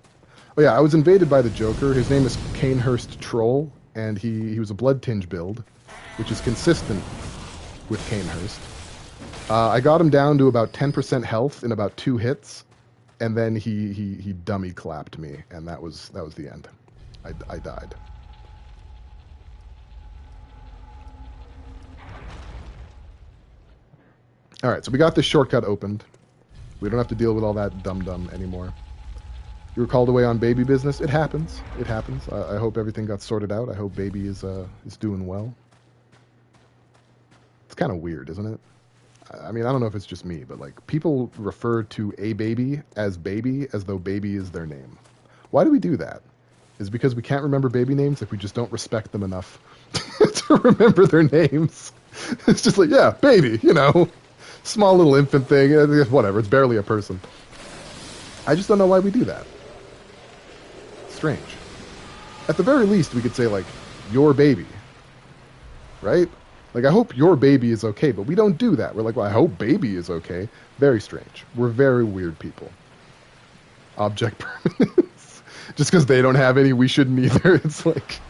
Oh yeah, I was invaded by the Joker. His name is Canehurst Troll, and he was a Blood Tinge build, which is consistent with Canehurst. I got him down to about 10% health in about 2 hits, and then he dummy clapped me, and that was the end. I died. All right, so we got this shortcut opened. We don't have to deal with all that dum-dum anymore. You were called away on baby business. It happens. It happens. I hope everything got sorted out. I hope baby is doing well. It's kind of weird, isn't it? I mean, I don't know if it's just me, but, like, people refer to a baby as though baby is their name. Why do we do that? Is it because we can't remember baby names? Like, we just don't respect them enough to remember their names? It's just like, yeah, baby, you know. Small little infant thing, whatever, it's barely a person. I just don't know why we do that. Strange. At the very least, we could say, like, your baby. Right? Like, I hope your baby is okay, but we don't do that. We're like, well, I hope baby is okay. Very strange. We're very weird people. Object permanence. Just because they don't have any, we shouldn't either. It's like...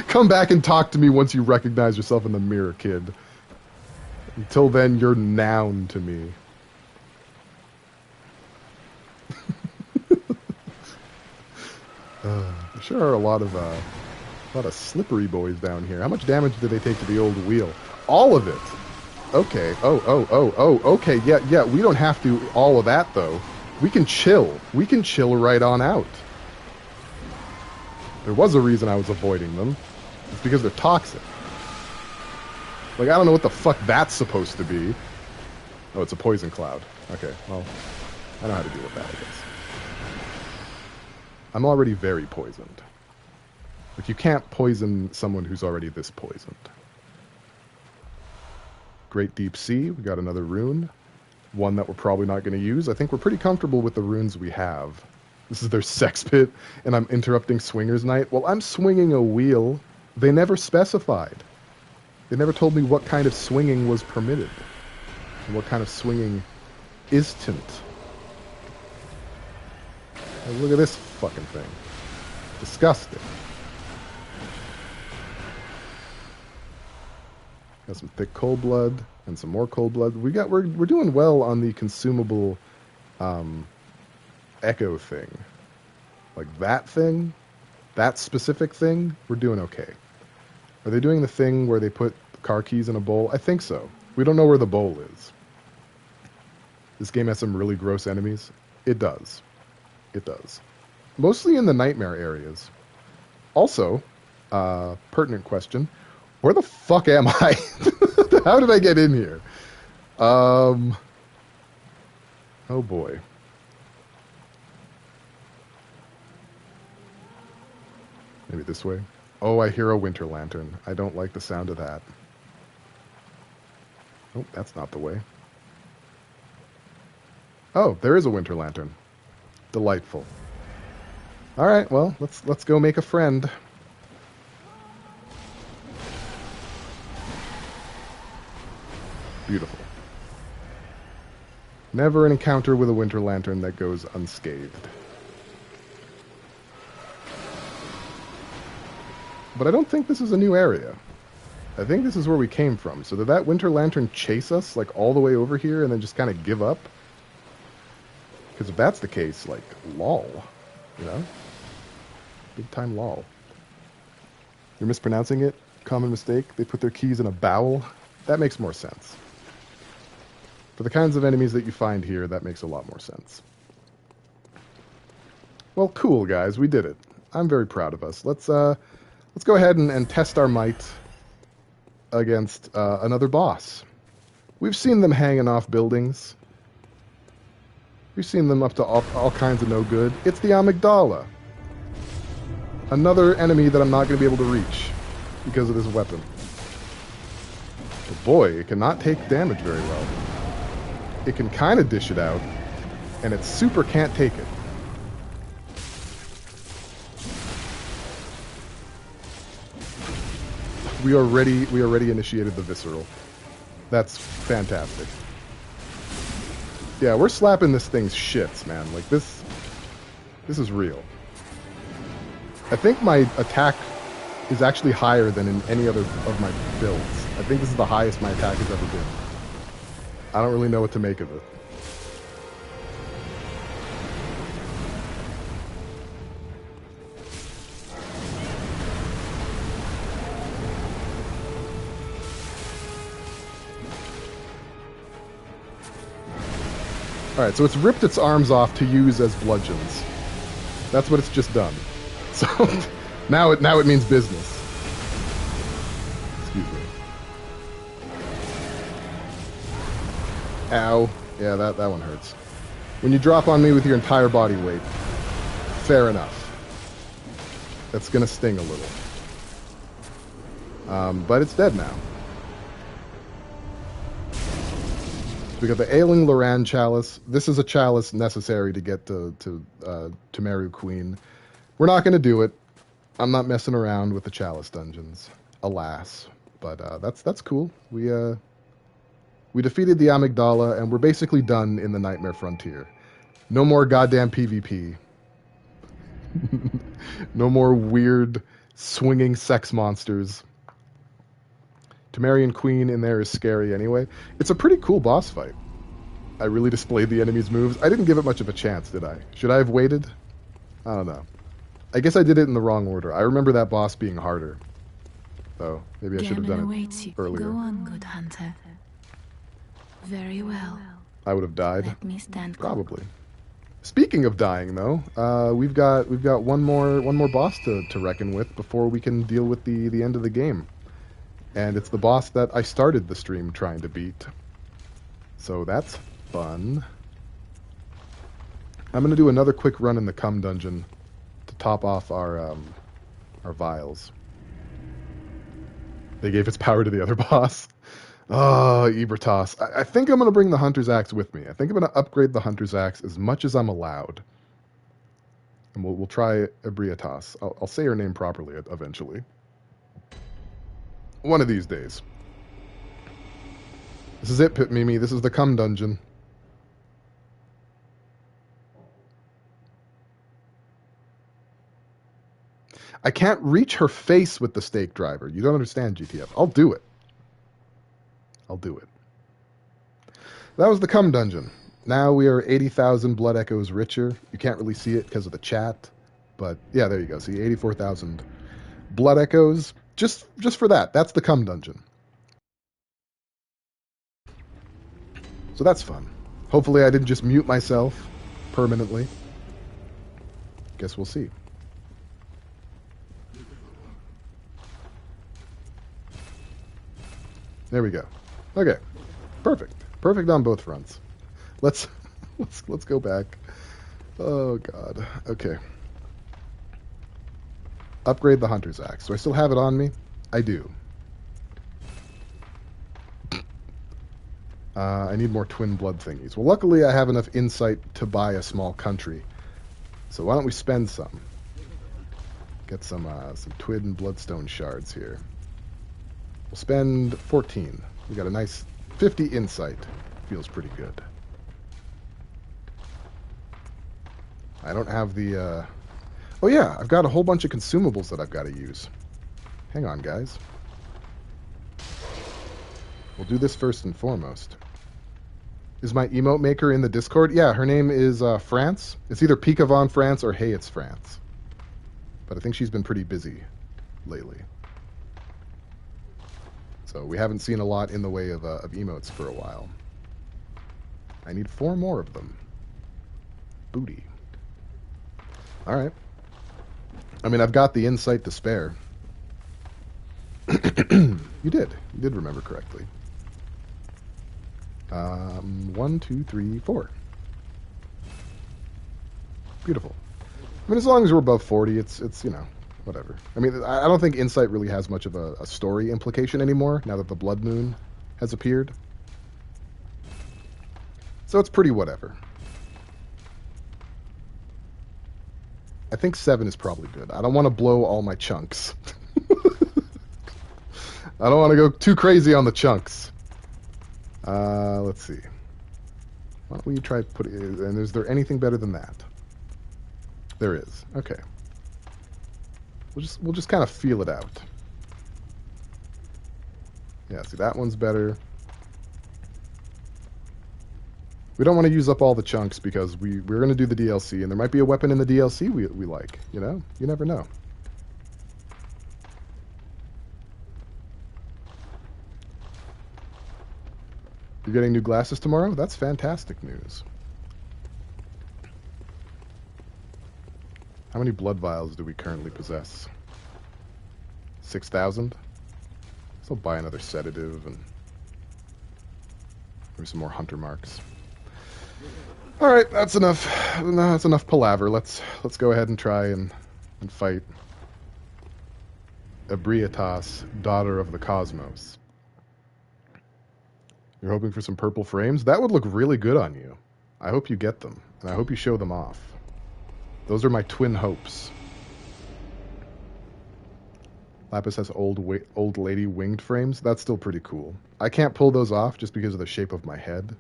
Come back and talk to me once you recognize yourself in the mirror, kid. Until then, you're noun to me. There sure are a lot of slippery boys down here. How much damage did they take to the old wheel? All of it. Okay. Oh. Okay. Yeah. We don't have to all of that though. We can chill. We can chill right on out. There was a reason I was avoiding them. It's because they're toxic. Like, I don't know what the fuck that's supposed to be. Oh, it's a poison cloud. Okay, well, I know how to deal with that, I guess. I'm already very poisoned. Like, you can't poison someone who's already this poisoned. Great Deep Sea, we got another rune. One that we're probably not going to use. I think we're pretty comfortable with the runes we have. This is their sex pit, and I'm interrupting swingers night. Well, I'm swinging a wheel. They never specified. They never told me what kind of swinging was permitted. And what kind of swinging isn't. Like, look at this fucking thing. Disgusting. Got some thick cold blood and some more cold blood. We're doing well on the consumable echo thing. Like that thing, that specific thing, we're doing okay. Are they doing the thing where they put car keys in a bowl? I think so. We don't know where the bowl is. This game has some really gross enemies. It does. It does. Mostly in the nightmare areas. Also, pertinent question, where the fuck am I? How did I get in here? Oh boy. Maybe this way. Oh, I hear a winter lantern. I don't like the sound of that. Oh, that's not the way. Oh, there is a winter lantern. Delightful. All right, well, let's go make a friend. Beautiful. Never an encounter with a winter lantern that goes unscathed. But I don't think this is a new area. I think this is where we came from. So did that winter lantern chase us like all the way over here and then just kind of give up? Because if that's the case, like, lol. You know? Big time lol. You're mispronouncing it? Common mistake? They put their keys in a bowel? That makes more sense. For the kinds of enemies that you find here, that makes a lot more sense. Well, cool, guys. We did it. I'm very proud of us. Let's go ahead and test our might against another boss. We've seen them hanging off buildings. We've seen them up to all kinds of no good. It's the Amygdala. Another enemy that I'm not going to be able to reach because of this weapon. But boy, it cannot take damage very well. It can kind of dish it out, and it super can't take it. We already initiated the visceral. That's fantastic. Yeah, we're slapping this thing's shits, man. Like this is real. I think my attack is actually higher than in any other of my builds. I think this is the highest my attack has ever been. I don't really know what to make of it. Alright, so it's ripped its arms off to use as bludgeons. That's what it's just done. So, now it means business. Excuse me. Ow. Yeah, that one hurts. When you drop on me with your entire body weight, fair enough. That's gonna sting a little. But it's dead now. We got the Ailing Loran Chalice. This is a chalice necessary to get to Meru Queen. We're not going to do it. I'm not messing around with the chalice dungeons, alas. But that's cool. We defeated the Amygdala, and we're basically done in the Nightmare Frontier. No more goddamn PvP. No more weird swinging sex monsters. Temerian Queen in there is scary anyway. It's a pretty cool boss fight. I really displayed the enemy's moves. I didn't give it much of a chance, did I? Should I have waited? I don't know. I guess I did it in the wrong order. I remember that boss being harder. So maybe I should have done it earlier. Go on, good hunter. Very well. I would have died. Let me stand. Probably. Speaking of dying, though, we've got one more boss to reckon with before we can deal with the end of the game. And it's the boss that I started the stream trying to beat. So that's fun. I'm going to do another quick run in the cum dungeon to top off our vials. They gave its power to the other boss. Oh, Ebertas. I think I'm going to bring the Hunter's Axe with me. I think I'm going to upgrade the Hunter's Axe as much as I'm allowed. And we'll try Ebrietas. I'll say her name properly eventually. One of these days. This is it, Pit Mimi. This is the cum dungeon. I can't reach her face with the stake driver. You don't understand, GTF. I'll do it. I'll do it. That was the cum dungeon. Now we are 80,000 blood echoes richer. You can't really see it because of the chat. But yeah, there you go. See, 84,000 blood echoes. Just for that. That's the cum dungeon. So that's fun. Hopefully I didn't just mute myself permanently. Guess we'll see. There we go. Okay. Perfect. Perfect on both fronts. Let's go back. Oh god. Okay. Upgrade the Hunter's Axe. Do I still have it on me? I do. I need more twin blood thingies. Well, luckily I have enough insight to buy a small country. So why don't we spend some? Get some twin bloodstone shards here. We'll spend 14. We got a nice 50 insight. Feels pretty good. I don't have the... Oh yeah, I've got a whole bunch of consumables that I've got to use. Hang on, guys. We'll do this first and foremost. Is my emote maker in the Discord? Yeah, her name is France. It's either Pika Von France or Hey It's France. But I think she's been pretty busy lately. So we haven't seen a lot in the way of emotes for a while. I need 4 more of them. Booty. Alright. I mean, I've got the insight to spare. You did remember correctly. 1, 2, 3, 4. Beautiful. I mean, as long as we're above 40, it's you know, whatever. I mean, I don't think insight really has much of a story implication anymore, now that the Blood Moon has appeared. So it's pretty whatever. I think 7 is probably good. I don't want to blow all my chunks. I don't want to go too crazy on the chunks. Let's see. Why don't we try putting... And is there anything better than that? There is. Okay. We'll just kind of feel it out. Yeah, see, that one's better. We don't want to use up all the chunks because we're going to do the DLC, and there might be a weapon in the DLC we like, you know? You never know. You're getting new glasses tomorrow? That's fantastic news. How many blood vials do we currently possess? 6,000? So I'll buy another sedative and maybe some more hunter marks. All right, that's enough. No, that's enough palaver. Let's go ahead and try and fight Ebrietas, daughter of the cosmos. You're hoping for some purple frames? That would look really good on you. I hope you get them, and I hope you show them off. Those are my twin hopes. Lapis has old lady winged frames. That's still pretty cool. I can't pull those off just because of the shape of my head.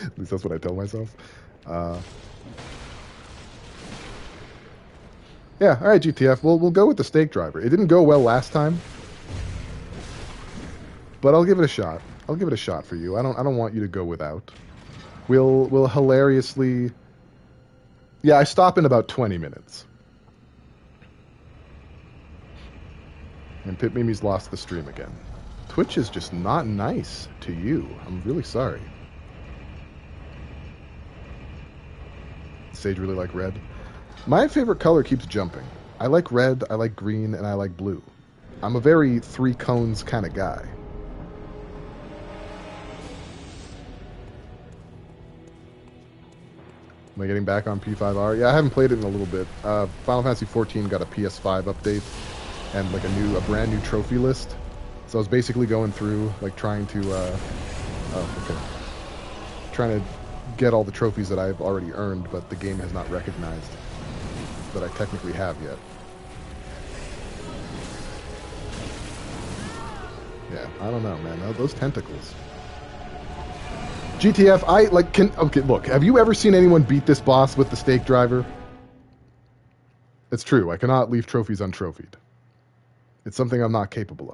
At least that's what I tell myself. Yeah, all right, GTF. We'll go with the stake driver. It didn't go well last time, but I'll give it a shot. I'll give it a shot for you. I don't want you to go without. We'll hilariously. Yeah, I stop in about 20 minutes. And Pit Mimi's lost the stream again. Twitch is just not nice to you. I'm really sorry. Sage really like red. My favorite color keeps jumping. I like red, I like green, and I like blue. I'm a very 3 cones kind of guy. Am I getting back on P5R? Yeah, I haven't played it in a little bit. Final Fantasy XIV got a PS5 update and like a brand new trophy list. So I was basically going through, like trying to get all the trophies that I've already earned, but the game has not recognized that I technically have yet. Yeah, I don't know, man. Those tentacles. GTF, okay, look, have you ever seen anyone beat this boss with the stake driver? It's true. I cannot leave trophies untrophied. It's something I'm not capable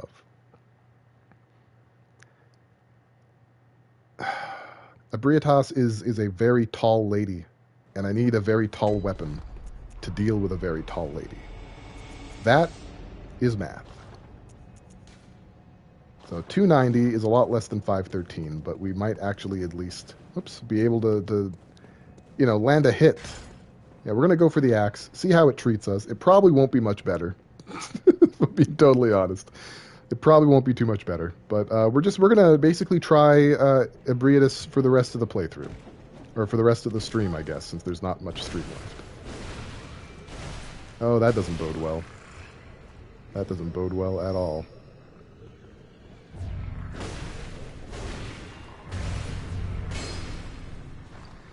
of. Abriatas is a very tall lady, and I need a very tall weapon to deal with a very tall lady. That is math. So 290 is a lot less than 513, but we might actually at least, be able to land a hit. Yeah, we're gonna go for the axe, see how it treats us. It probably won't be much better. To be totally honest, it probably won't be too much better. But we're gonna basically try Ebriatus for the rest of the playthrough, or for the rest of the stream, I guess, since there's not much stream left. Oh, that doesn't bode well. That doesn't bode well at all.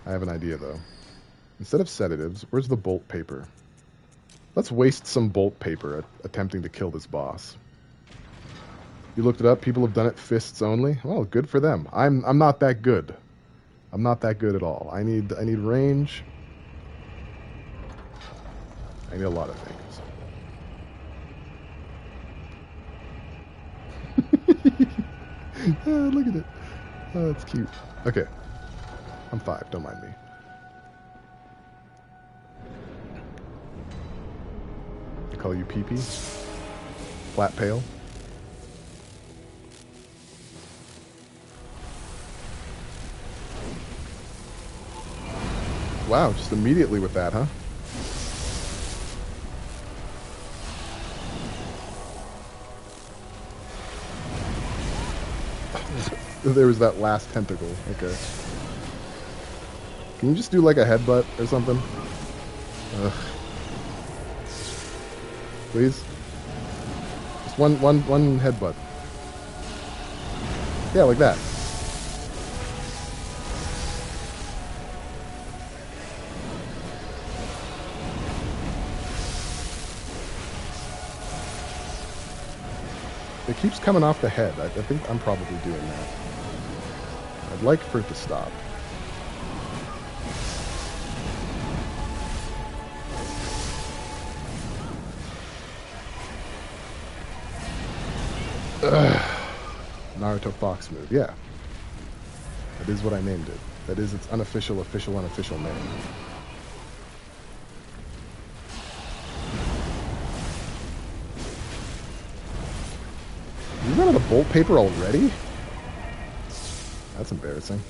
I have an idea, though. Instead of sedatives, where's the bolt paper? Let's waste some bolt paper attempting to kill this boss. You looked it up? People have done it fists only? Well, good for them. I'm not that good. I'm not that good at all. I need range. I need a lot of things. Oh, look at it. Oh, that's cute. Okay. I'm 5, don't mind me. I call you PP. Flat pail. Wow, just immediately with that, huh? There was that last tentacle. Okay. Can you just do like a headbutt or something? Ugh. Please? Just one headbutt. Yeah, like that. It keeps coming off the head. I think I'm probably doing that. I'd like for it to stop. Naruto Fox move, yeah. That is what I named it. That is its unofficial, unofficial name. You run out of bolt paper already? That's embarrassing.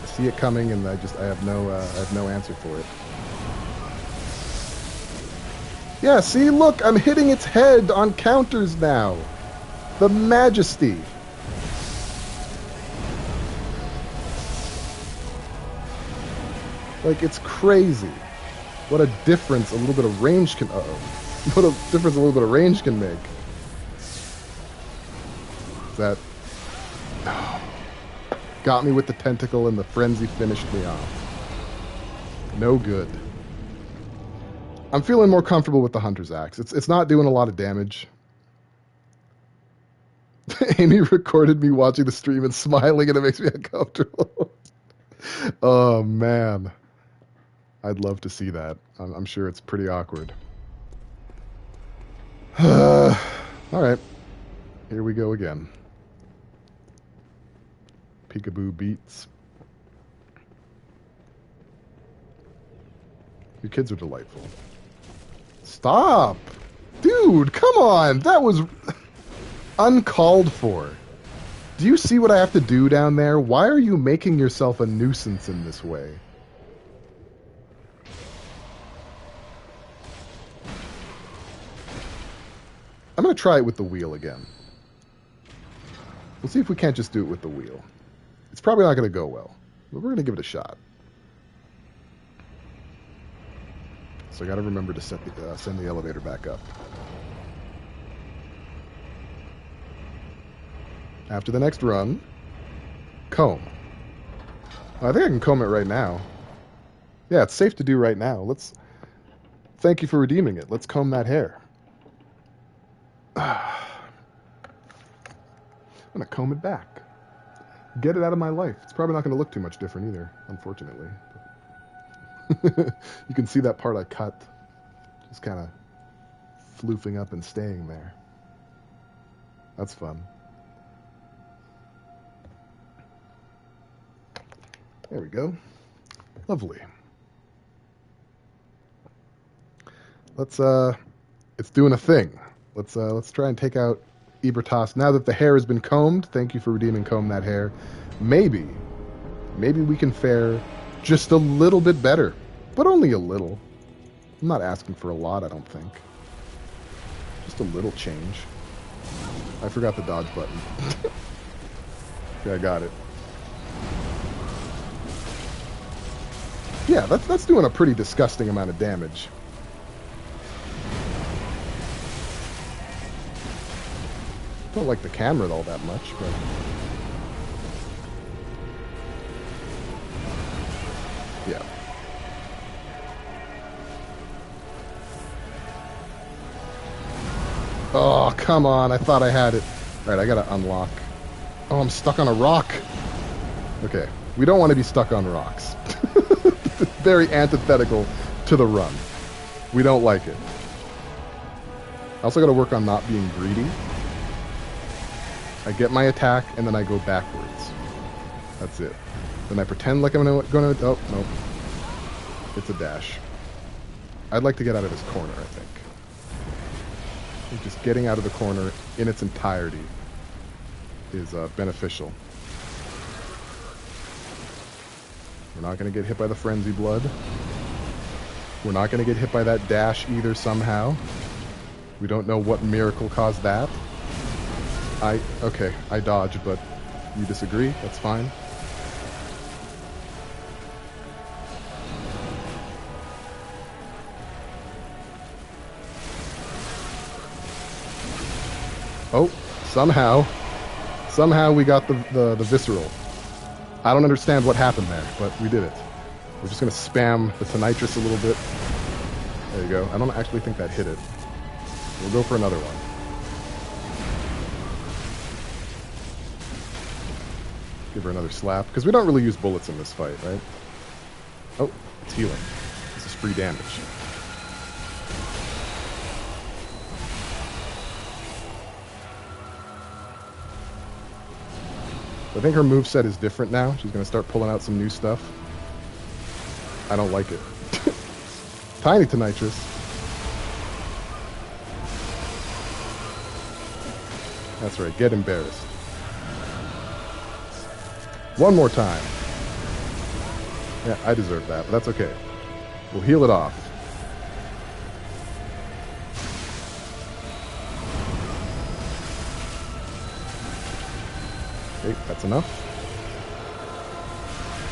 I see it coming, and I have no answer for it. Yeah, see, look, I'm hitting its head on counters now. The majesty. Like, it's crazy. What a difference a little bit of range can... What a difference a little bit of range can make. That... Got me with the tentacle, and the frenzy finished me off. No good. I'm feeling more comfortable with the Hunter's Axe. It's not doing a lot of damage. Amy recorded me watching the stream and smiling, and it makes me uncomfortable. Oh, man. I'd love to see that. I'm sure it's pretty awkward. Alright. Here we go again. Peekaboo beats. Your kids are delightful. Stop! Dude, come on! That was uncalled for. Do you see what I have to do down there? Why are you making yourself a nuisance in this way? I'm going to try it with the wheel again. We'll see if we can't just do it with the wheel. It's probably not going to go well, but we're going to give it a shot. So I got to remember to send the elevator back up. After the next run, comb. I think I can comb it right now. Yeah, it's safe to do right now. Thank you for redeeming it. Let's comb that hair. I'm going to comb it back. get it out of my life. It's probably not going to look too much different either, unfortunately. You can see that part I cut, just kind of floofing up and staying there. That's fun. There we go. Lovely. It's doing a thing. Let's try and take out Ebertas. Now that the hair has been combed, thank you for redeeming Comb That Hair. Maybe we can fare just a little bit better, but only a little. I'm not asking for a lot, I don't think. Just a little change. I forgot the dodge button. Okay, I got it. Yeah, that's doing a pretty disgusting amount of damage. Don't like the camera all that much, but... yeah. Oh, come on. I thought I had it. Alright, I gotta unlock. Oh, I'm stuck on a rock. Okay, we don't want to be stuck on rocks. Very antithetical to the run. We don't like it. I also gotta work on not being greedy. I get my attack, and then I go backwards. That's it. Then I pretend like I'm gonna... oh, no. It's a dash. I'd like to get out of this corner, I think. Just getting out of the corner in its entirety is beneficial. We're not going to get hit by the Frenzy Blood. We're not going to get hit by that dash either somehow. We don't know what miracle caused that. Okay, I dodged, but you disagree? That's fine. Oh, somehow we got the visceral. I don't understand what happened there, but we did it. We're just going to spam the Tonitrus a little bit. There you go. I don't actually think that hit it. We'll go for another one. Give her another slap, because we don't really use bullets in this fight, right? Oh, it's healing. This is free damage. I think her moveset is different now. She's going to start pulling out some new stuff. I don't like it. Tiny Tonitrus. That's right, get embarrassed. One more time. Yeah, I deserve that, but that's okay. We'll heal it off. Okay, that's enough.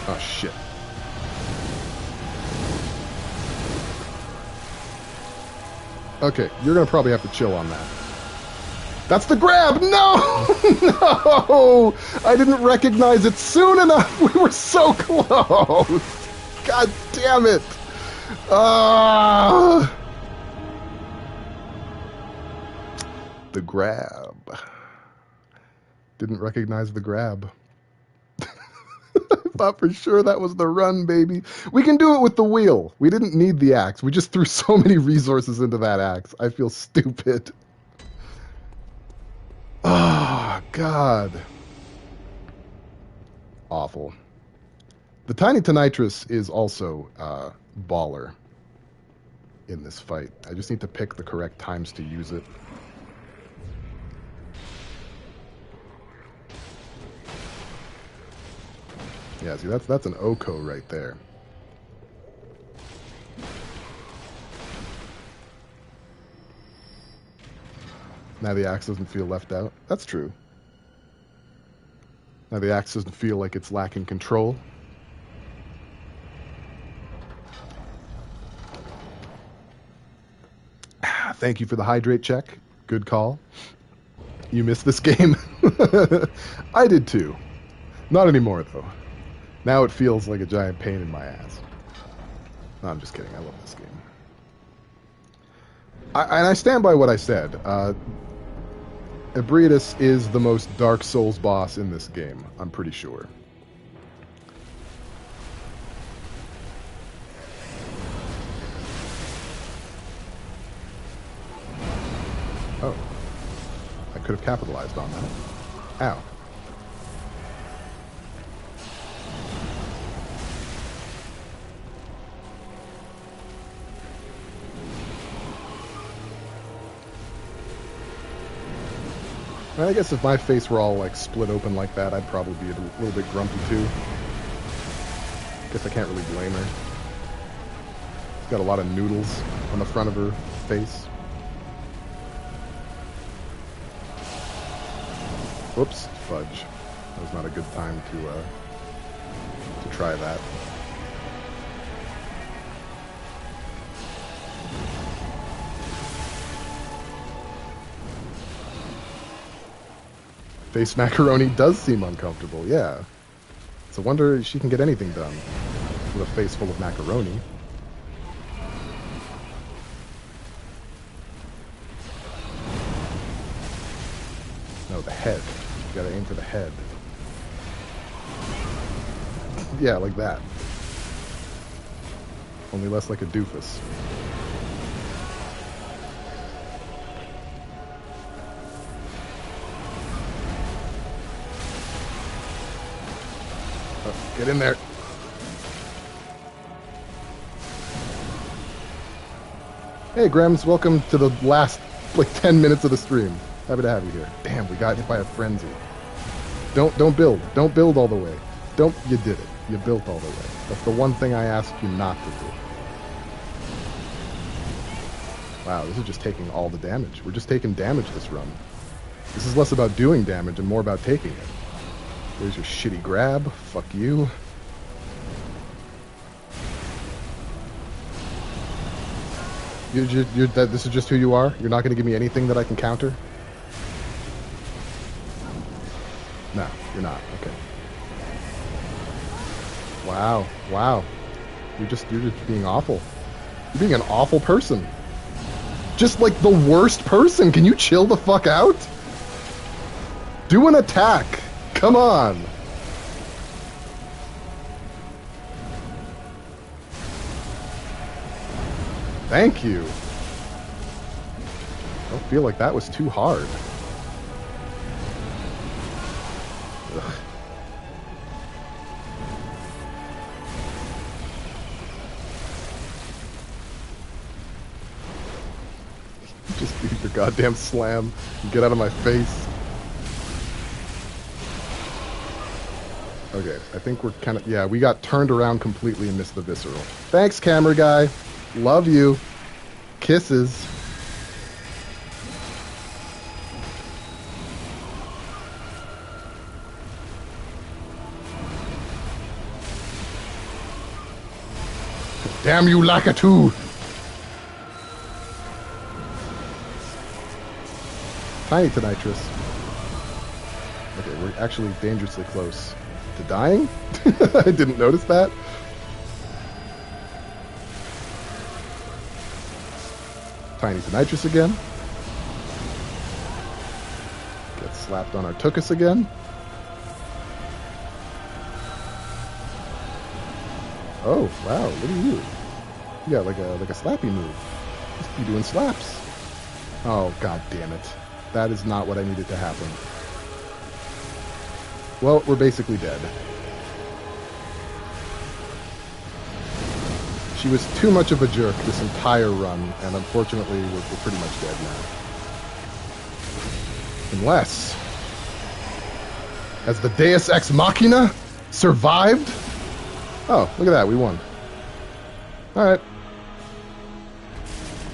Oh, shit. Okay, you're gonna probably have to chill on that. That's the grab! No! No! I didn't recognize it soon enough! We were so close! God damn it! The grab. Didn't recognize the grab. I thought for sure that was the run, baby. We can do it with the wheel. We didn't need the axe. We just threw so many resources into that axe. I feel stupid. Oh, God. Awful. The Tiny Tonitrus is also baller in this fight. I just need to pick the correct times to use it. Yeah, see, that's an Oko right there. Now the axe doesn't feel left out. That's true. Now the axe doesn't feel like it's lacking control. Thank you for the hydrate check. Good call. You missed this game. I did too. Not anymore, though. Now it feels like a giant pain in my ass. No, I'm just kidding. I love this game. And I stand by what I said. Ebriatus is the most Dark Souls boss in this game, I'm pretty sure. Oh. I could have capitalized on that. Ow. I guess if my face were all like split open like that, I'd probably be a little bit grumpy too. Guess I can't really blame her. She's got a lot of noodles on the front of her face. Whoops, fudge. That was not a good time to try that. Face macaroni does seem uncomfortable, yeah. It's a wonder she can get anything done with a face full of macaroni. No, the head. You gotta aim for the head. Yeah, like that. Only less like a doofus. Get in there. Hey, Grems, welcome to the last, 10 minutes of the stream. Happy to have you here. Damn, we got hit by a frenzy. Don't build. Don't build all the way. You did it. You built all the way. That's the one thing I asked you not to do. Wow, this is just taking all the damage. We're just taking damage this run. This is less about doing damage and more about taking it. There's your shitty grab. Fuck you. This is just who you are? You're not going to give me anything that I can counter? No, you're not. Okay. Wow. Wow. You're just being awful. You're being an awful person. Just like the worst person. Can you chill the fuck out? Do an attack. Come on! Thank you! I don't feel like that was too hard. Ugh. Just do your goddamn slam and get out of my face. Okay, I think we're kind of... Yeah, we got turned around completely and missed the visceral. Thanks, camera guy. Love you. Kisses. Damn you, Lakitu! Tiny to nitrous. Okay, we're actually dangerously close to dying? I didn't notice that. Tiny to nitrous again. Get slapped on our tuchus again. Oh, wow, look at you. You got like a slappy move. Just be doing slaps. Oh, god damn it. That is not what I needed to happen. Well, we're basically dead. She was too much of a jerk this entire run, and unfortunately, we're pretty much dead now. Unless... has the Deus Ex Machina survived? Oh, look at that, we won. Alright.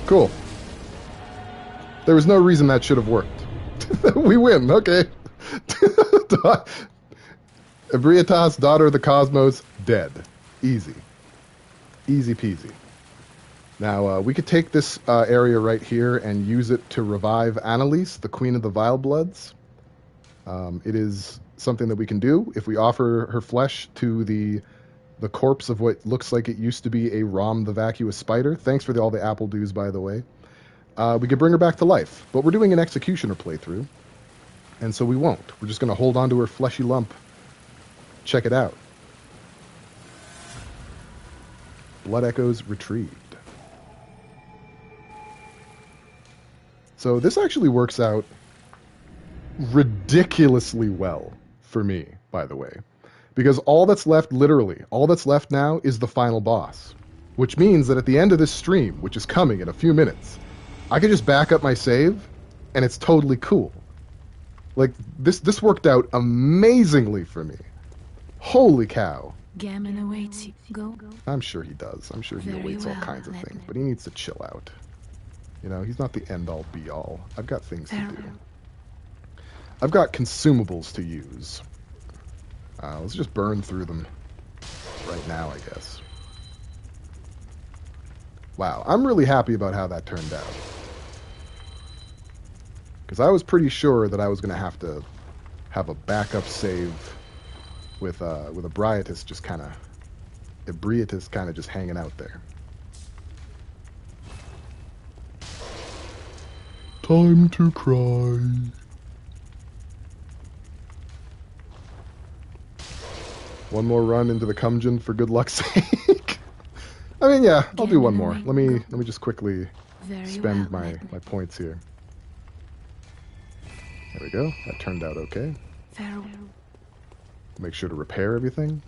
Cool. There was no reason that should have worked. We win, okay. Ebrietas, daughter of the cosmos, dead. Easy. Easy peasy. Now, we could take this area right here and use it to revive Annalise, the Queen of the Vile Bloods. It is something that we can do if we offer her flesh to the corpse of what looks like it used to be a Rom the Vacuous Spider. Thanks for all the apple dues, by the way. We could bring her back to life, but we're doing an Executioner playthrough. And so we won't. We're just going to hold on to her fleshy lump. Check it out. Blood echoes retrieved. So this actually works out ridiculously well for me, by the way. Because all that's left, literally, all that's left now is the final boss. Which means that at the end of this stream, which is coming in a few minutes, I can just back up my save, and it's totally cool. Like, this worked out amazingly for me. Holy cow. Gammon awaits you. Go. I'm sure he does. I'm sure he Very awaits all well, kinds of let things, me- but he needs to chill out. You know, he's not the end-all, be-all. I've got things to Very do. well. I've got consumables to use. Let's just burn through them right now, I guess. Wow, I'm really happy about how that turned out. Because I was pretty sure that I was going to have a backup save with Ebrietas just kind of just hanging out there. Time to cry. One more run into the Cumgen for good luck's sake. I mean, yeah, I'll do one more. Let me just quickly Very spend well, my let me- my points here. There we go. That turned out okay. Very well. Make sure to repair everything.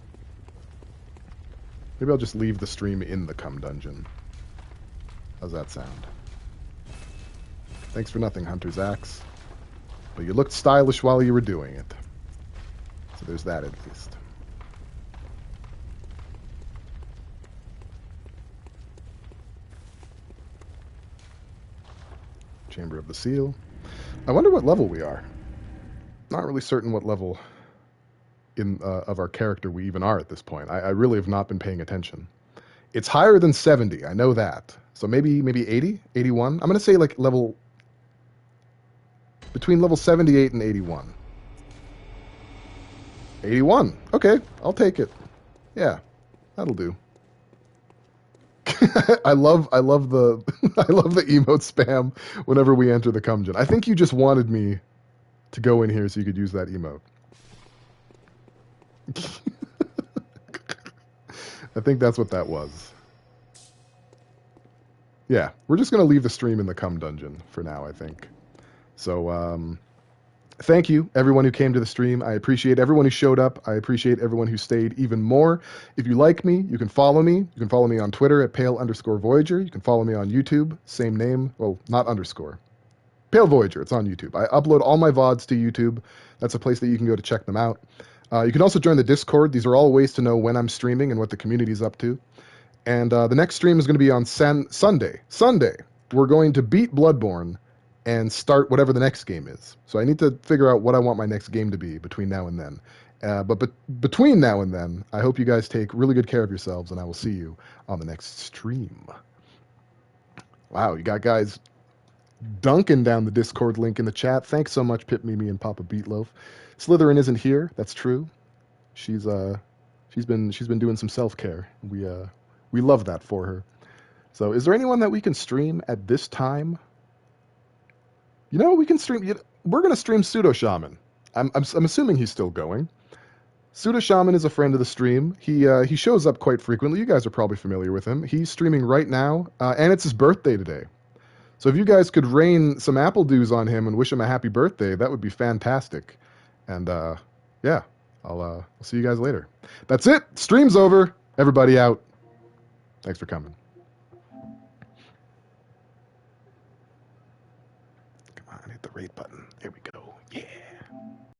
Maybe I'll just leave the stream in the Cum Dungeon. How's that sound? Thanks for nothing, Hunter's Axe. But you looked stylish while you were doing it. So there's that at least. Chamber of the Seal. I wonder what level we are. Not really certain what level of our character we even are at this point. I really have not been paying attention. It's higher than 70, I know that. So maybe 80, 81. I'm going to say like between level 78 and 81. 81. Okay, I'll take it. Yeah, that'll do. I love the I love the emote spam whenever we enter the Cumgen. I think you just wanted me to go in here so you could use that emote. I think that's what that was. Yeah, we're just going to leave the stream in the Cum Dungeon for now, I think. So, thank you, everyone who came to the stream. I appreciate everyone who showed up. I appreciate everyone who stayed even more. If you like me, you can follow me. You can follow me on Twitter at Pale_Voyager. You can follow me on YouTube, same name. Well, not underscore. Pale Voyager, it's on YouTube. I upload all my VODs to YouTube. That's a place that you can go to check them out. You can also join the Discord. These are all ways to know when I'm streaming and what the community's up to. And the next stream is going to be on Sunday. Sunday, we're going to beat Bloodborne and start whatever the next game is. So I need to figure out what I want my next game to be between now and then. But between now and then, I hope you guys take really good care of yourselves, and I will see you on the next stream. Wow, you got guys dunking down the Discord link in the chat. Thanks so much, Pip Mimi and Papa Beatloaf. Slytherin isn't here. That's true. She's been doing some self-care. We love that for her. So, is there anyone that we can stream at this time? You know, we can stream. We're gonna stream Pseudo Shaman. I'm assuming he's still going. Pseudo Shaman is a friend of the stream. He shows up quite frequently. You guys are probably familiar with him. He's streaming right now, and it's his birthday today. So if you guys could rain some apple dews on him and wish him a happy birthday, that would be fantastic. And yeah, I'll see you guys later. That's it. Stream's over. Everybody out. Thanks for coming. Come on, hit the rate button. There we go. Yeah.